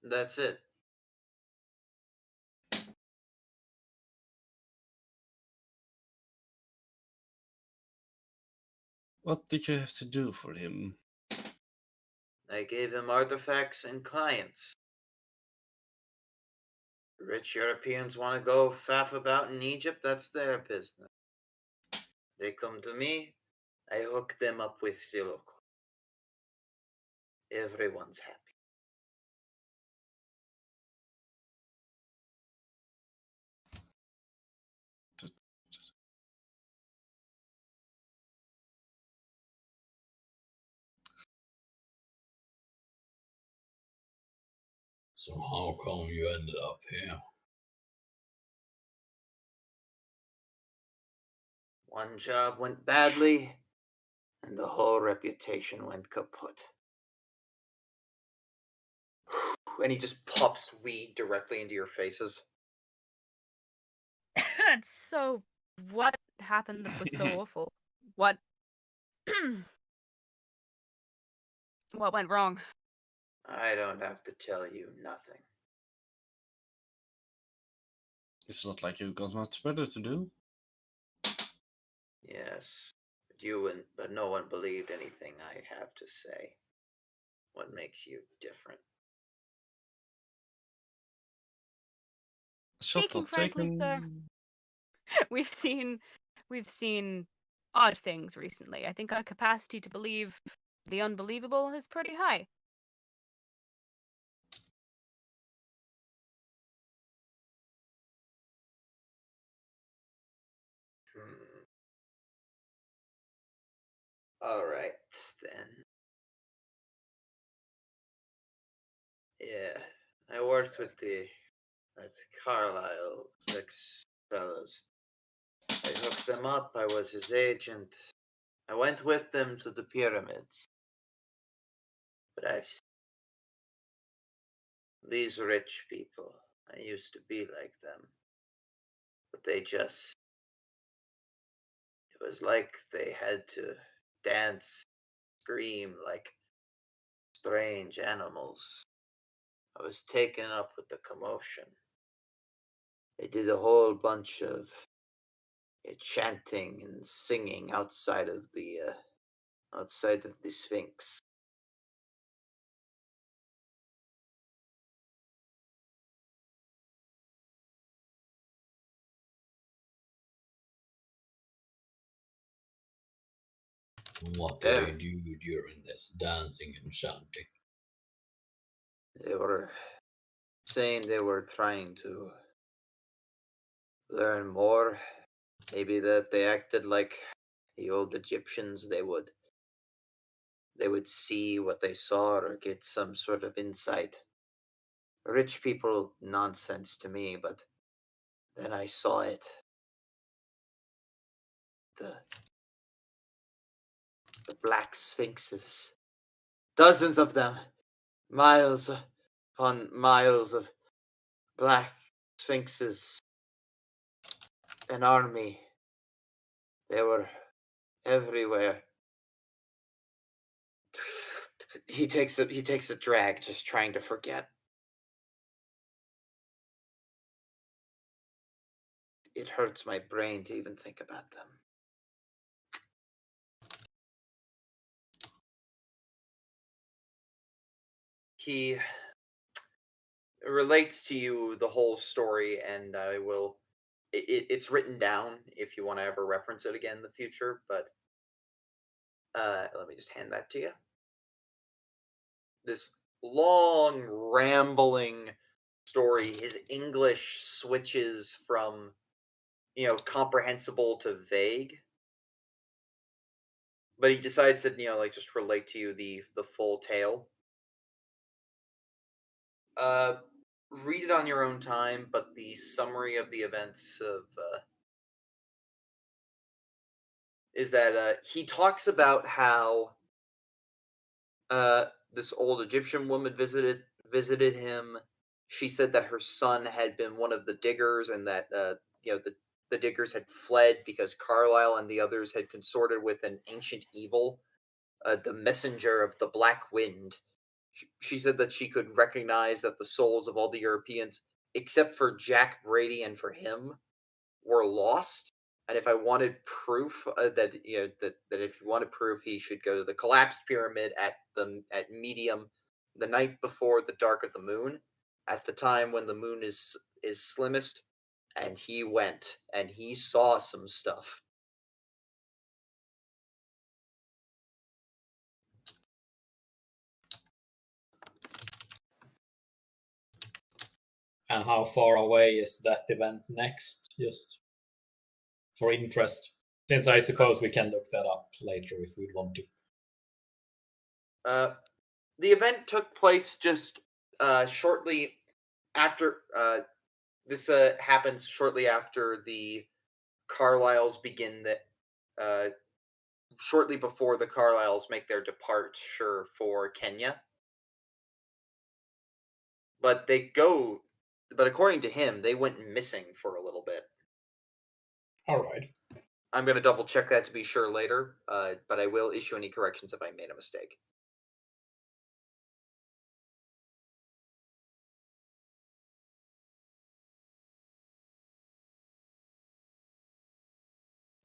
That's it. What did you have to do for him? I gave him artifacts and clients. Rich Europeans want to go faff about in Egypt, that's their business. They come to me, I hook them up with Siloco. Everyone's happy. So how come you ended up here? One job went badly, and the whole reputation went kaput. And he just puffs weed directly into your faces. So, what happened that was so awful? What? What went wrong? I don't have to tell you nothing. It's not like you've got much better to do. Yes, but no one believed anything I have to say. What makes you different? Shot Speaking not frankly, taken. sir, we've seen odd things recently. I think our capacity to believe the unbelievable is pretty high. All right, then. Yeah, I worked with Carlisle, fellas. I hooked them up. I was his agent. I went with them to the pyramids. But these rich people. I used to be like them. But it was like they had to dance, scream like strange animals. I was taken up with the commotion. They did a whole bunch of chanting and singing outside of the Sphinx. What do they do during this dancing and chanting? They were saying they were trying to learn more. Maybe that they acted like the old Egyptians. They would see what they saw or get some sort of insight. Rich people nonsense to me, but then I saw it. The black sphinxes. Dozens of them. Miles upon miles of black sphinxes. An army. They were everywhere. He takes a drag, just trying to forget. It hurts my brain to even think about them. He relates to you the whole story, and I will. It's written down if you want to ever reference it again in the future, but let me just hand that to you. This long, rambling story. His English switches from, comprehensible to vague. But he decides to, just relate to you the full tale. Read it on your own time, but the summary of the events is that he talks about how this old Egyptian woman visited him. She said that her son had been one of the diggers, and that the diggers had fled because Carlisle and the others had consorted with an ancient evil, the messenger of the Black Wind. she said that she could recognize that the souls of all the Europeans, except for Jack Brady and for him, were lost. And if I wanted proof that if you wanted proof, he should go to the collapsed pyramid at medium the night before the dark of the moon, at the time when the moon is slimmest. And he went and he saw some stuff. And how far away is that event next? Just for interest. Since I suppose we can look that up later if we want to. The event took place just shortly after. This happens shortly after the Carlyles begin that. Shortly before the Carlyles make their departure for Kenya. But according to him, they went missing for a little bit. All right. I'm going to double check that to be sure later, but I will issue any corrections if I made a mistake.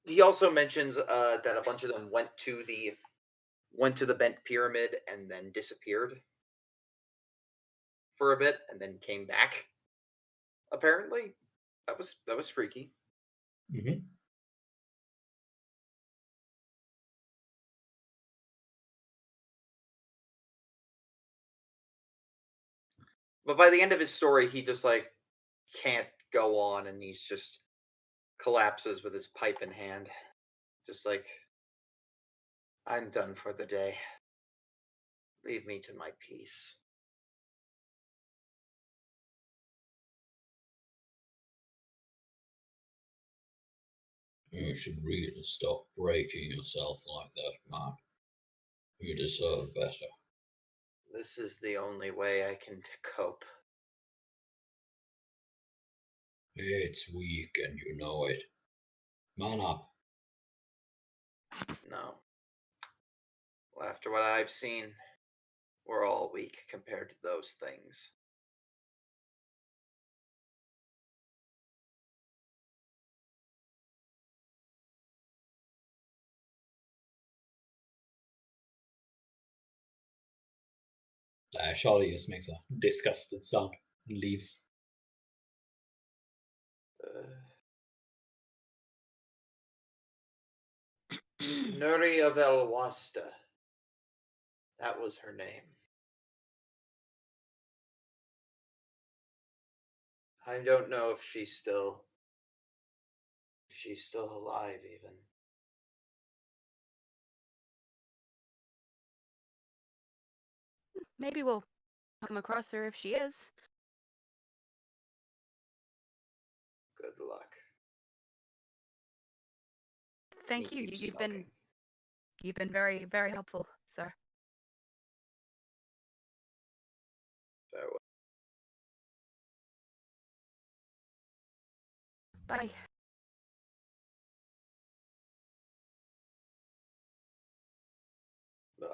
He also mentions that a bunch of them went to the bent pyramid and then disappeared for a bit and then came back. Apparently, that was freaky. Mm-hmm. But by the end of his story, he just can't go on, and he's just collapses with his pipe in hand, just I'm done for the day. Leave me to my peace. You should really stop breaking yourself like that, man. You deserve better. This is the only way I can cope. It's weak and you know it. Man up. No. Well, after what I've seen, we're all weak compared to those things. Charlie just makes a disgusted sound and leaves. Nuri of El Wasta. That was her name. I don't know if she's still alive even. Maybe we'll come across her if she is. Good luck. Thank you. You've been very, very helpful, sir. Farewell. Bye. Bye.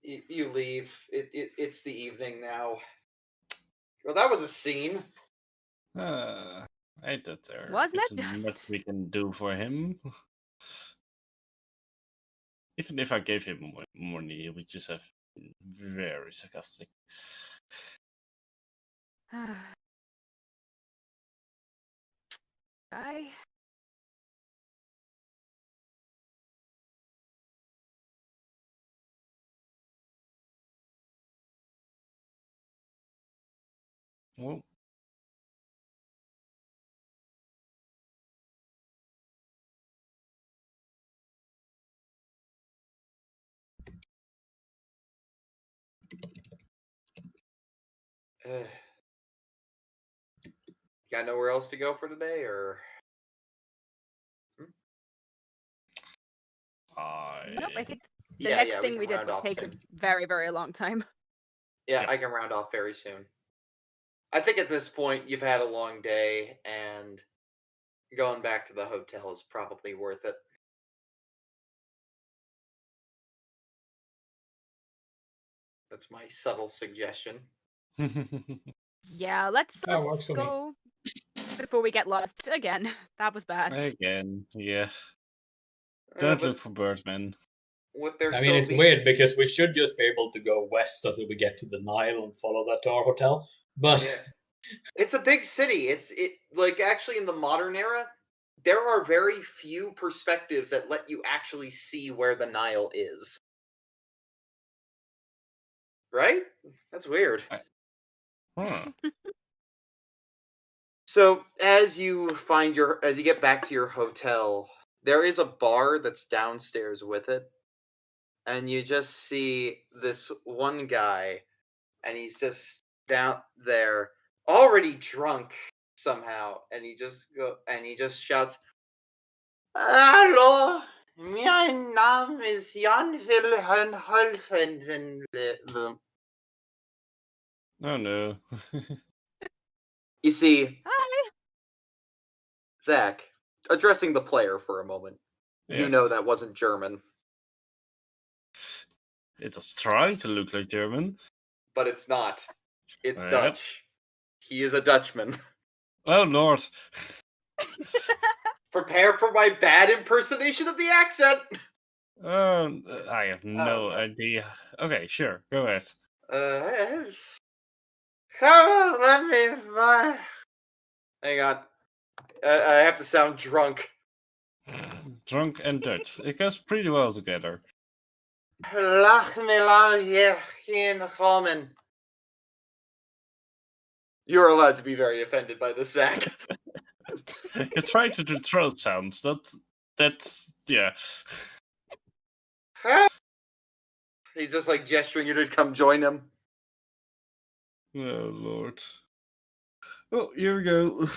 You leave. It's the evening now. Well, that was a scene. I thought there Wasn't it isn't much just? we can do for him. Even if I gave him more money, he would just have been very sarcastic. Bye. Well, Got nowhere else to go for today, or? Nope, I think the Yeah, next we thing can we did round would off take a soon. very, very long time. Yeah, Yep. I can round off very soon. I think at this point you've had a long day, and going back to the hotel is probably worth it. That's my subtle suggestion. Yeah, let's That works for me. go before we get lost again. That was bad. Again, yeah. Uh, Don't but look for birdmen. Would there I still mean, it's be... weird because we should just be able to go west until we get to the Nile and follow that to our hotel. But Yeah. It's a big city. Like actually in the modern era, there are very few perspectives that let you actually see where the Nile is. Right? That's weird. Huh. So as you get back to your hotel, there is a bar that's downstairs with it, and you just see this one guy, and he's just down there, already drunk somehow, and he just shouts, "Hallo, mein Name ist Jan Wilhelm Holfen." Oh no. You see, Hi. Zach, addressing the player for a moment, you know Yes. that wasn't German. It was trying to look like German. But it's not. It's Yep. Dutch. He is a Dutchman. Oh lord. Prepare for my bad impersonation of the accent. I have no no. idea. Okay, sure, go ahead. Come on, let me find. Hang on. I have to sound drunk. Drunk and Dutch. It goes pretty well together. Laat me lang hier geen komen. You're allowed to be very offended by this, Zach. You're trying to do throat sounds. That's yeah. He's just like gesturing you to come join him. Oh lord. Oh, here we go.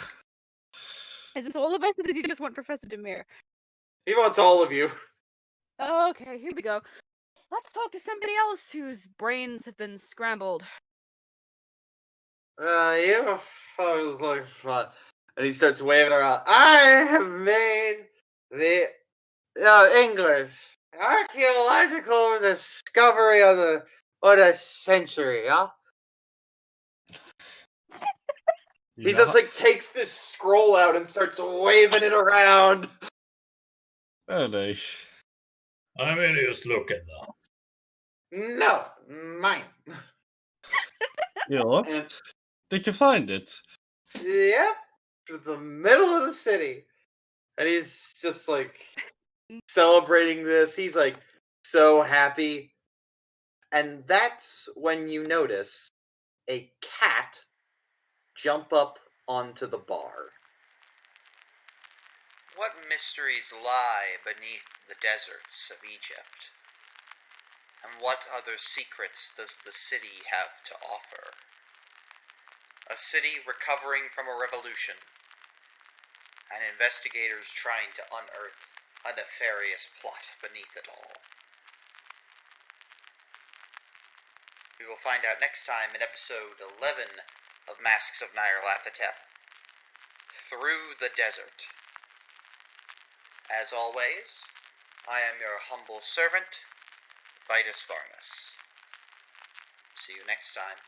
Is this all of us, or does he just want Professor Dimir? He wants all of you. Okay, here we go. Let's talk to somebody else whose brains have been scrambled. You was like fun. And he starts waving around. I have made the English archaeological discovery of the century, huh? He just like takes this scroll out and starts waving it around. Oh nice. I mean, just look at that. No, mine. You know what? And, Did you find it? yep, to the middle of the city. And he's just like celebrating this. He's like so happy. And that's when you notice a cat jump up onto the bar. What mysteries lie beneath the deserts of Egypt? And what other secrets does the city have to offer? A city recovering from a revolution, and investigators trying to unearth a nefarious plot beneath it all. We will find out next time in episode 11 of Masks of Nyarlathotep, Through the Desert. As always, I am your humble servant, vitusvarnus. See you next time.